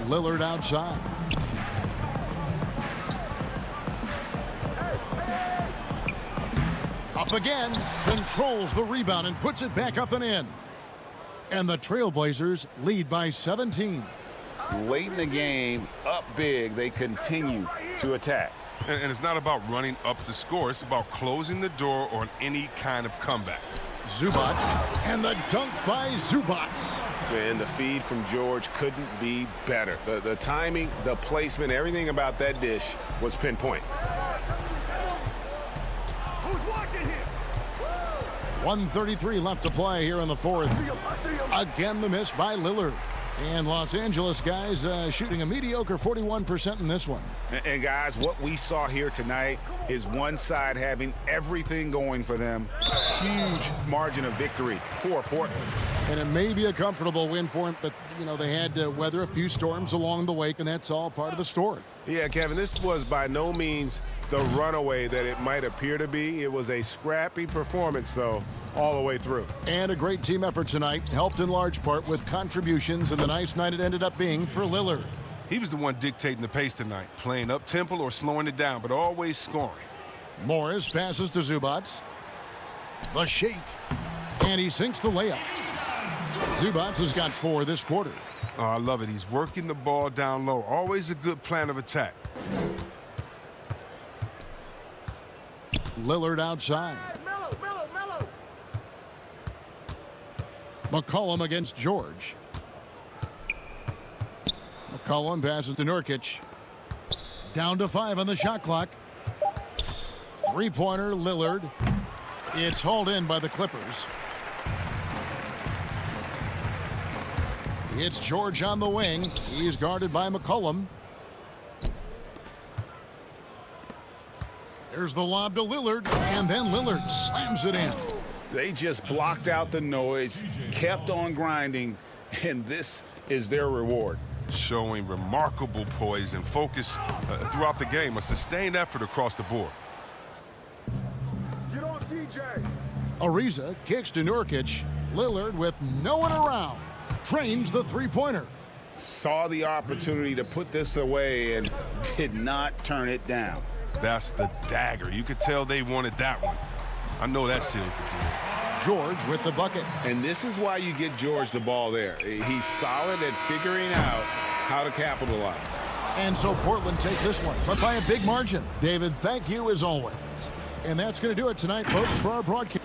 Speaker 4: Lillard outside. Up again. Controls the rebound and puts it back up and in. And the Trailblazers lead by 17.
Speaker 6: Late in the game, up big, they continue to attack.
Speaker 19: And it's not about running up to score. It's about closing the door on any kind of comeback.
Speaker 4: Zubac, and the dunk by Zubac.
Speaker 12: And the feed from George couldn't be better. The timing, the placement, everything about that dish was pinpoint.
Speaker 8: Who's watching here?
Speaker 4: 1:33 left to play here in the fourth. Again, the miss by Lillard. And Los Angeles guys shooting a mediocre 41% in this one.
Speaker 6: And guys, what we saw here tonight is one side having everything going for them. Huge margin of victory for Portland.
Speaker 4: And it may be a comfortable win for them, but, you know, they had to weather a few storms along the way, and that's all part of the story.
Speaker 12: Yeah, Kevin, this was by no means the runaway that it might appear to be. It was a scrappy performance, though,
Speaker 6: all the way through.
Speaker 4: And a great team effort tonight, helped in large part with contributions, and the nice night it ended up being for Lillard.
Speaker 19: He was the one dictating the pace tonight, playing up-tempo or slowing it down, but always scoring.
Speaker 4: Morris passes to Zubac. The shake. And he sinks the layup. Zubac has got 4 this quarter.
Speaker 19: Oh, I love it. He's working the ball down low. Always a good plan of attack.
Speaker 4: Lillard outside. McCollum against George. McCollum passes to Nurkic. Down to 5 on the shot clock. Three-pointer, Lillard. It's hauled in by the Clippers. It's George on the wing. He's guarded by McCollum. There's the lob to Lillard, and then Lillard slams it in.
Speaker 6: They just blocked out the noise, kept on grinding, and this is their reward.
Speaker 19: Showing remarkable poise and focus throughout the game, a sustained effort across the board.
Speaker 8: Get on CJ.
Speaker 4: Ariza kicks to Nurkic. Lillard with no one around. Trains the three-pointer.
Speaker 6: Saw the opportunity to put this away and did not turn it down.
Speaker 19: That's the dagger. You could tell they wanted that one. I know that seals the deal.
Speaker 4: George with the bucket.
Speaker 6: And this is why you get George the ball there. He's solid at figuring out how to capitalize.
Speaker 4: And so Portland takes this one, but by a big margin. David, thank you as always. And that's going to do it tonight, folks, for our broadcast.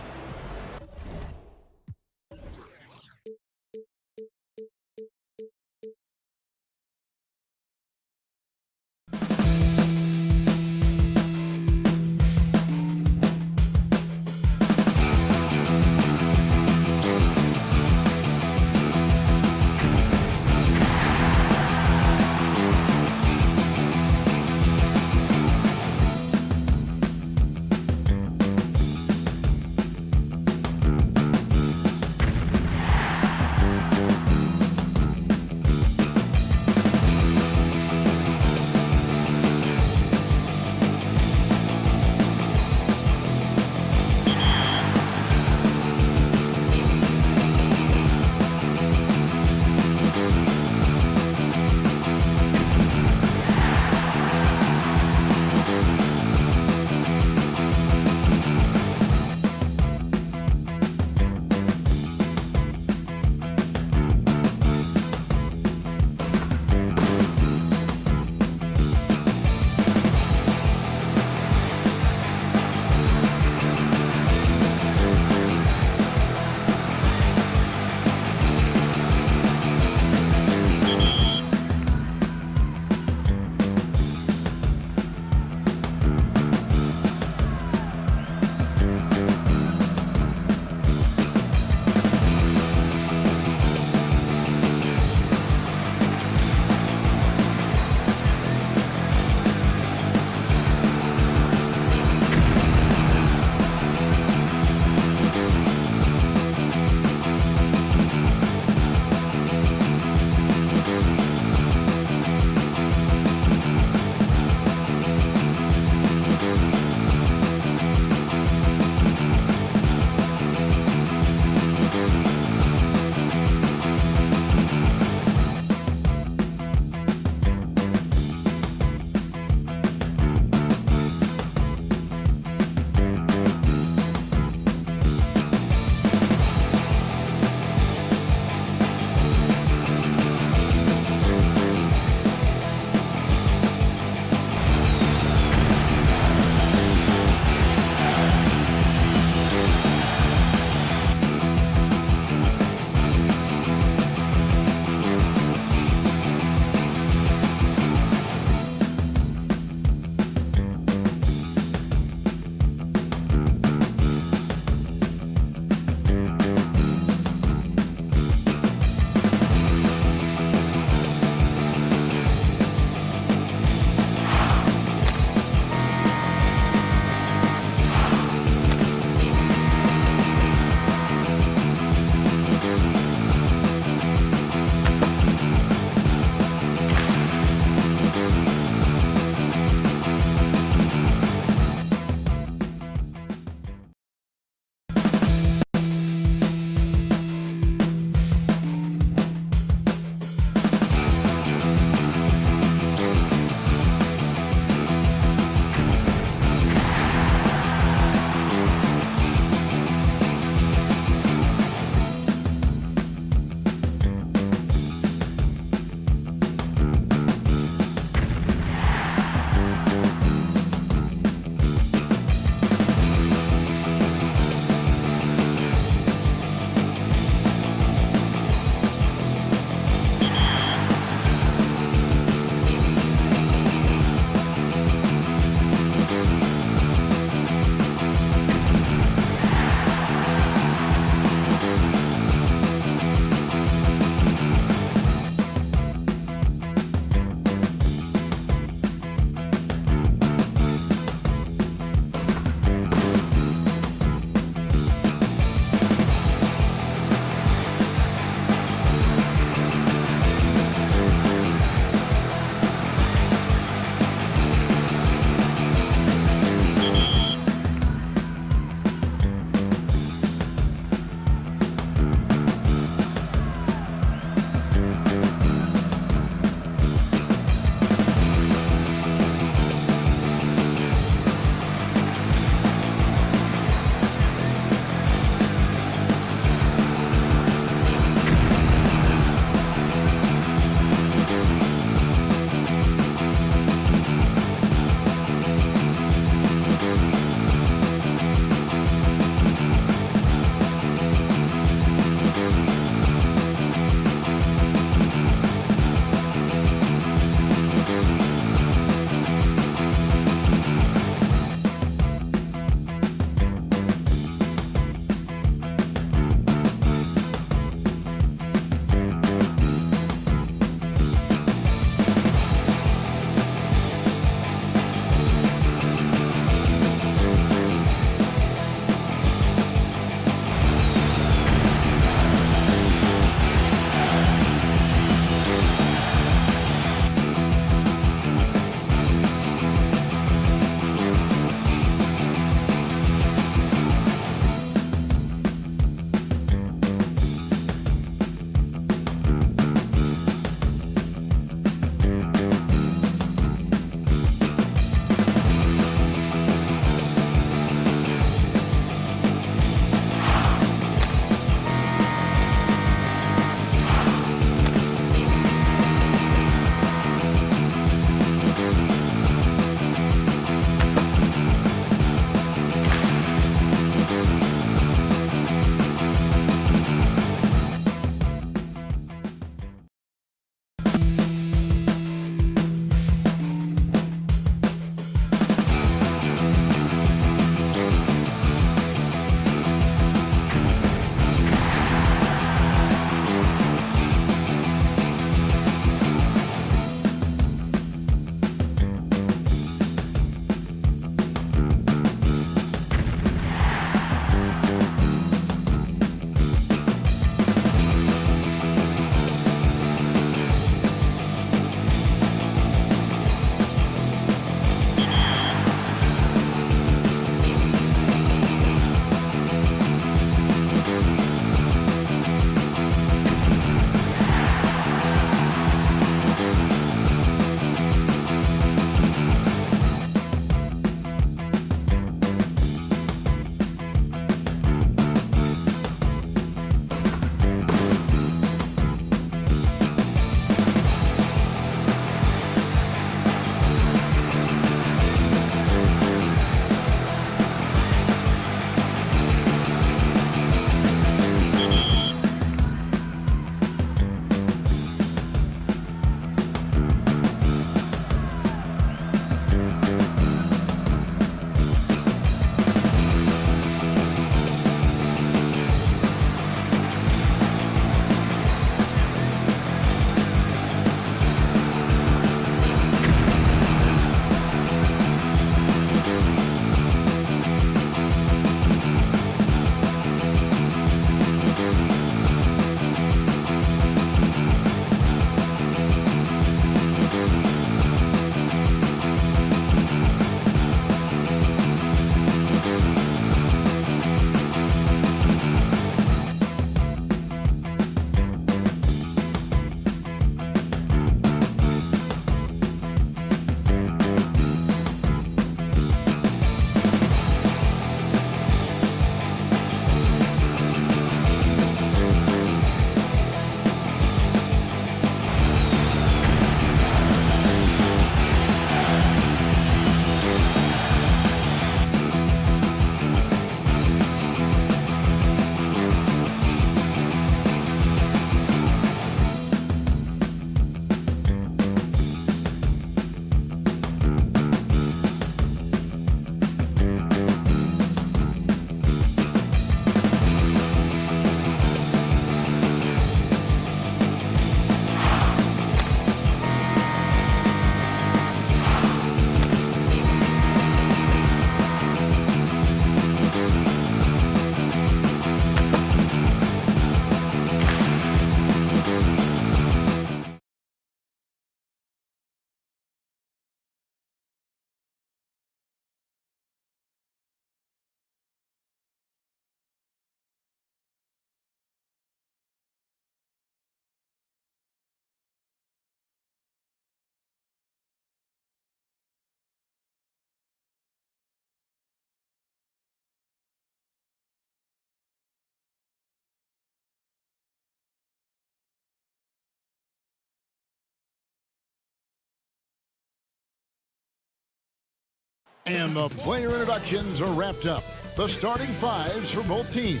Speaker 4: And the player introductions are wrapped up. The starting fives for both teams.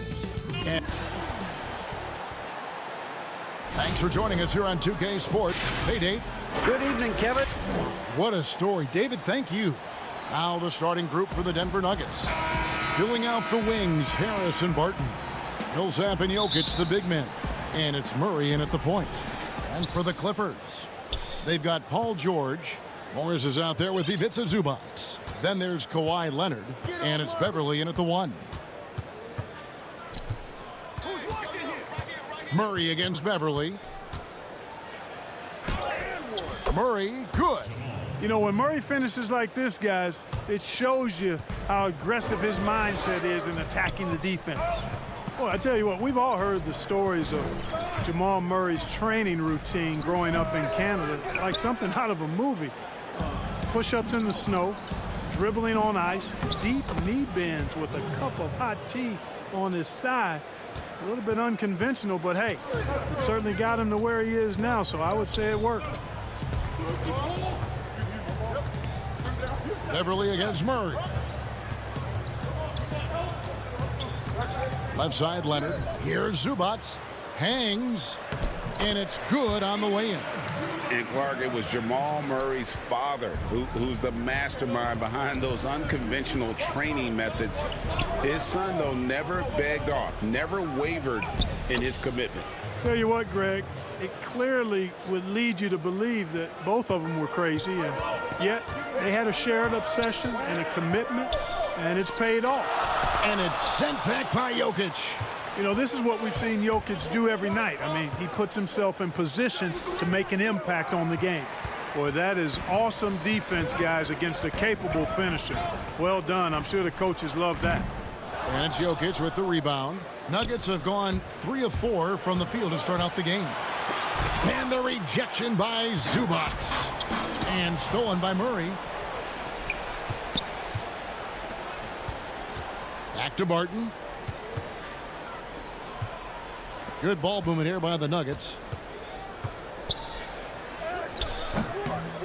Speaker 4: And thanks for joining us here on 2K Sports. Hey, Dave.
Speaker 9: Good evening, Kevin.
Speaker 4: What a story. David, thank you. Now the starting group for the Denver Nuggets. Filling out the wings, Harris and Barton. Millsap and Jokic, the big men. And it's Murray in at the point. And for the Clippers, they've got Paul George. Morris is out there with Ivica Zubac. Then there's Kawhi Leonard. And it's Beverly in at the 1. Murray against Beverly. Murray, good.
Speaker 8: You know, when Murray finishes like this, guys, it shows you how aggressive his mindset is in attacking the defense. Well, I tell you what, we've all heard the stories of Jamal Murray's training routine growing up in Canada, like something out of a movie. Push-ups in the snow, dribbling on ice, deep knee bends with a cup of hot tea on his thigh. A little bit unconventional, but hey, it certainly got him to where he is now, so I would say it worked.
Speaker 4: Beverly against Murray. Left side, Leonard. Here's Zubac. Hangs. And it's good on the way in.
Speaker 6: And Clark, it was Jamal Murray's father who's the mastermind behind those unconventional training methods. His son, though, never begged off, never wavered in his commitment.
Speaker 8: Tell you what, Greg, it clearly would lead you to believe that both of them were crazy, and yet they had a shared obsession and a commitment, and it's paid off.
Speaker 4: And it's sent back by Jokic.
Speaker 8: You know, this is what we've seen Jokic do every night. I mean, he puts himself in position to make an impact on the game. Boy, that is awesome defense, guys, against a capable finisher. Well done. I'm sure the coaches love that.
Speaker 4: And it's Jokic with the rebound. Nuggets have gone 3 of 4 from the field to start out the game. And the rejection by Zubac. And stolen by Murray. Back to Barton. Good ball movement here by the Nuggets.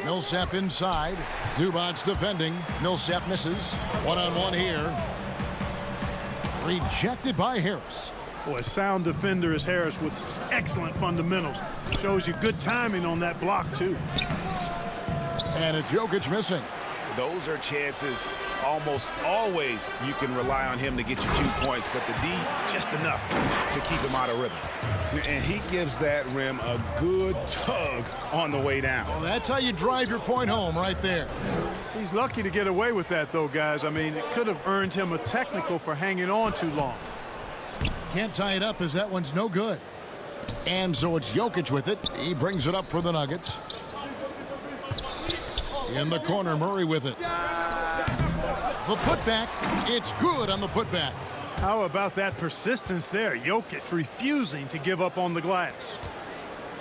Speaker 4: Millsap inside. Zubac defending. Millsap misses. One-on-one here. Rejected by Harris.
Speaker 8: Boy, a sound defender is Harris with excellent fundamentals. Shows you good timing on that block, too.
Speaker 4: And it's Jokic missing.
Speaker 6: Those are chances almost always you can rely on him to get you 2 points, but the D just enough to keep him out of rhythm. And he gives that rim a good tug on the way down.
Speaker 4: Well, that's how you drive your point home right there.
Speaker 8: He's lucky to get away with that, though, guys. I mean, it could have earned him a technical for hanging on too long.
Speaker 4: Can't tie it up as that one's no good. And so it's Jokic with it. He brings it up for the Nuggets. In the corner, Murray with it. The putback, it's good on the putback.
Speaker 8: How about that persistence there? Jokic refusing to give up on the glass.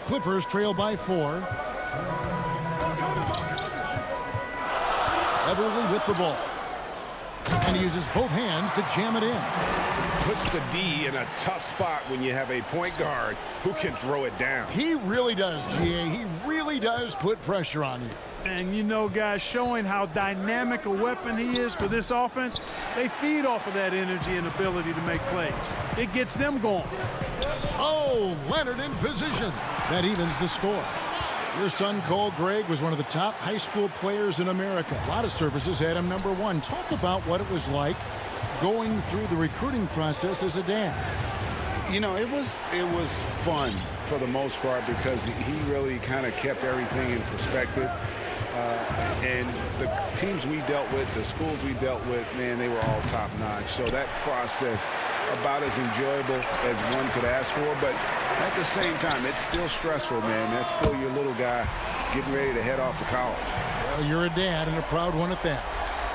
Speaker 4: Clippers trail by 4. Beverly with the ball. And he uses both hands to jam it in.
Speaker 6: Puts the D in a tough spot when you have a point guard who can throw it down.
Speaker 4: He really does, GA. He really does put pressure on you.
Speaker 8: And you know, guys, showing how dynamic a weapon he is for this offense, they feed off of that energy and ability to make plays. It gets them going.
Speaker 4: Oh, Leonard in position. That evens the score. Your son, Cole Gregg, was one of the top high school players in America. A lot of services had him number 1. Talk about what it was like going through the recruiting process as a dad.
Speaker 6: You know, it was fun for the most part because he really kind of kept everything in perspective. And the teams we dealt with, the schools we dealt with, man, they were all top-notch. So that process, about as enjoyable as one could ask for. But at the same time, it's still stressful, man. That's still your little guy getting ready to head off to college.
Speaker 4: Well, you're a dad and a proud one at that.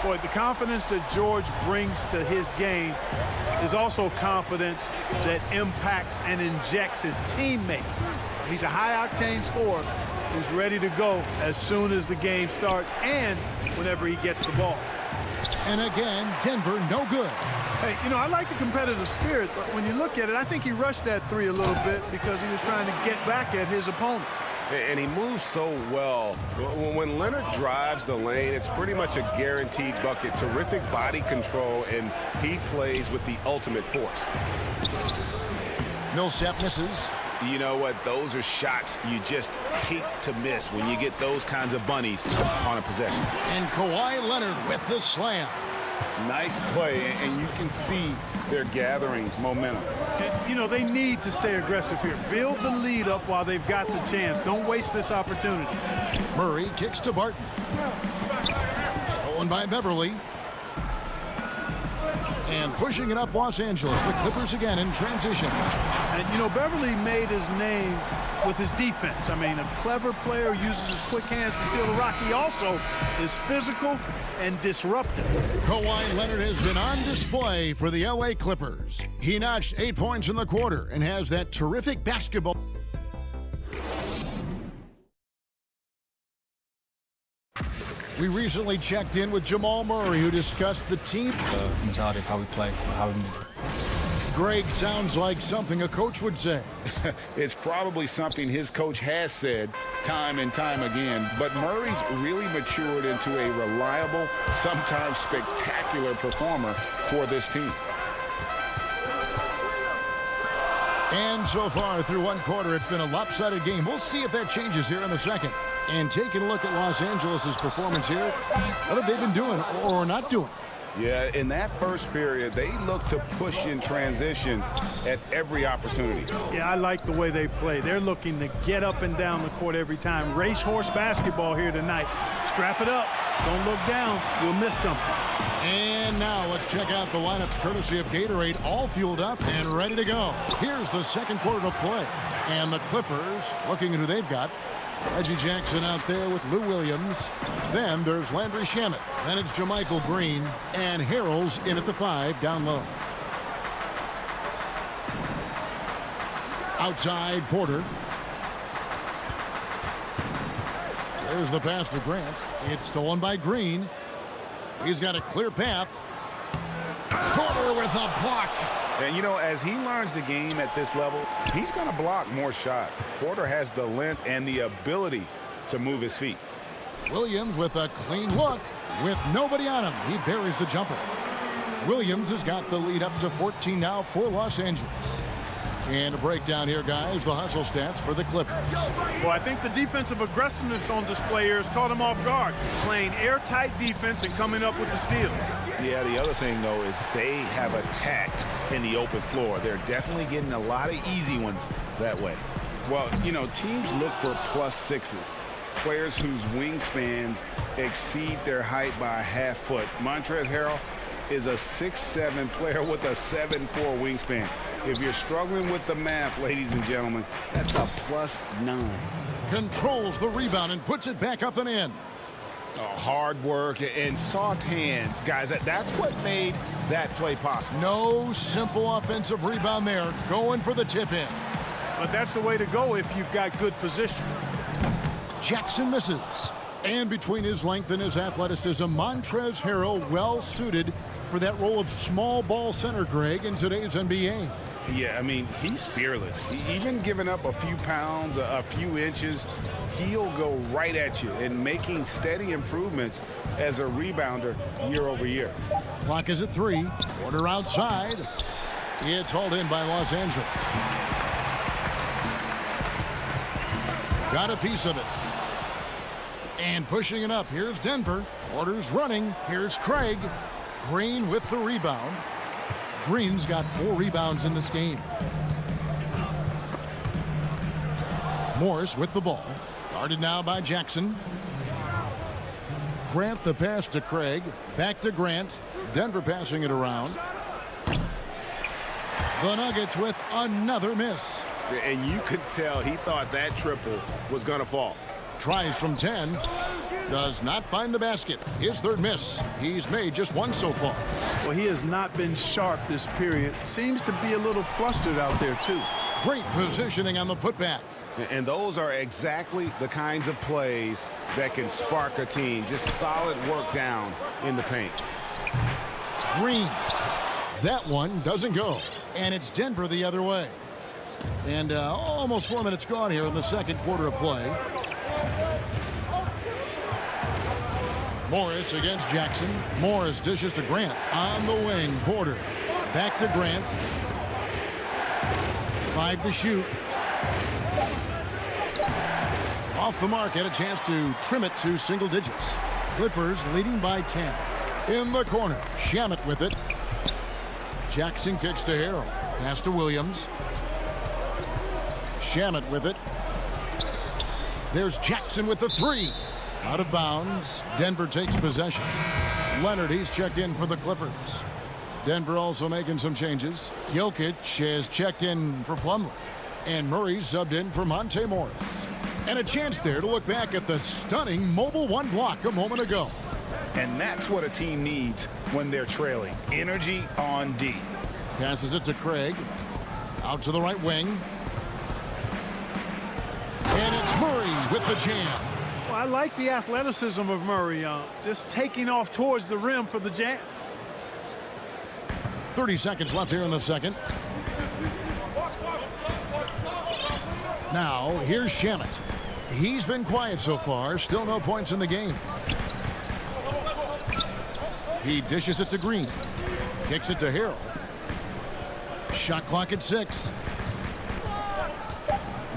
Speaker 8: Boy, the confidence that George brings to his game is also confidence that impacts and injects his teammates. He's a high-octane scorer who's ready to go as soon as the game starts and whenever he gets the ball.
Speaker 4: And again, Denver no good.
Speaker 8: Hey, you know, I like the competitive spirit, but when you look at it, I think he rushed that 3 a little bit because he was trying to get back at his opponent.
Speaker 6: And he moves so well. When Leonard drives the lane, it's pretty much a guaranteed bucket. Terrific body control, and he plays with the ultimate force.
Speaker 4: Millsap misses.
Speaker 6: You know what? Those are shots you just hate to miss when you get those kinds of bunnies on a possession.
Speaker 4: And Kawhi Leonard with the slam.
Speaker 6: Nice play, and you can see they're gathering momentum.
Speaker 8: And, you know, they need to stay aggressive here. Build the lead up while they've got the chance. Don't waste this opportunity.
Speaker 4: Murray kicks to Barton. Stolen by Beverly. And pushing it up Los Angeles. The Clippers again in transition.
Speaker 8: And, you know, Beverly made his name with his defense. I mean, a clever player uses his quick hands to steal the rock. He also is physical and disruptive.
Speaker 4: Kawhi Leonard has been on display for the LA Clippers. He notched 8 points in the quarter and has that terrific basketball. We recently checked in with Jamal Murray, who discussed the team.
Speaker 21: The mentality of how we play, how we move.
Speaker 4: Greg sounds like something a coach would say.
Speaker 6: It's probably something his coach has said time and time again, but Murray's really matured into a reliable, sometimes spectacular performer for this team.
Speaker 4: And so far through one quarter, it's been a lopsided game. We'll see if that changes here in the second. And taking a look at Los Angeles' performance here, what have they been doing or not doing?
Speaker 6: Yeah, in that first period, they looked to push in transition at every opportunity.
Speaker 8: Yeah, I like the way they play. They're looking to get up and down the court every time. Racehorse basketball here tonight. Strap it up. Don't look down. You'll miss something.
Speaker 4: And now let's check out the lineups courtesy of Gatorade, all fueled up and ready to go. Here's the second quarter of play. And the Clippers, looking at who they've got. Reggie Jackson out there with Lou Williams. Then there's Landry Shamet. Then it's JaMychal Green. And Harrell's in at the 5 down low. Outside Porter. There's the pass to Grant. It's stolen by Green. He's got a clear path. Porter with a block.
Speaker 6: And, you know, as he learns the game at this level, he's going to block more shots. Porter has the length and the ability to move his feet.
Speaker 4: Williams with a clean look with nobody on him. He buries the jumper. Williams has got the lead up to 14 now for Los Angeles. And a breakdown here, guys, the hustle stats for the Clippers.
Speaker 8: Well, I think the defensive aggressiveness on display here has caught him off guard. Playing airtight defense and coming up with the steal.
Speaker 6: Yeah, the other thing, though, is they have attacked in the open floor. They're definitely getting a lot of easy ones that way. Well, you know, teams look for +6s. Players whose wingspans exceed their height by a half foot. Montrezl Harrell is a 6'7" player with a 7'4" wingspan. If you're struggling with the math, ladies and gentlemen, that's a +9.
Speaker 4: Controls the rebound and puts it back up and in.
Speaker 6: Hard work and soft hands. Guys, that's what made that play possible.
Speaker 4: No simple offensive rebound there. Going for the tip-in.
Speaker 8: But that's the way to go if you've got good position.
Speaker 4: Jackson misses. And between his length and his athleticism, Montrezl Harrell well-suited for that role of small ball center, Greg, in today's NBA.
Speaker 6: Yeah, I mean, he's fearless. Even giving up a few pounds, a few inches, he'll go right at you and making steady improvements as a rebounder year over year.
Speaker 4: Clock is at 3. Porter outside. It's hauled in by Los Angeles. Got a piece of it. And pushing it up. Here's Denver. Porter's running. Here's Craig. Green with the rebound. Green's got 4 rebounds in this game. Morris with the ball. Guarded now by Jackson. Grant the pass to Craig. Back to Grant. Denver passing it around. The Nuggets with another miss.
Speaker 6: And you could tell he thought that triple was going to fall.
Speaker 4: Tries from 10. Does not find the basket. His third miss. He's made just 1 so far.
Speaker 8: Well, he has not been sharp this period. Seems to be a little flustered out there, too.
Speaker 4: Great positioning on the putback.
Speaker 6: And those are exactly the kinds of plays that can spark a team. Just solid work down in the paint.
Speaker 4: Green. That one doesn't go. And it's Denver the other way. And almost 4 minutes gone here in the second quarter of play. Morris against Jackson. Morris dishes to Grant on the wing. Porter back to Grant. 5 to shoot. Off the mark, had a chance to trim it to single digits. Clippers leading by 10. In the corner, Shamet with it. Jackson kicks to Harrell. Pass to Williams. Shamet with it. There's Jackson with the 3. Out of bounds. Denver takes possession. Leonard, he's checked in for the Clippers. Denver also making some changes. Jokic has checked in for Plumlee. And Murray subbed in for Monte Morris. And a chance there to look back at the stunning mobile 1 block a moment ago.
Speaker 6: And that's what a team needs when they're trailing. Energy on D.
Speaker 4: Passes it to Craig. Out to the right wing. And it's Murray with the jam.
Speaker 8: Well, I like the athleticism of Murray. Just taking off towards the rim for the jam.
Speaker 4: 30 seconds left here in the second. Now, here's Shamet. He's been quiet so far. Still no points in the game. He dishes it to Green. Kicks it to Harrell. Shot clock at 6.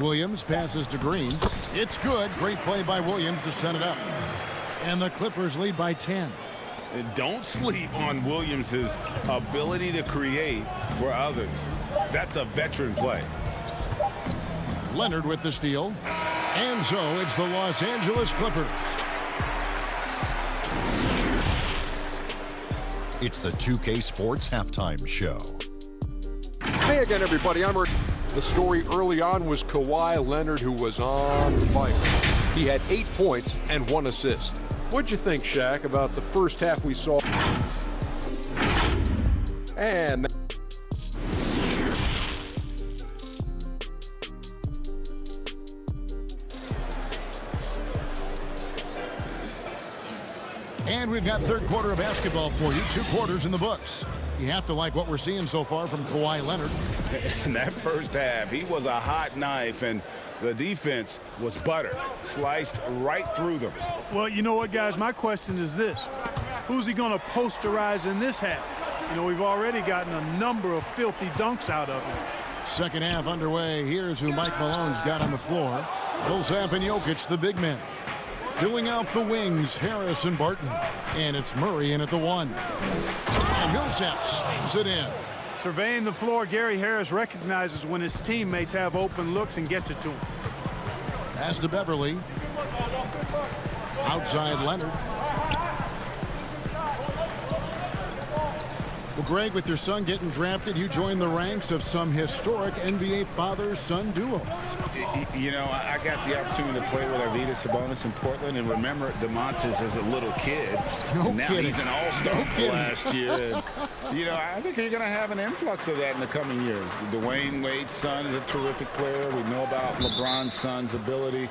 Speaker 4: Williams passes to Green. It's good. Great play by Williams to set it up. And the Clippers lead by 10.
Speaker 6: And don't sleep on Williams' ability to create for others. That's a veteran play.
Speaker 4: Leonard with the steal. And so it's the Los Angeles Clippers.
Speaker 10: It's the 2K Sports Halftime Show.
Speaker 11: Hey again, everybody. I'm Rick. The story early on was Kawhi Leonard, who was on fire. He had 8 points and 1 assist. What'd you think, Shaq, about the first half we saw? And
Speaker 4: we've got third quarter of basketball for you. 2 quarters in the books. You have to like what we're seeing so far from Kawhi Leonard.
Speaker 6: In that first half, he was a hot knife, and the defense was butter. Sliced right through them.
Speaker 8: Well, you know what, guys? My question is this. Who's he going to posterize in this half? You know, we've already gotten a number of filthy dunks out of him.
Speaker 4: Second half underway. Here's who Mike Malone's got on the floor. Millsap and Jokic, the big men. Filling out the wings, Harris and Barton. And it's Murray in at the 1. And Millsap slams it in.
Speaker 8: Surveying the floor, Gary Harris recognizes when his teammates have open looks and gets it to him.
Speaker 4: Pass to Beverly. Outside Leonard. Well, Greg, with your son getting drafted, you joined the ranks of some historic NBA father-son duos.
Speaker 6: You know, I got the opportunity to play with Arvydas Sabonis in Portland, and remember DeMontis as a little kid.
Speaker 4: No
Speaker 6: now
Speaker 4: kidding.
Speaker 6: He's an all-star last year. And, you know, I think you're going to have an influx of that in the coming years. Dwayne Wade's son is a terrific player. We know about LeBron's son's ability.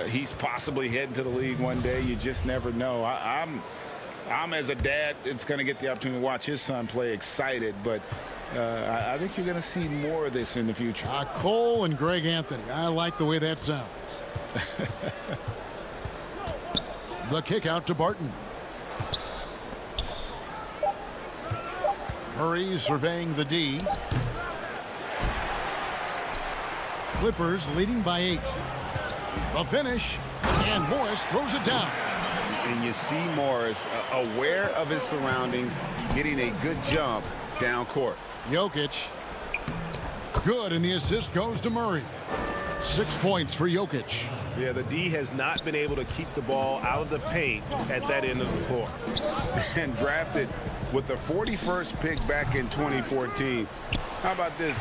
Speaker 6: He's possibly heading to the league one day. You just never know. I'm as a dad, it's going to get the opportunity to watch his son play, excited, but I think you're going to see more of this in the future.
Speaker 4: Cole and Greg Anthony. I like the way that sounds. The kick out to Barton. Murray surveying the D. Clippers leading by 8. A finish, and Morris throws it down.
Speaker 6: And you see Morris aware of his surroundings, getting a good jump down court.
Speaker 4: Jokic. Good, and the assist goes to Murray. 6 points for Jokic.
Speaker 12: Yeah, the D has not been able to keep the ball out of the paint at that end of the floor.
Speaker 6: And drafted with the 41st pick back in 2014. How about this?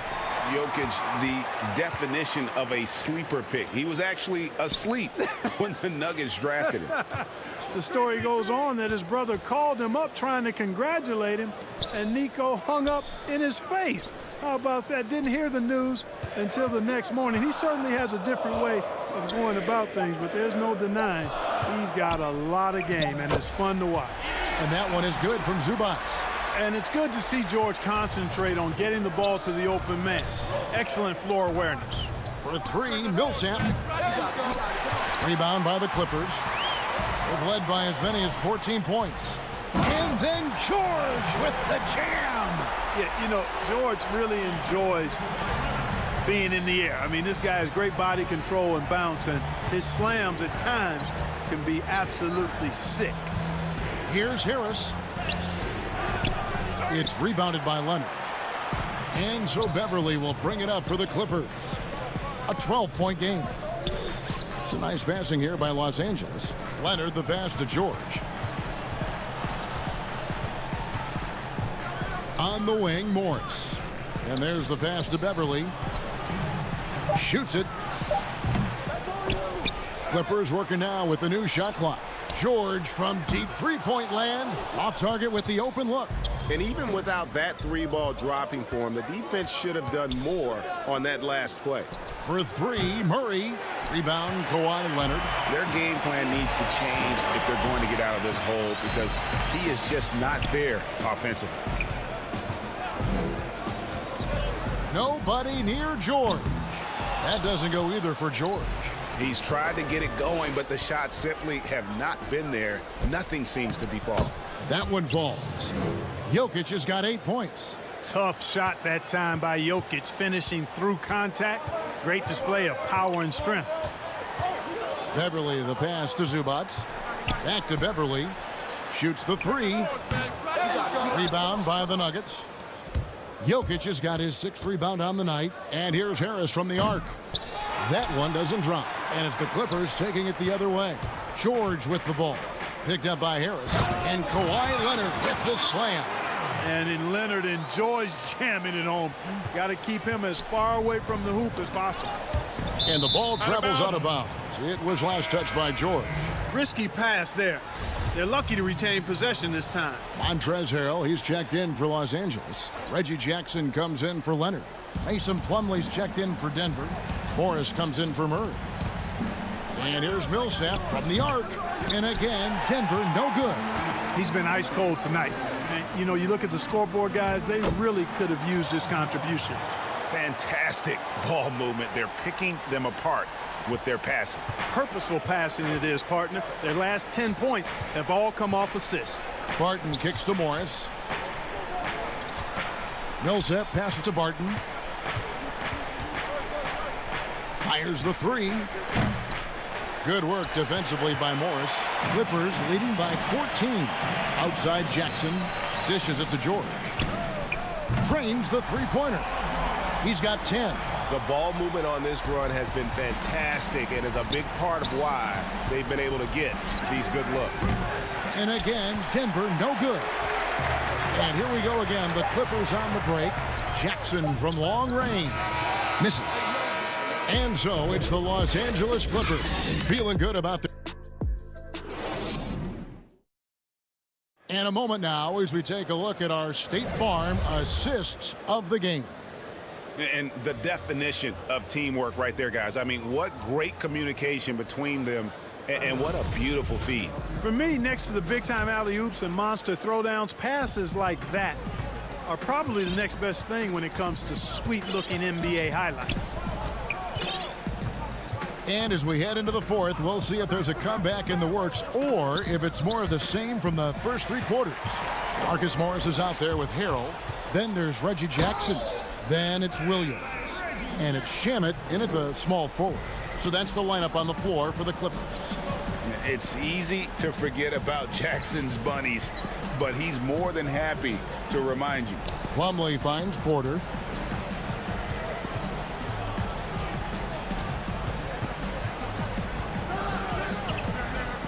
Speaker 6: Jokic, the definition of a sleeper pick. He was actually asleep when the Nuggets drafted him.
Speaker 8: The story goes on that his brother called him up trying to congratulate him, and Nico hung up in his face. How about that? Didn't hear the news until the next morning. He certainly has a different way of going about things, but there's no denying he's got a lot of game, and it's fun to watch.
Speaker 4: And that one is good from Zubats.
Speaker 8: And it's good to see George concentrate on getting the ball to the open man. Excellent floor awareness.
Speaker 4: For three, Millsap. Rebound by the Clippers. They've led by as many as 14 points. And then George with the jam.
Speaker 8: Yeah, you know, George really enjoys being in the air. I mean, this guy has great body control and bounce, and his slams at times can be absolutely sick.
Speaker 4: Here's Harris. It's rebounded by Leonard. And so Beverly will bring it up for the Clippers. A 12-point game. It's a nice passing here by Los Angeles. Leonard the pass to George. On the wing, Morris. And there's the pass to Beverly. Shoots it. Clippers working now with the new shot clock. George from deep three-point land. Off target with the open look.
Speaker 12: And even without that three ball dropping for him, the defense should have done more on that last play.
Speaker 4: For three, Murray. Rebound, Kawhi Leonard.
Speaker 6: Their game plan needs to change if they're going to get out of this hole because he is just not there offensively.
Speaker 4: Nobody near George. That doesn't go either for George.
Speaker 6: He's tried to get it going, but the shots simply have not been there. Nothing seems to be falling.
Speaker 4: That one falls. Jokic has got 8 points.
Speaker 8: Tough shot that time by Jokic, finishing through contact. Great display of power and strength.
Speaker 4: Beverly the pass to Zubac. Back to Beverly. Shoots the three. Rebound by the Nuggets. Jokic has got his 6th rebound on the night. And here's Harris from the arc. That one doesn't drop. And it's the Clippers taking it the other way. George with the ball. Picked up by Harris. And Kawhi Leonard with the slam.
Speaker 8: And Leonard enjoys jamming it home. Got to keep him as far away from the hoop as possible.
Speaker 4: And the ball travels out of bounds. It was last touched by George.
Speaker 8: Risky pass there. They're lucky to retain possession this time.
Speaker 4: Montrezl Harrell, he's checked in for Los Angeles. Reggie Jackson comes in for Leonard. Mason Plumlee's checked in for Denver. Morris comes in for Murray. And here's Millsap from the arc. And again, Denver no good.
Speaker 8: He's been ice cold tonight. And, you know, you look at the scoreboard, guys, they really could have used his contributions.
Speaker 6: Fantastic ball movement. They're picking them apart with their passing.
Speaker 8: Purposeful passing it is, partner. Their last 10 points have all come off assists.
Speaker 4: Barton kicks to Morris. Millsap passes to Barton. Fires the three. Good work defensively by Morris. Clippers leading by 14. Outside Jackson. Dishes it to George. Trains the three-pointer. He's got 10.
Speaker 12: The ball movement on this run has been fantastic and is a big part of why they've been able to get these good looks.
Speaker 4: And again, Denver no good. And here we go again. The Clippers on the break. Jackson from long range. Misses. And so it's the Los Angeles Clippers feeling good about the. And a moment now as we take a look at our State Farm assists of the game.
Speaker 6: And the definition of teamwork right there, guys. I mean, what great communication between them, and what a beautiful feed.
Speaker 8: For me, next to the big-time alley-oops and monster throwdowns, passes like that are probably the next best thing when it comes to sweet-looking NBA highlights.
Speaker 4: And as we head into the fourth, we'll see if there's a comeback in the works or if it's more of the same from the first 3 quarters. Marcus Morris is out there with Harrell. Then there's Reggie Jackson. Then it's Williams. And it's Shamet in at the small forward. So that's the lineup on the floor for the Clippers.
Speaker 6: It's easy to forget about Jackson's bunnies, but he's more than happy to remind you.
Speaker 4: Plumlee finds Porter.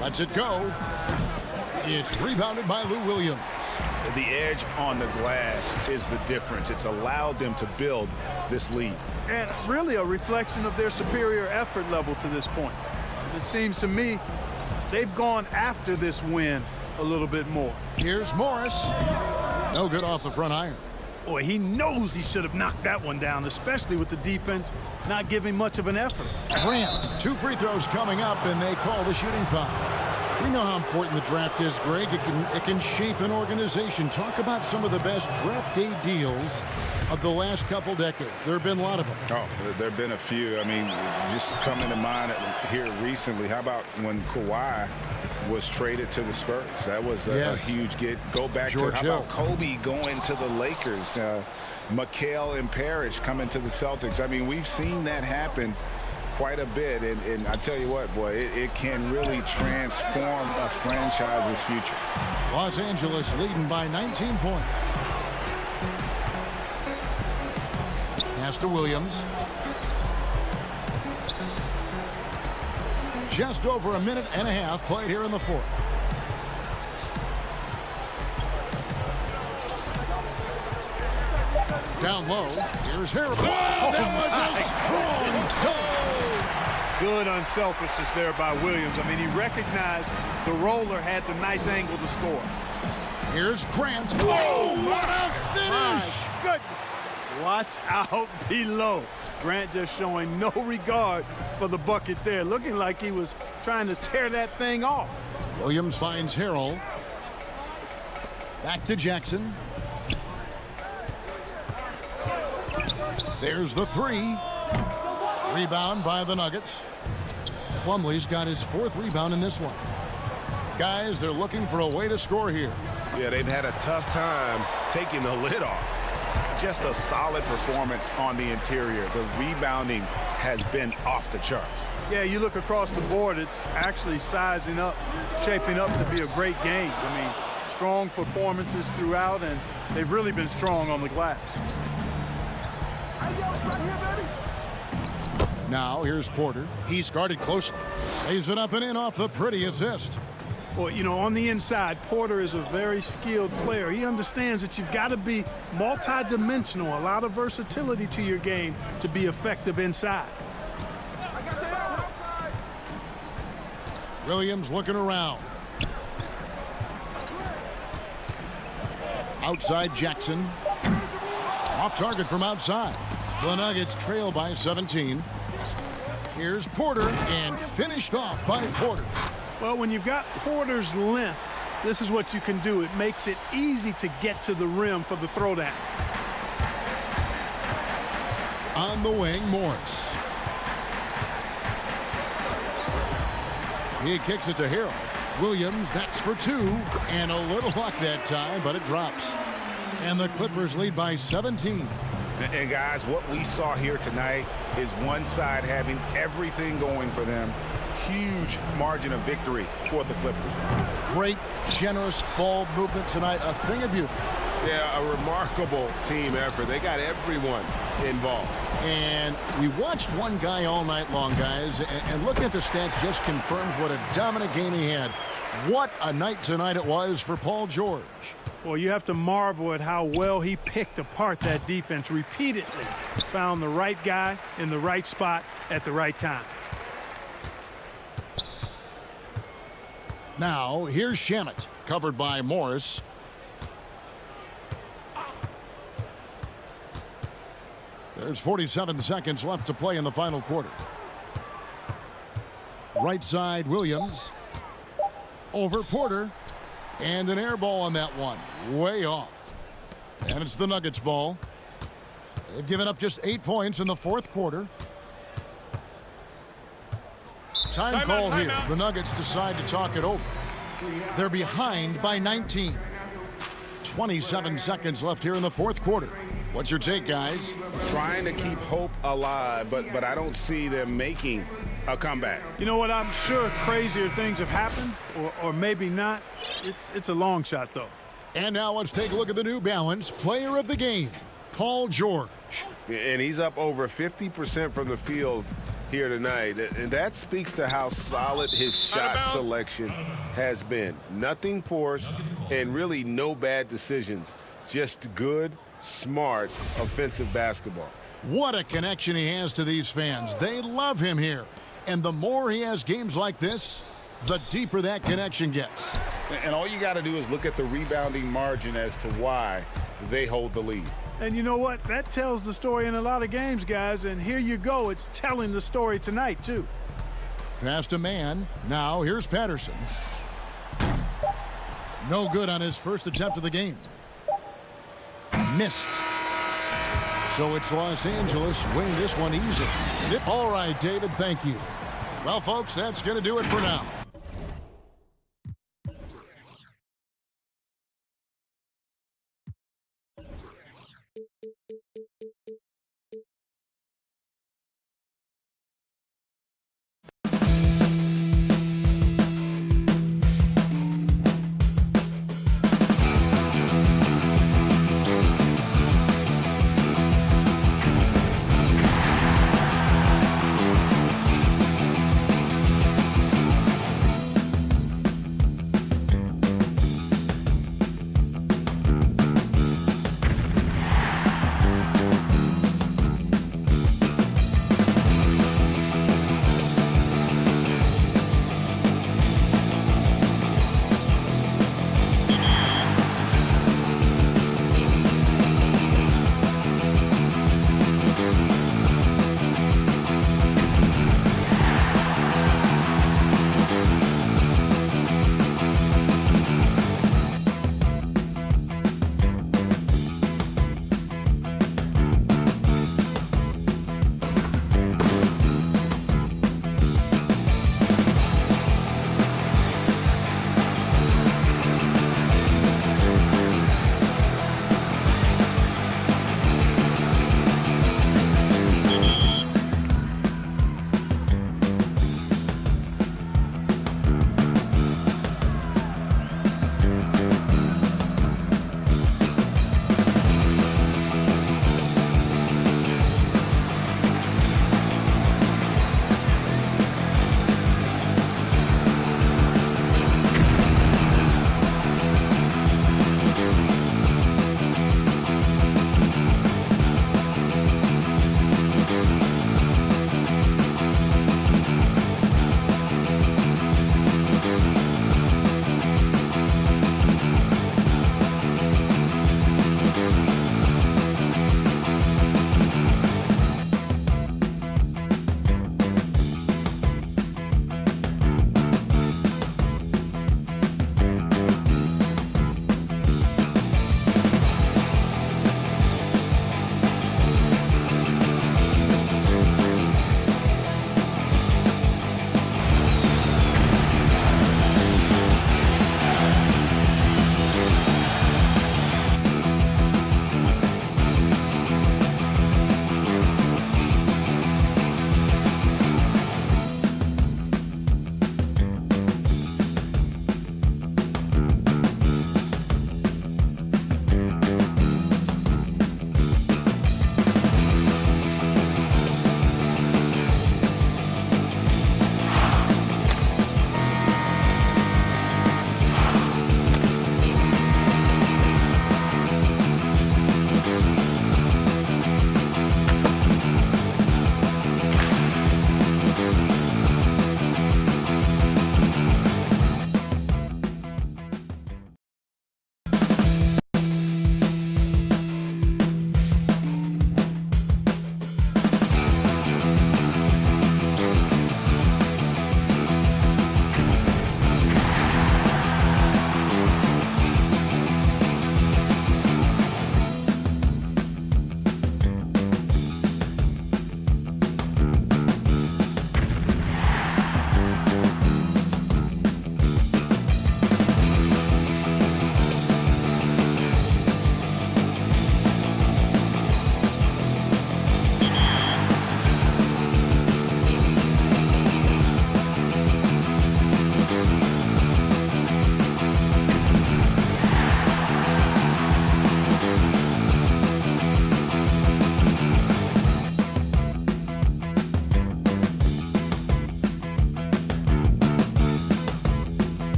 Speaker 4: Lets it go. It's rebounded by Lou Williams.
Speaker 6: The edge on the glass is the difference. It's allowed them to build this lead.
Speaker 8: And really a reflection of their superior effort level to this point. It seems to me they've gone after this win a little bit more.
Speaker 4: Here's Morris. No good off the front iron.
Speaker 8: Boy, he knows he should have knocked that one down, especially with the defense not giving much of an effort.
Speaker 4: Grant, 2 free throws coming up, and they call the shooting foul. We know how important the draft is, Greg. It can shape an organization. Talk about some of the best draft day deals of the last couple decades. There have been a lot of them.
Speaker 6: Oh, there have been a few. I mean, just coming to mind here recently, how about when Kawhi was traded to the Spurs? That was a huge get. Go back
Speaker 4: George
Speaker 6: to how
Speaker 4: Hill.
Speaker 6: about Kobe going to the Lakers? McHale and Parrish coming to the Celtics. I mean, we've seen that happen quite a bit, and I tell you what, boy, it can really transform a franchise's future.
Speaker 4: Los Angeles leading by 19 points. Pass to Williams. Just over a minute and a half played here in the fourth. Down low, here's Harrell. Oh, that was a strong dunk.
Speaker 8: Good unselfishness there by Williams. I mean, he recognized the roller had the nice angle to score.
Speaker 4: Here's Grant. Oh, what a finish!
Speaker 8: My goodness. Watch out below. Grant just showing no regard for the bucket there, looking like he was trying to tear that thing off.
Speaker 4: Williams finds Harrell. Back to Jackson. There's the three. Rebound by the Nuggets. Plumlee's got his fourth rebound in this one. Guys, they're looking for a way to score here.
Speaker 12: Yeah, they've had a tough time taking the lid off.
Speaker 6: Just a solid performance on the interior. The rebounding has been off the charts.
Speaker 8: Yeah, you look across the board, it's actually sizing up, shaping up to be a great game. I mean, strong performances throughout, and they've really been strong on the glass.
Speaker 4: Now here's Porter. He's guarded closely. Lays it up and in off the pretty assist.
Speaker 8: Well, you know, on the inside, Porter is a very skilled player. He understands that you've got to be multi-dimensional, a lot of versatility to your game to be effective inside.
Speaker 4: Williams looking around. Outside Jackson. Off target from outside. The Nuggets trail by 17. Here's Porter, and finished off by Porter.
Speaker 8: Well, when you've got Porter's length, this is what you can do. It makes it easy to get to the rim for the throwdown.
Speaker 4: On the wing, Morris. He kicks it to Harrell. Williams, that's for two. And a little luck that time, but it drops. And the Clippers lead by 17.
Speaker 6: And guys, what we saw here tonight is one side having everything going for them. Huge margin of victory for the Clippers.
Speaker 4: Great, generous ball movement tonight. A thing of beauty.
Speaker 12: Yeah, a remarkable team effort. They got everyone involved.
Speaker 4: And we watched one guy all night long, guys, and looking at the stats just confirms what a dominant game he had. What a night tonight it was for Paul George.
Speaker 8: Well, you have to marvel at how well he picked apart that defense repeatedly. Found the right guy in the right spot at the right time.
Speaker 4: Now, here's Shamet, covered by Morris. There's 47 seconds left to play in the final quarter. Right side, Williams. Over Porter. And an air ball on that one. Way off. And it's the Nuggets ball. They've given up just 8 points in the fourth quarter. Time call here. The Nuggets decide to talk it over. They're behind by 19. 27 seconds left here in the fourth quarter. What's your take, guys?
Speaker 6: Trying to keep hope alive, but I don't see them making a comeback.
Speaker 8: You know what? I'm sure crazier things have happened, or maybe not. It's a long shot, though.
Speaker 4: And now let's take a look at the New Balance player of the game, Paul George.
Speaker 12: And he's up over 50% from the field here tonight. And that speaks to how solid his shot selection has been. Nothing forced and really no bad decisions. Just good, smart, offensive basketball.
Speaker 4: What a connection he has to these fans. They love him here. And the more he has games like this, the deeper that connection gets.
Speaker 6: And all you got to do is look at the rebounding margin as to why they hold the lead.
Speaker 8: And you know what? That tells the story in a lot of games, guys. And here you go. It's telling the story tonight, too.
Speaker 4: Past a man. Now here's Patterson. No good on his first attempt of the game. Missed. So it's Los Angeles winning this one easy. All right, David, thank you. Well, folks, that's going to do it for now.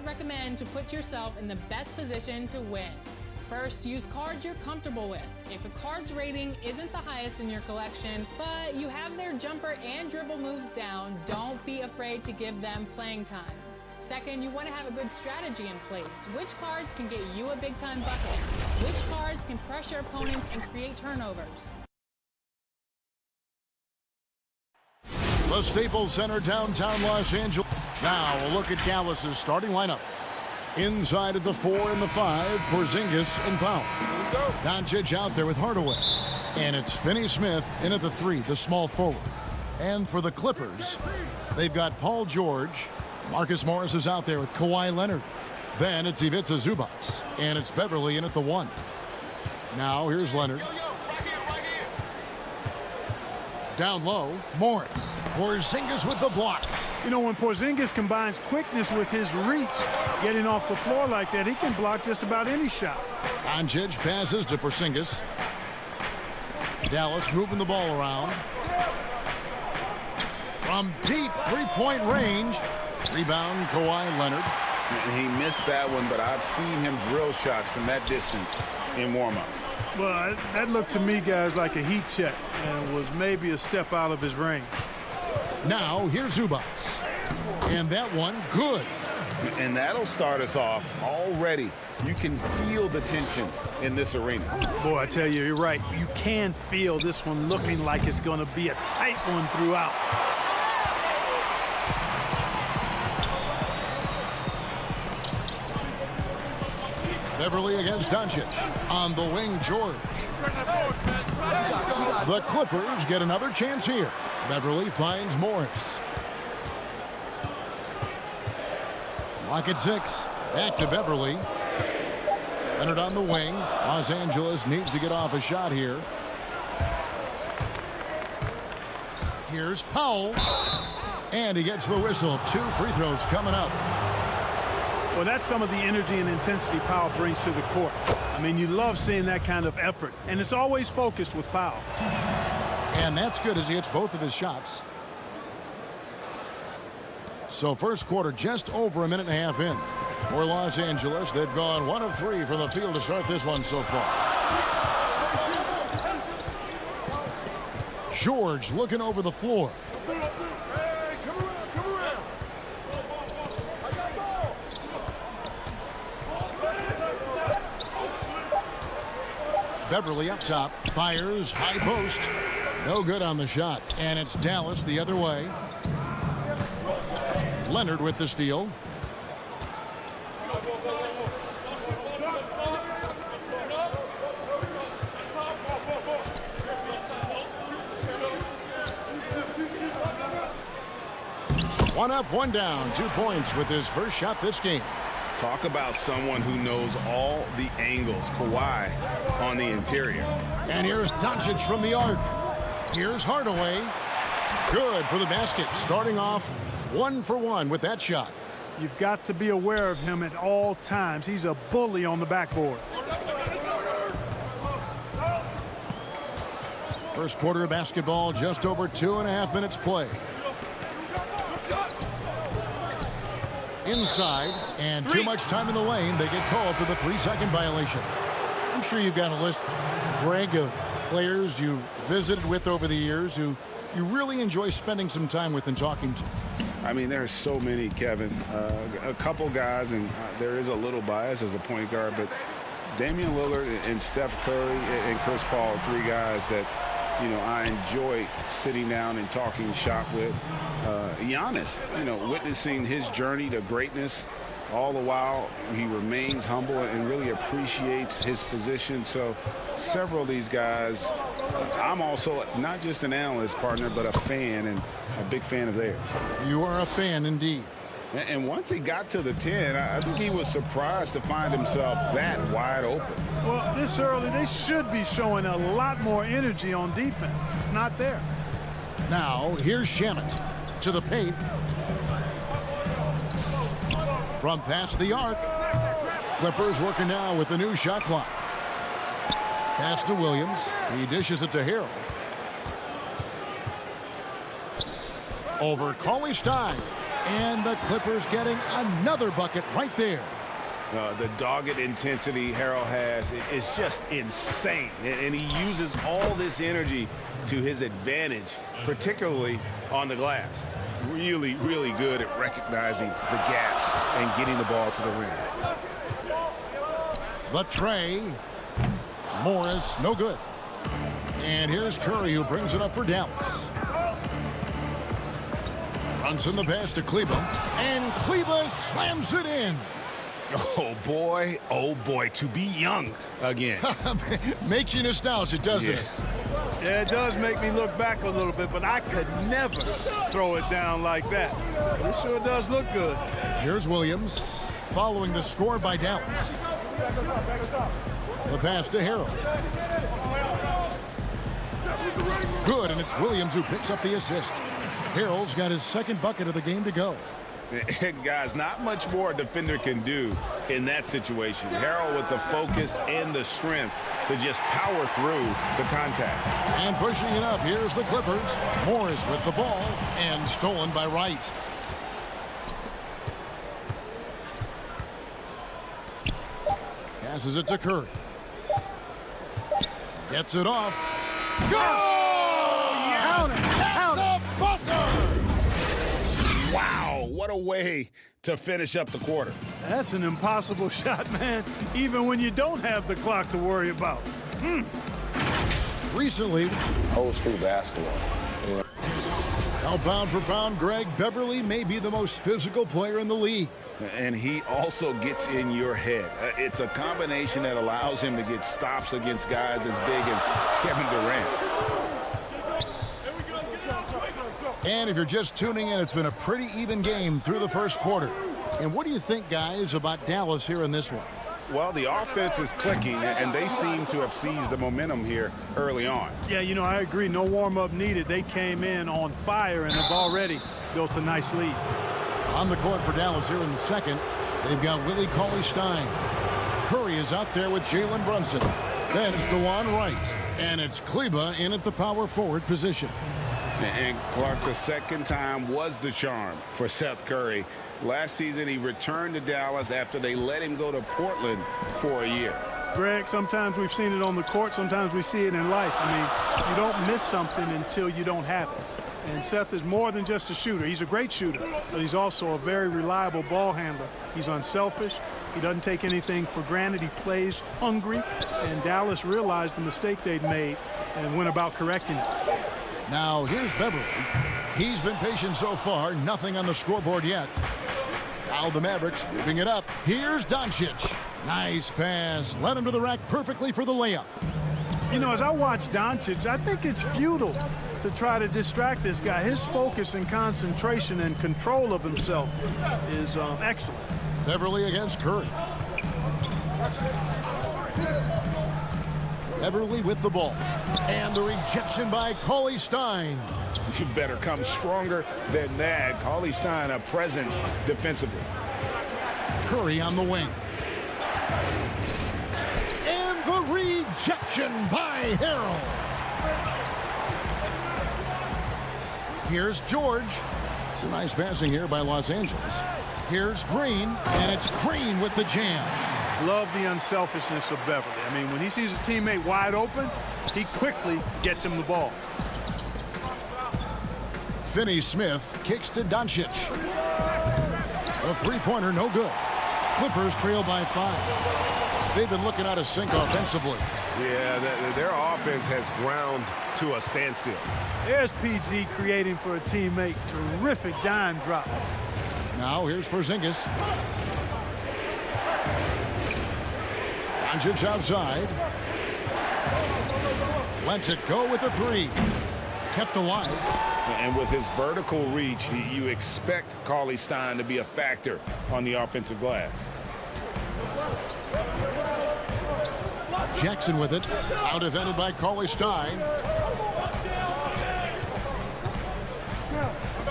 Speaker 2: recommend to put yourself in the best position to win. First, use cards you're comfortable with. If a card's rating isn't the highest in your collection, but you have their jumper and dribble moves down, don't be afraid to give them playing time. Second, you want to have a good strategy in place. Which cards can get you a big-time bucket? Which cards can pressure opponents and create turnovers?
Speaker 4: The Staples Center, downtown Los Angeles. Now a look at Dallas's starting lineup. Inside of the 4 and the 5, Porzingis and Powell. Doncic out there with Hardaway. And it's Finney Smith in at the 3, the small forward. And for the Clippers, they've got Paul George. Marcus Morris is out there with Kawhi Leonard. Then it's Ivica Zubac. And it's Beverly in at the 1. Now here's Leonard. Down low, Morris. Porzingis with the block.
Speaker 8: You know, when Porzingis combines quickness with his reach, getting off the floor like that, he can block just about any shot.
Speaker 4: Doncic passes to Porzingis. Dallas moving the ball around. From deep three-point range. Rebound, Kawhi Leonard.
Speaker 6: He missed that one, but I've seen him drill shots from that distance in warm-up.
Speaker 8: Well, that looked to me, guys, like a heat check and was maybe a step out of his range.
Speaker 4: Now, here's Zubac. And that one, good.
Speaker 6: And that'll start us off already. You can feel the tension in this arena.
Speaker 8: Boy, I tell you, you're right. You can feel this one looking like it's going to be a tight one throughout.
Speaker 4: Beverly against Doncic. On the wing, George. The Clippers get another chance here. Beverly finds Morris. Lock at 6. Back to Beverly. Leonard on the wing. Los Angeles needs to get off a shot here. Here's Powell. And he gets the whistle. 2 free throws coming up.
Speaker 8: Well, that's some of the energy and intensity Powell brings to the court. I mean, you love seeing that kind of effort, and it's always focused with Powell.
Speaker 4: And that's good as he hits both of his shots. So first quarter just over a minute and a half in. For Los Angeles, they've gone 1 of 3 from the field to start this one so far. George looking over the floor. Beverly up top, fires, high post. No good on the shot. And it's Dallas the other way. Leonard with the steal. One up, one down. 2 points with his first shot this game.
Speaker 6: Talk about someone who knows all the angles. Kawhi on the interior.
Speaker 4: And here's Doncic from the arc. Here's Hardaway. Good for the basket. Starting off 1 for 1 with that shot.
Speaker 8: You've got to be aware of him at all times. He's a bully on the backboard.
Speaker 4: First quarter of basketball, just over 2.5 minutes play. Inside, and too much time in the lane. They get called for the 3-second violation. I'm sure you've got a list, Greg, of players you've visited with over the years who you really enjoy spending some time with and talking to.
Speaker 6: I mean, there's so many, Kevin. A couple guys, and there is a little bias as a point guard, but Damian Lillard and Steph Curry and Chris Paul are 3 guys that, you know, I enjoy sitting down and talking shop with. Giannis, you know, witnessing his journey to greatness, all the while he remains humble and really appreciates his position. So several of these guys, I'm also not just an analyst, partner, but a fan, and a big fan of theirs.
Speaker 4: You are a fan indeed.
Speaker 6: And once he got to the 10, I think he was surprised to find himself that wide open.
Speaker 8: Well, this early, they should be showing a lot more energy on defense. It's not there.
Speaker 4: Now, here's Shamet to the paint. From past the arc. Clippers working now with the new shot clock. Pass to Williams. He dishes it to Harrell. Over Cauley Stein. And the Clippers getting another bucket right there.
Speaker 12: The dogged intensity Harrell has is just insane. And he uses all this energy to his advantage, particularly on the glass. Really, really good at recognizing the gaps and getting the ball to the rim.
Speaker 4: The tray. Morris, no good. And here's Curry, who brings it up for Dallas. Runs in the pass to Kleber. And Kleber slams it in.
Speaker 12: Oh boy, to be young again.
Speaker 4: Makes you nostalgic, doesn't it?
Speaker 8: Yeah, it does make me look back a little bit, but I could never throw it down like that. It sure does look good.
Speaker 4: Here's Williams, following the score by Dallas. The pass to Harrell. Good, and it's Williams who picks up the assist. Harrell's got his second bucket of the game to go.
Speaker 12: Guys, not much more a defender can do in that situation. Harrell with the focus and the strength to just power through the contact.
Speaker 4: And pushing it up, here's the Clippers. Morris with the ball, and stolen by Wright. Passes it to Curry. Gets it off. Go!
Speaker 8: Count it! Count it!
Speaker 4: The buzzer!
Speaker 12: Wow, what a way to finish up the quarter.
Speaker 8: That's an impossible shot, man, even when you don't have the clock to worry about.
Speaker 4: Recently,
Speaker 18: Old school basketball. Yeah.
Speaker 4: Now pound for pound, Greg, Beverly may be the most physical player in the league.
Speaker 12: And he also gets in your head. It's a combination that allows him to get stops against guys as big as Kevin Durant.
Speaker 4: And if you're just tuning in, it's been a pretty even game through the first quarter. And what do you think, guys, about Dallas here in this one?
Speaker 12: Well, the offense is clicking, and they seem to have seized the momentum here early on.
Speaker 8: Yeah, you know, I agree. No warm-up needed. They came in on fire and have already built a nice lead.
Speaker 4: On the court for Dallas here in the second, they've got Willie Cauley-Stein. Curry is out there with Jalen Brunson. Then it's DeJuan Wright. And it's Kleber in at the power forward position.
Speaker 12: And Clark, the second time was the charm for Seth Curry. Last season, he returned to Dallas after they let him go to Portland for a year.
Speaker 8: Greg, sometimes we've seen it on the court. Sometimes we see it in life. I mean, you don't miss something until you don't have it. And Seth is more than just a shooter. He's a great shooter, but he's also a very reliable ball handler. He's unselfish. He doesn't take anything for granted. He plays hungry. And Dallas realized the mistake they'd made and went about correcting it.
Speaker 4: Now, here's Beverly. He's been patient so far. Nothing on the scoreboard yet. Now the Mavericks moving it up. Here's Doncic. Nice pass. Led him to the rack perfectly for the layup.
Speaker 8: You know, as I watch Doncic, I think it's futile to try to distract this guy. His focus and concentration and control of himself is excellent.
Speaker 4: Beverly against Curry. Beverly with the ball. And the rejection by Cauley-Stein.
Speaker 12: You better come stronger than that. Cauley-Stein, a presence defensively.
Speaker 4: Curry on the wing. And the rejection by Harrell. Here's George. Some nice passing here by Los Angeles. Here's Green, and it's Green with the jam.
Speaker 8: Love the unselfishness of Beverly. I mean, when he sees his teammate wide open, he quickly gets him the ball.
Speaker 4: Finney-Smith kicks to Doncic. A three-pointer, no good. Clippers trail by 5. They've been looking out of sync offensively.
Speaker 12: Yeah, their offense has ground to a standstill.
Speaker 8: There's PG creating for a teammate. Terrific dime drop.
Speaker 4: Now here's Porzingis. Doncic outside. Lets it go with a 3. Kept alive.
Speaker 12: And with his vertical reach, you expect Cauley-Stein to be a factor on the offensive glass.
Speaker 4: Jackson with it. Out defended by Cauley-Stein.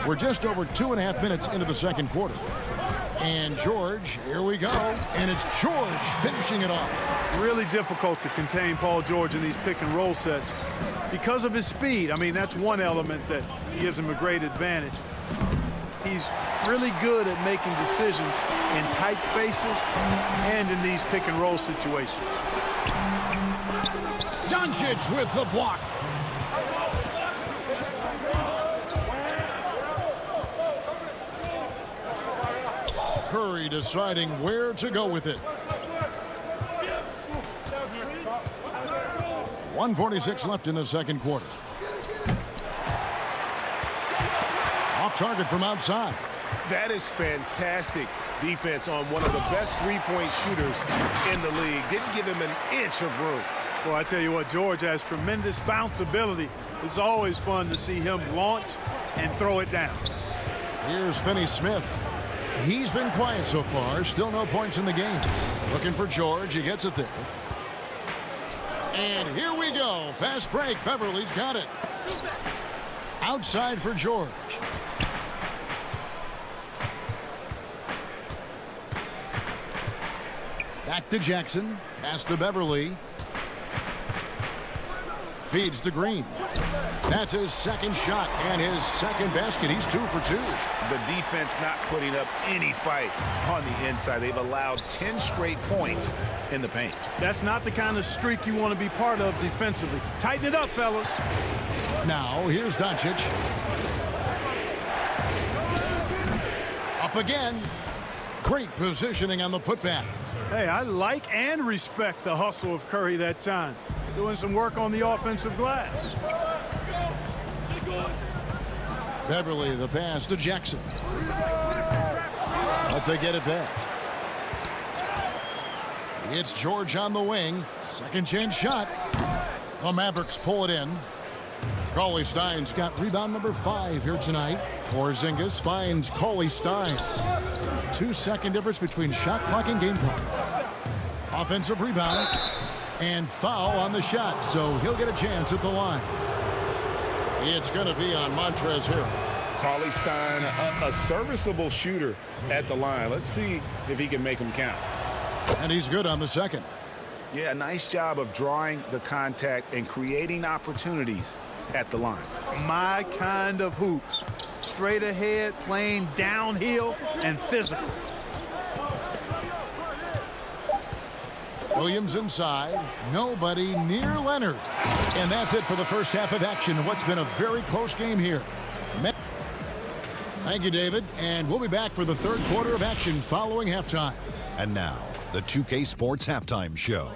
Speaker 4: We're just over 2.5 minutes into the second quarter. And George, here we go. And it's George finishing it off.
Speaker 8: Really difficult to contain Paul George in these pick and roll sets because of his speed. I mean, that's one element that gives him a great advantage. he's really good at making decisions in tight spaces and in these pick-and-roll situations.
Speaker 4: Doncic with the block. Curry deciding where to go with it. 1:46 left in the second quarter. Off target from outside.
Speaker 12: That is fantastic defense on one of the best three-point shooters in the league. Didn't give him an inch of room.
Speaker 8: Well, I tell you what, George has tremendous bounce ability. It's always fun to see him launch and throw it down.
Speaker 4: Here's Finney-Smith. He's been quiet so far. Still no points in the game. Looking for George. He gets it there. And here we go. Fast break. Beverly's got it. Outside for George. Back to Jackson. Pass to Beverly. Feeds to Green. That's his second shot and his second basket. He's 2 for 2.
Speaker 12: The defense not putting up any fight on the inside. They've allowed 10 straight points in the paint.
Speaker 8: That's not the kind of streak you want to be part of defensively. Tighten it up, fellas.
Speaker 4: Now, here's Doncic. Up again. Great positioning on the putback.
Speaker 8: Hey, I like and respect the hustle of Curry that time. Doing some work on the offensive glass.
Speaker 4: Beverly, the pass to Jackson. But they get it back. It's George on the wing. Second chance shot. The Mavericks pull it in. Cauley Stein's got rebound number 5 here tonight. Porzingis finds Cauley Stein. 2-second difference between shot clock and game clock. Offensive rebound. And foul on the shot, so he'll get a chance at the line. It's going to be on Montrezl Harrell.
Speaker 6: Cauley Stein, a serviceable shooter at the line. Let's see if he can make them count.
Speaker 4: And he's good on the second.
Speaker 6: Yeah, nice job of drawing the contact and creating opportunities at the line.
Speaker 8: My kind of hoops. Straight ahead, playing downhill, and physical.
Speaker 4: Williams inside. Nobody near Leonard. And that's it for the first half of action. What's been a very close game here. Thank you, David. And we'll be back for the third quarter of action following halftime.
Speaker 10: And now, the 2K Sports Halftime Show.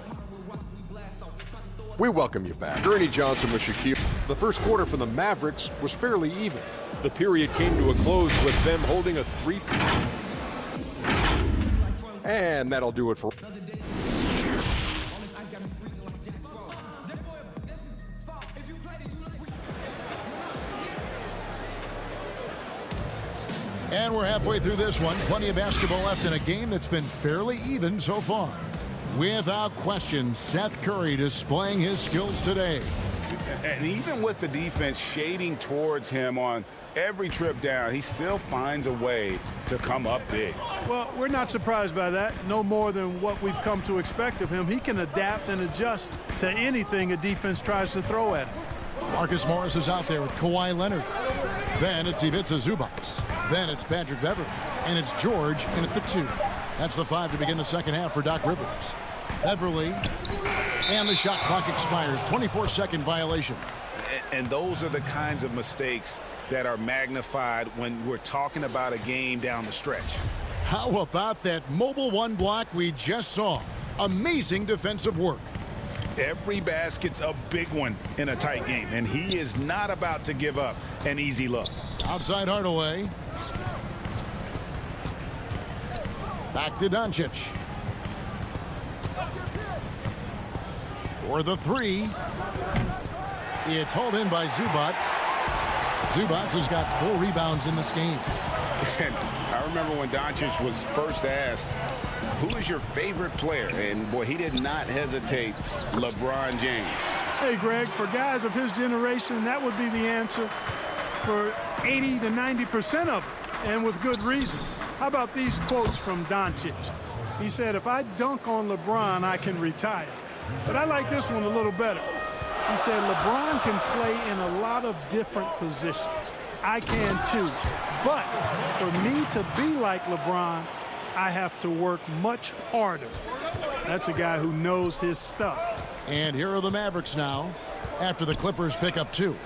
Speaker 11: We welcome you back. Ernie Johnson with Shaquille. The first quarter for the Mavericks was fairly even. The period came to a close with them holding a 3. And that'll do it for...
Speaker 4: And we're halfway through this one. Plenty of basketball left in a game that's been fairly even so far. Without question, Seth Curry displaying his skills today.
Speaker 6: And even with the defense shading towards him on every trip down, he still finds a way to come up big.
Speaker 8: Well, we're not surprised by that. No more than what we've come to expect of him. He can adapt and adjust to anything a defense tries to throw at him.
Speaker 4: Marcus Morris is out there with Kawhi Leonard. Then it's Ivica Zubac. Then it's Patrick Beverly. And it's George in at the 2. That's the 5 to begin the second half for Doc Rivers. Beverly. And the shot clock expires. 24-second violation.
Speaker 6: And those are the kinds of mistakes that are magnified when we're talking about a game down the stretch.
Speaker 4: How about that mobile 1 block we just saw? Amazing defensive work.
Speaker 6: Every basket's a big one in a tight game, and he is not about to give up an easy look.
Speaker 4: Outside Hardaway. Back to Doncic. For the 3. It's hauled in by Zubac. Zubac has got 4 rebounds in this game.
Speaker 6: And I remember when Doncic was first asked, who is your favorite player? And boy, he did not hesitate. LeBron James.
Speaker 8: Hey, Greg, for guys of his generation, that would be the answer for 80 to 90% of it, and with good reason. How about these quotes from Doncic? He said, if I dunk on LeBron, I can retire. But I like this one a little better. He said, LeBron can play in a lot of different positions. I can too. But for me to be like LeBron, I have to work much harder. That's a guy who knows his stuff.
Speaker 4: And here are the Mavericks now after the Clippers pick up 2.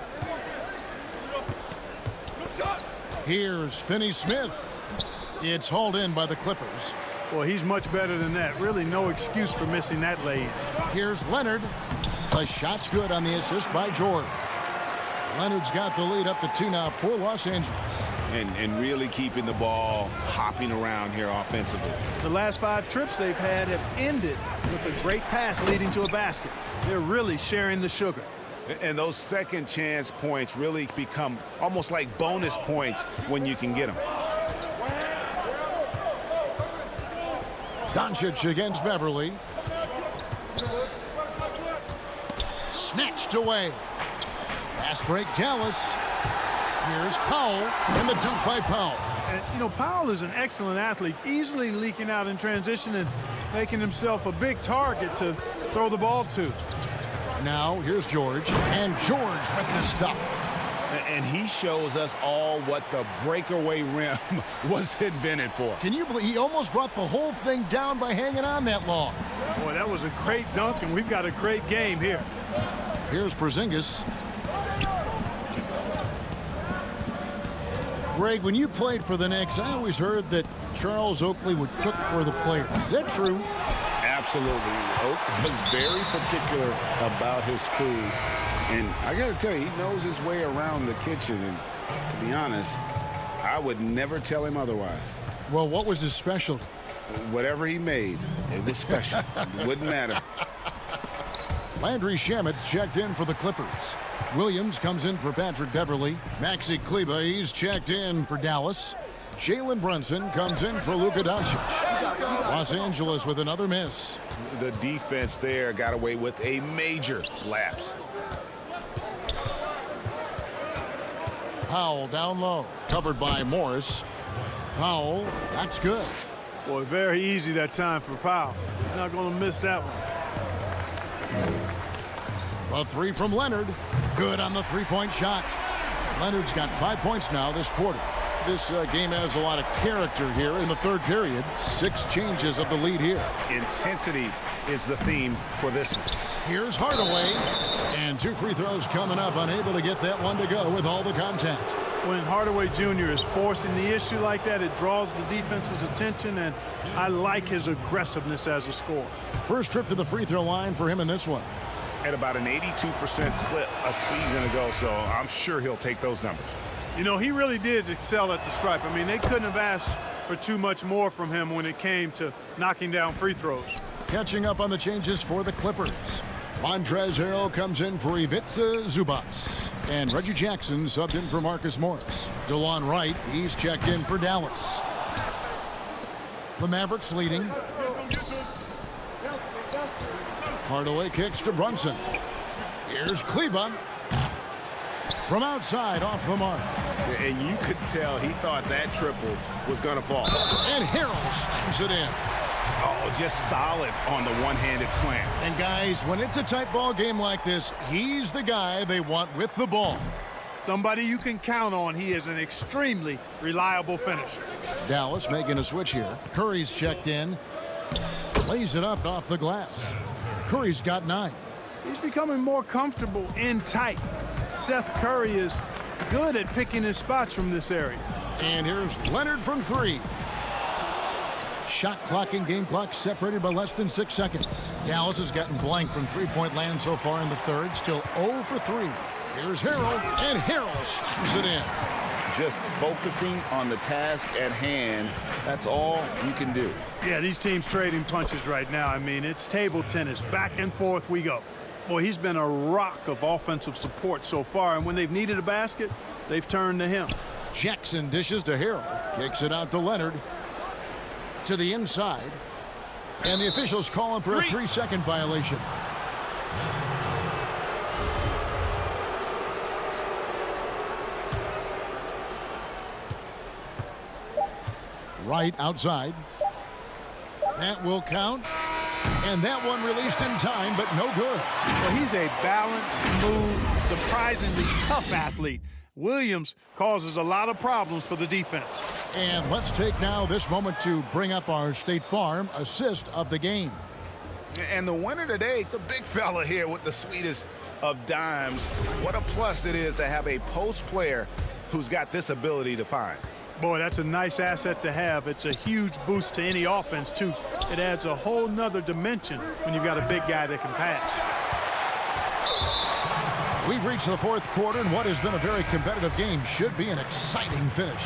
Speaker 4: Here's Finney-Smith. It's hauled in by the Clippers.
Speaker 8: Well, he's much better than that. Really no excuse for missing that lane.
Speaker 4: Here's Leonard. The shot's good on the assist by George. Leonard's got the lead up to 2 now for Los Angeles.
Speaker 15: And really keeping the ball hopping around here offensively.
Speaker 8: The last 5 trips they've had have ended with a great pass leading to a basket. They're really sharing the sugar.
Speaker 15: And those second chance points really become almost like bonus points when you can get them.
Speaker 4: Doncic against Beverly. Snatched away. Fast break, Dallas. Here's Powell, and the dunk by Powell.
Speaker 8: And, you know, Powell is an excellent athlete, easily leaking out in transition and making himself a big target to throw the ball to.
Speaker 4: Now, here's George, and George with the stuff.
Speaker 15: And he shows us all what the breakaway rim was invented for.
Speaker 4: Can you believe he almost brought the whole thing down by hanging on that long?
Speaker 8: Boy, that was a great dunk, and we've got a great game here.
Speaker 4: Here's Porzingis. Greg, when you played for the Knicks, I always heard that Charles Oakley would cook for the players. Is that true?
Speaker 6: Absolutely. Oak was very particular about his food. And I got to tell you, he knows his way around the kitchen. And to be honest, I would never tell him otherwise.
Speaker 4: Well, what was his specialty?
Speaker 6: Whatever he made, it was special. It wouldn't matter.
Speaker 4: Landry Shamet's checked in for the Clippers. Williams comes in for Patrick Beverly. Maxi Kleber, he's checked in for Dallas. Jalen Brunson comes in for Luka Doncic. Los Angeles with another miss.
Speaker 15: The defense there got away with a major lapse.
Speaker 4: Powell down low, covered by Morris. Powell, that's good.
Speaker 8: Boy, very easy that time for Powell. He's not going to miss that one.
Speaker 4: A 3 from Leonard. Good on the three-point shot. Leonard's got 5 points now this quarter. This game has a lot of character here in the third period. 6 changes of the lead here.
Speaker 15: Intensity is the theme for this one.
Speaker 4: Here's Hardaway. And 2 free throws coming up. Unable to get that one to go with all the contact.
Speaker 8: When Hardaway Jr. is forcing the issue like that, it draws the defense's attention, and I like his aggressiveness as a scorer.
Speaker 4: First trip to the free throw line for him in this one.
Speaker 15: At about an 82% clip a season ago, so I'm sure he'll take those numbers.
Speaker 8: You know, he really did excel at the stripe. I mean, they couldn't have asked for too much more from him when it came to knocking down free throws.
Speaker 4: Catching up on the changes for the Clippers. Montrezl Harrell comes in for Ivica Zubac. And Reggie Jackson subbed in for Marcus Morris. DeLon Wright, he's checked in for Dallas. The Mavericks leading. Hardaway kicks to Brunson. Here's Kleber. From outside, off the mark.
Speaker 15: And you could tell he thought that triple was going to fall.
Speaker 4: And Harrell slams it in.
Speaker 15: Oh, just solid on the one-handed slam.
Speaker 4: And guys, when it's a tight ball game like this, he's the guy they want with the ball.
Speaker 8: Somebody you can count on. He is an extremely reliable finisher.
Speaker 4: Dallas making a switch here. Curry's checked in. Lays it up off the glass. Curry's got 9.
Speaker 8: He's becoming more comfortable in tight. Seth Curry is good at picking his spots from this area.
Speaker 4: And here's Leonard from 3. Shot clock and game clock separated by less than 6 seconds. Dallas has gotten blank from three-point land so far in the third. Still 0 for 3. Here's Harrell, and Harrell slams it in.
Speaker 6: Just focusing on the task at hand, that's all you can do.
Speaker 8: Yeah, these teams trading punches right now. I mean, it's table tennis. Back and forth we go. Boy, he's been a rock of offensive support so far, and when they've needed a basket, they've turned to him.
Speaker 4: Jackson dishes to Harrell. Kicks it out to Leonard. To the inside. And the officials calling for a 3-second violation. Right outside. That will count. And that one released in time, but no good.
Speaker 8: Well, he's a balanced, smooth, surprisingly tough athlete. Williams causes a lot of problems for the defense.
Speaker 4: And let's take now this moment to bring up our State Farm assist of the game.
Speaker 15: And the winner today, the big fella here with the sweetest of dimes. What a plus it is to have a post player who's got this ability to find.
Speaker 8: Boy, that's a nice asset to have. It's a huge boost to any offense, too. It adds a whole nother dimension when you've got a big guy that can pass.
Speaker 4: We've reached the fourth quarter, and what has been a very competitive game should be an exciting finish.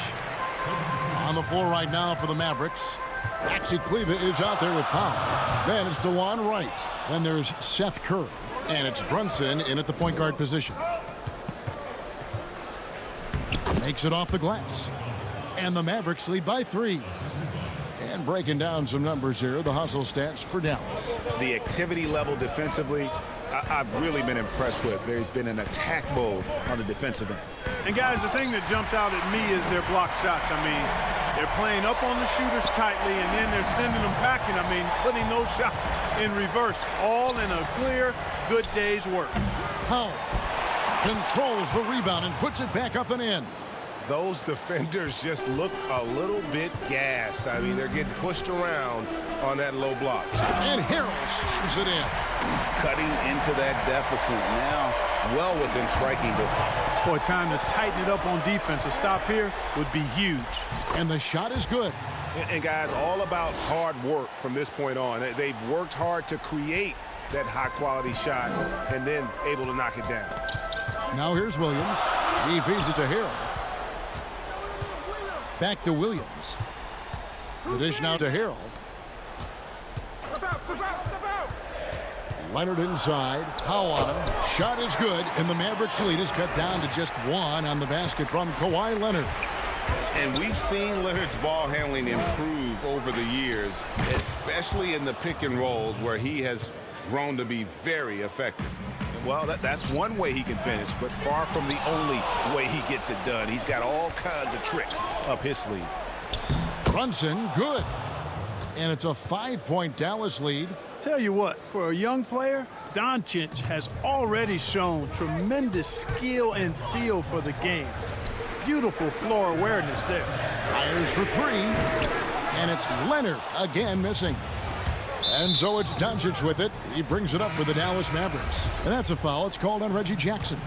Speaker 4: On the floor right now for the Mavericks, Maxi Kleber is out there with Powell. Then it's DeJuan Wright. Then there's Seth Curry. And it's Brunson in at the point guard position. Makes it off the glass. And the Mavericks lead by 3. And breaking down some numbers here, the hustle stats for Dallas.
Speaker 15: The activity level defensively, I've really been impressed with. There's been an attack mode on the defensive end.
Speaker 8: And, guys, the thing that jumps out at me is their block shots. I mean, they're playing up on the shooters tightly, and then they're sending them packing. I mean, putting those shots in reverse, all in a clear, good day's work.
Speaker 4: Powell controls the rebound and puts it back up and in.
Speaker 12: Those defenders just look a little bit gassed. I mean, they're getting pushed around on that low block.
Speaker 4: And Harrell slams it in.
Speaker 15: Cutting into that deficit now, well within striking distance.
Speaker 8: Boy, time to tighten it up on defense. A stop here would be huge.
Speaker 4: And the shot is good.
Speaker 12: And guys, all about hard work from this point on. They've worked hard to create that high-quality shot and then able to knock it down.
Speaker 4: Now here's Williams. He feeds it to Harrell. Back to Williams. The dish now to Harrell. Leonard inside. Powell on him. Shot is good, and the Mavericks lead is cut down to just 1 on the basket from Kawhi Leonard.
Speaker 12: And we've seen Leonard's ball handling improve over the years, especially in the pick and rolls where he has grown to be very effective.
Speaker 15: Well, that's one way he can finish, but far from the only way he gets it done. He's got all kinds of tricks up his sleeve.
Speaker 4: Brunson, good. And it's a 5-point Dallas lead.
Speaker 8: Tell you what, for a young player, Doncic has already shown tremendous skill and feel for the game. Beautiful floor awareness there.
Speaker 4: Fires for 3. And it's Leonard again missing. And so it's Doncic with it. He brings it up for the Dallas Mavericks. And that's a foul. It's called on Reggie Jackson.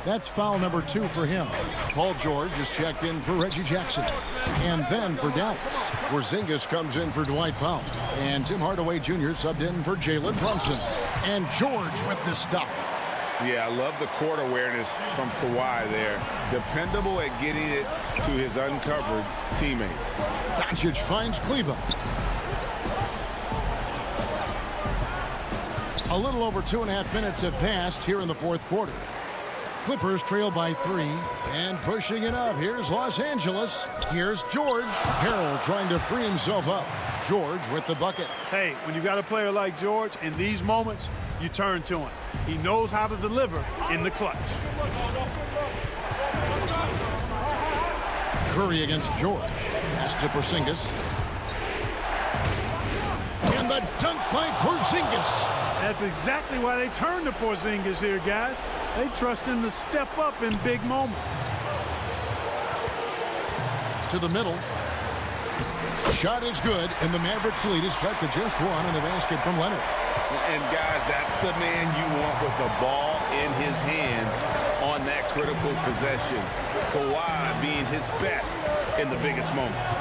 Speaker 4: That's foul number 2 for him. Paul George is checked in for Reggie Jackson. And then for Dallas, Porzingis comes in for Dwight Powell. And Tim Hardaway Jr. subbed in for Jalen Brunson. And George with the stuff.
Speaker 12: Yeah, I love the court awareness from Kawhi there. Dependable at getting it to his uncovered teammates.
Speaker 4: Doncic finds Kleber. A little over 2.5 minutes have passed here in the fourth quarter. Clippers trail by 3 and pushing it up. Here's Los Angeles. Here's George. Harrell trying to free himself up. George with the bucket.
Speaker 8: Hey, when you've got a player like George, in these moments, you turn to him. He knows how to deliver in the clutch.
Speaker 4: Curry against George. Pass to Porzingis. And the dunk by Porzingis.
Speaker 8: That's exactly why they turn to Porzingis here, guys. They trust him to step up in big moments.
Speaker 4: To the middle. Shot is good, and the Mavericks lead is cut to just 1 on the basket from Leonard.
Speaker 12: And, guys, that's the man you want with the ball in his hands on that critical possession. Kawhi being his best in the biggest moments.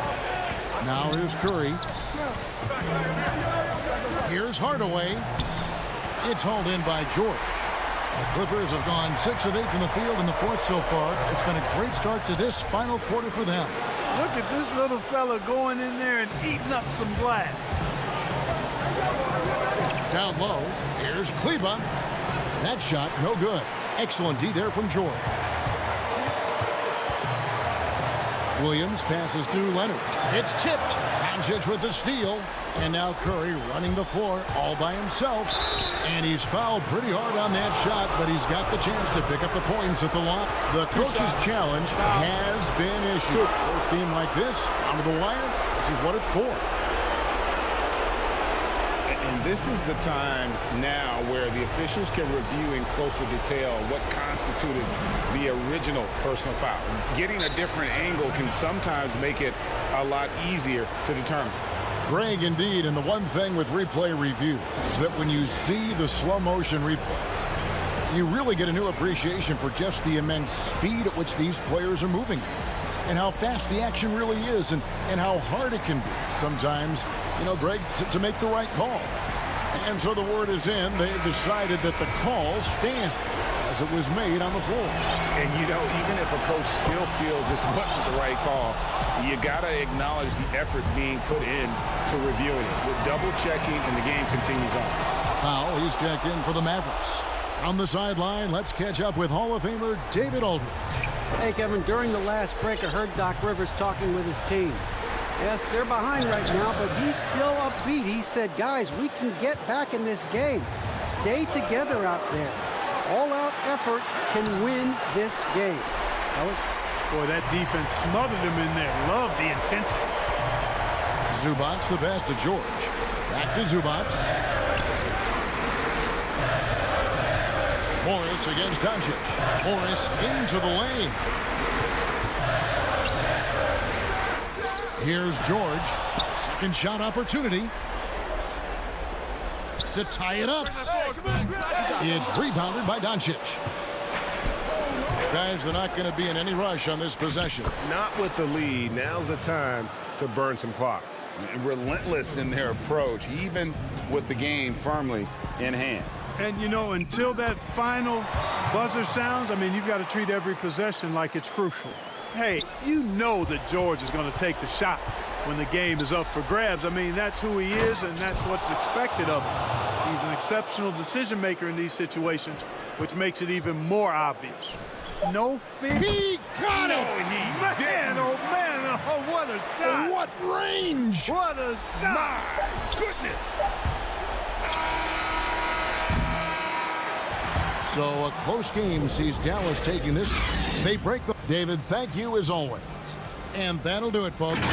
Speaker 4: Now here's Curry. Here's Hardaway. It's hauled in by George. The Clippers have gone 6 of 8 from the field in the fourth so far. It's been a great start to this final quarter for them.
Speaker 8: Look at this little fella going in there and eating up some glass.
Speaker 4: Down low, here's Kleber. That shot, no good. Excellent D there from George. Williams passes to Leonard. It's tipped. Doncic with the steal. And now Curry running the floor all by himself. And he's fouled pretty hard on that shot, but he's got the chance to pick up the points at the line. The coach's challenge has been issued. First game like this, down to the wire, this is what it's for.
Speaker 6: And this is the time now where the officials can review in closer detail what constituted the original personal foul. Getting a different angle can sometimes make it a lot easier to determine.
Speaker 4: Greg, indeed, and the one thing with replay review is that when you see the slow motion replays, you really get a new appreciation for just the immense speed at which these players are moving and how fast the action really is and how hard it can be sometimes, you know, Greg, to make the right call. And so the word is in. They've decided that the call stands as it was made on the floor.
Speaker 6: And, you know, even if a coach still feels this wasn't the right call, you got to acknowledge the effort being put in to reviewing it. With double checking, and the game continues on.
Speaker 4: Powell, he's checked in for the Mavericks. On the sideline, let's catch up with Hall of Famer David Aldridge.
Speaker 9: Hey, Kevin, during the last break, I heard Doc Rivers talking with his team. Yes, they're behind right now, but he's still upbeat. He said, guys, we can get back in this game. Stay together out there. All-out effort can win this game.
Speaker 8: Boy, that defense smothered him in there. Love the intensity.
Speaker 4: Zubac, the pass to George. Back to Zubac. Morris against Doncic. Morris into the lane. Here's George. Second shot opportunity to tie it up. It's rebounded by Doncic. Guys, they're not going to be in any rush on this possession.
Speaker 12: Not with the lead. Now's the time to burn some clock.
Speaker 6: Relentless in their approach, even with the game firmly in hand.
Speaker 8: And, you know, until that final buzzer sounds, I mean, you've got to treat every possession like it's crucial. Hey, you know that George is going to take the shot when the game is up for grabs. I mean, that's who he is, and that's what's expected of him. He's an exceptional decision maker in these situations, which makes it even more obvious. No fear.
Speaker 4: He got it!
Speaker 8: Man, oh, man, oh, what a shot.
Speaker 4: What range!
Speaker 8: What a shot.
Speaker 12: My goodness.
Speaker 4: So a close game sees Dallas taking this. They break the... David, thank you as always. And that'll do it, folks.